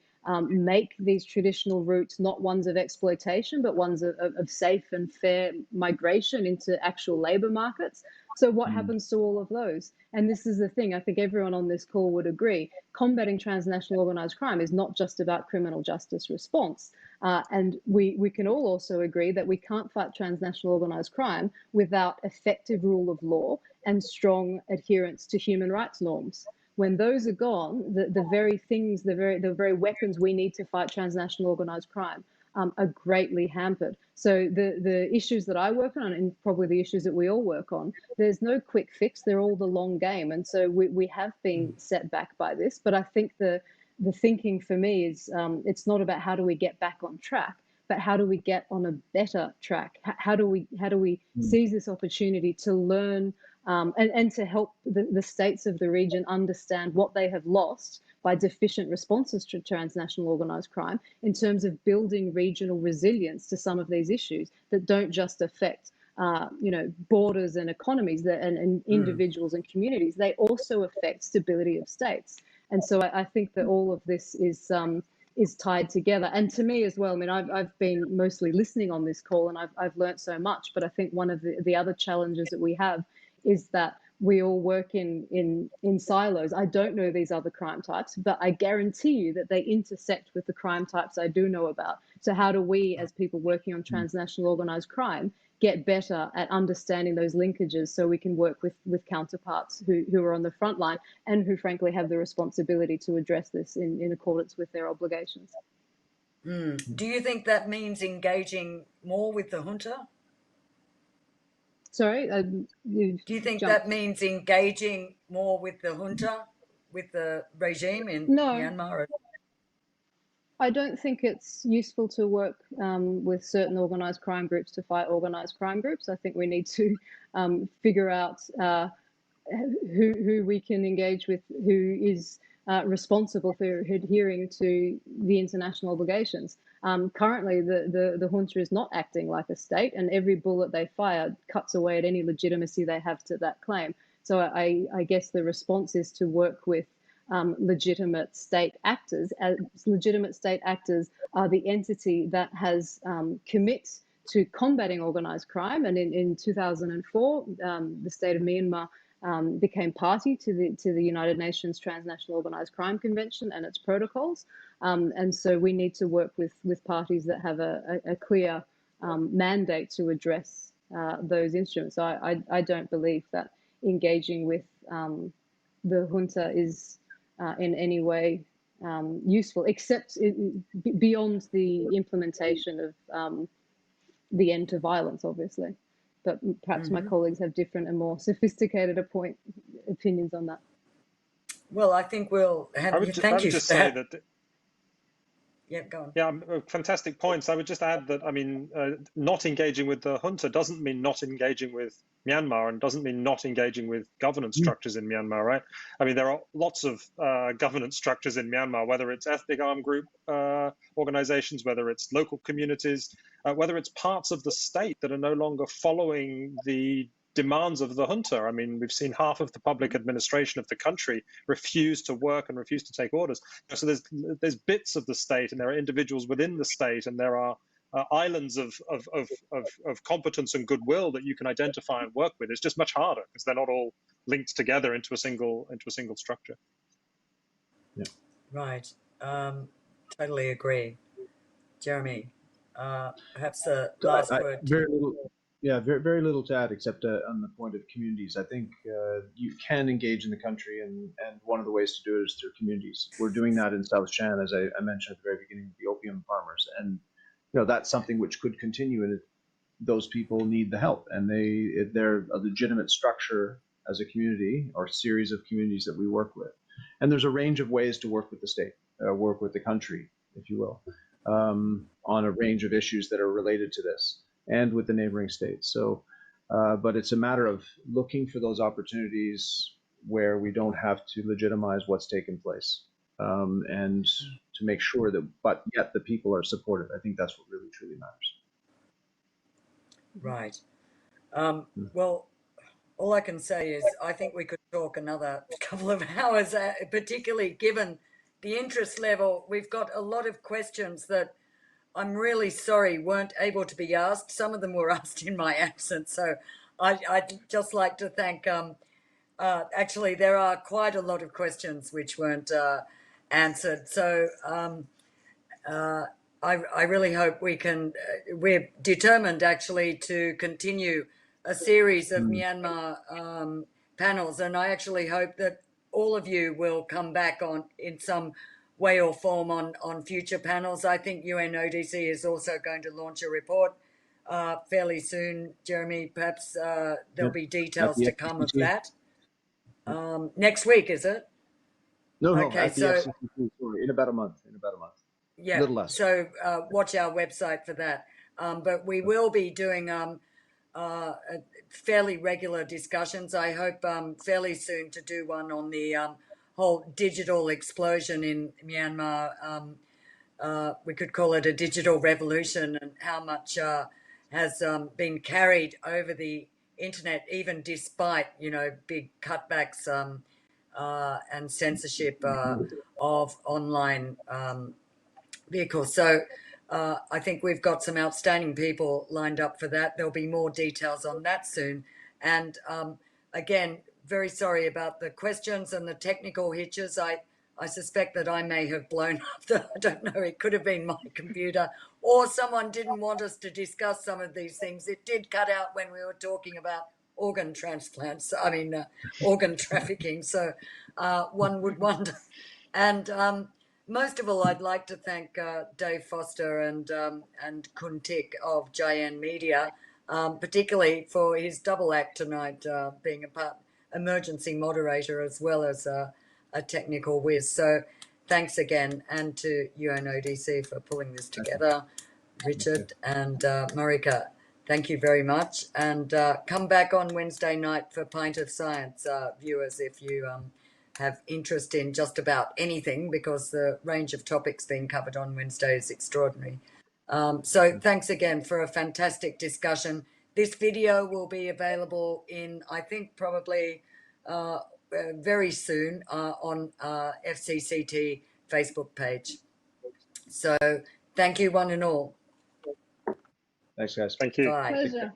Speaker 4: make these traditional routes not ones of exploitation, but ones of safe and fair migration into actual labour markets. So what happens to all of those? And this is the thing, I think everyone on this call would agree, combating transnational organized crime is not just about criminal justice response. And we can all also agree that we can't fight transnational organized crime without effective rule of law and strong adherence to human rights norms. When those are gone, the very things, the very weapons we need to fight transnational organized crime are greatly hampered. So the issues that I work on, and probably the issues that we all work on, there's no quick fix. They're all the long game. And so we have been set back by this. But I think the thinking for me is it's not about how do we get back on track, but how do we get on a better track? How do we seize this opportunity to learn and to help the states of the region understand what they have lost by deficient responses to transnational organised crime in terms of building regional resilience to some of these issues that don't just affect borders and economies and individuals and communities. They also affect stability of states. And so I think that all of this is tied together. And to me as well, I mean, I've been mostly listening on this call and I've learned so much, but I think one of the other challenges that we have is that we all work in silos. I don't know these other crime types, but I guarantee you that they intersect with the crime types I do know about. So how do we, as people working on transnational organised crime, get better at understanding those linkages so we can work with counterparts who are on the front line and who frankly have the responsibility to address this in accordance with their obligations.
Speaker 1: Do you think that means engaging more with the junta?
Speaker 4: Sorry?
Speaker 1: Do you think that means engaging more with the junta, with the regime in Myanmar?
Speaker 4: I don't think it's useful to work with certain organised crime groups to fight organised crime groups. I think we need to figure out who we can engage with, who is responsible for adhering to the international obligations. Currently, the junta is not acting like a state, and every bullet they fire cuts away at any legitimacy they have to that claim. So I guess the response is to work with legitimate state actors. As legitimate state actors are the entity that has commit to combating organised crime. And in 2004, the state of Myanmar became party to the United Nations Transnational Organised Crime Convention and its protocols. And so we need to work with parties that have a clear mandate to address those instruments. So I don't believe that engaging with the junta is in any way useful, except beyond the implementation of the end to violence, obviously. But perhaps my colleagues have different and more sophisticated opinions on that.
Speaker 1: Well, I think we'll have.
Speaker 6: I would just say that.
Speaker 1: Yeah, go on.
Speaker 6: Yeah, fantastic points. I would just add that, I mean, not engaging with the junta doesn't mean not engaging with Myanmar and doesn't mean not engaging with governance structures in Myanmar, right? I mean, there are lots of governance structures in Myanmar, whether it's ethnic armed group organizations, whether it's local communities, whether it's parts of the state that are no longer following the demands of the junta. I mean, we've seen half of the public administration of the country refuse to work and refuse to take orders. So there's bits of the state, and there are individuals within the state, and there are islands of competence and goodwill that you can identify and work with. It's just much harder because they're not all linked together into a single structure.
Speaker 2: Yeah.
Speaker 1: Right. Totally agree, Jeremy. Perhaps the last word.
Speaker 2: Very little to add except on the point of communities. I think you can engage in the country, and one of the ways to do it is through communities. We're doing that in South Shan, as I mentioned at the very beginning, the opium farmers, and that's something which could continue, and those people need the help, and they're a legitimate structure as a community or series of communities that we work with. And there's a range of ways to work with the state, work with the country, if you will, on a range of issues that are related to this, and with the neighboring states. So, but it's a matter of looking for those opportunities where we don't have to legitimize what's taken place, and to make sure that, but yet the people are supported. I think that's what really truly matters.
Speaker 1: Right. Well, all I can say is I think we could talk another couple of hours, particularly given the interest level. We've got a lot of questions that I'm really sorry weren't able to be asked. Some of them were asked in my absence, so I'd just like to thank, actually, there are quite a lot of questions which weren't answered. So I really hope we can, we're determined actually to continue a series of Myanmar panels. And I actually hope that all of you will come back on in some way or form on future panels. I think UNODC is also going to launch a report fairly soon. Jeremy, perhaps there'll be details to come of that. Next week, is it?
Speaker 2: No,
Speaker 1: Okay,
Speaker 2: at the
Speaker 1: so
Speaker 2: FCCC, in about a month.
Speaker 1: yeah,
Speaker 2: little less.
Speaker 1: so watch our website for that. But we will be doing fairly regular discussions. I hope fairly soon to do one on the whole digital explosion in Myanmar. We could call it a digital revolution, and how much has been carried over the internet, even despite, you know, big cutbacks and censorship of online vehicles. So I think we've got some outstanding people lined up for that. There'll be more details on that soon. And again, very sorry about the questions and the technical hitches. I suspect that I may have blown up I don't know, it could have been my computer, or someone didn't want us to discuss some of these things. It did cut out when we were talking about organ transplants, organ trafficking. So one would wonder. And most of all, I'd like to thank Dave Foster and Kuntik of Jayan Media, particularly for his double act tonight, being a emergency moderator as well as a technical whiz. So thanks again, and to UNODC for pulling this together. Richard and Marika, thank you very much. And come back on Wednesday night for Pint of Science, viewers, if you have interest in just about anything, because the range of topics being covered on Wednesday is extraordinary. So thanks again for a fantastic discussion. This video will be available in, I think, probably very soon on FCCT Facebook page. So thank you, one and all.
Speaker 2: Thanks, guys.
Speaker 6: Thank you.
Speaker 1: Bye.
Speaker 4: Pleasure.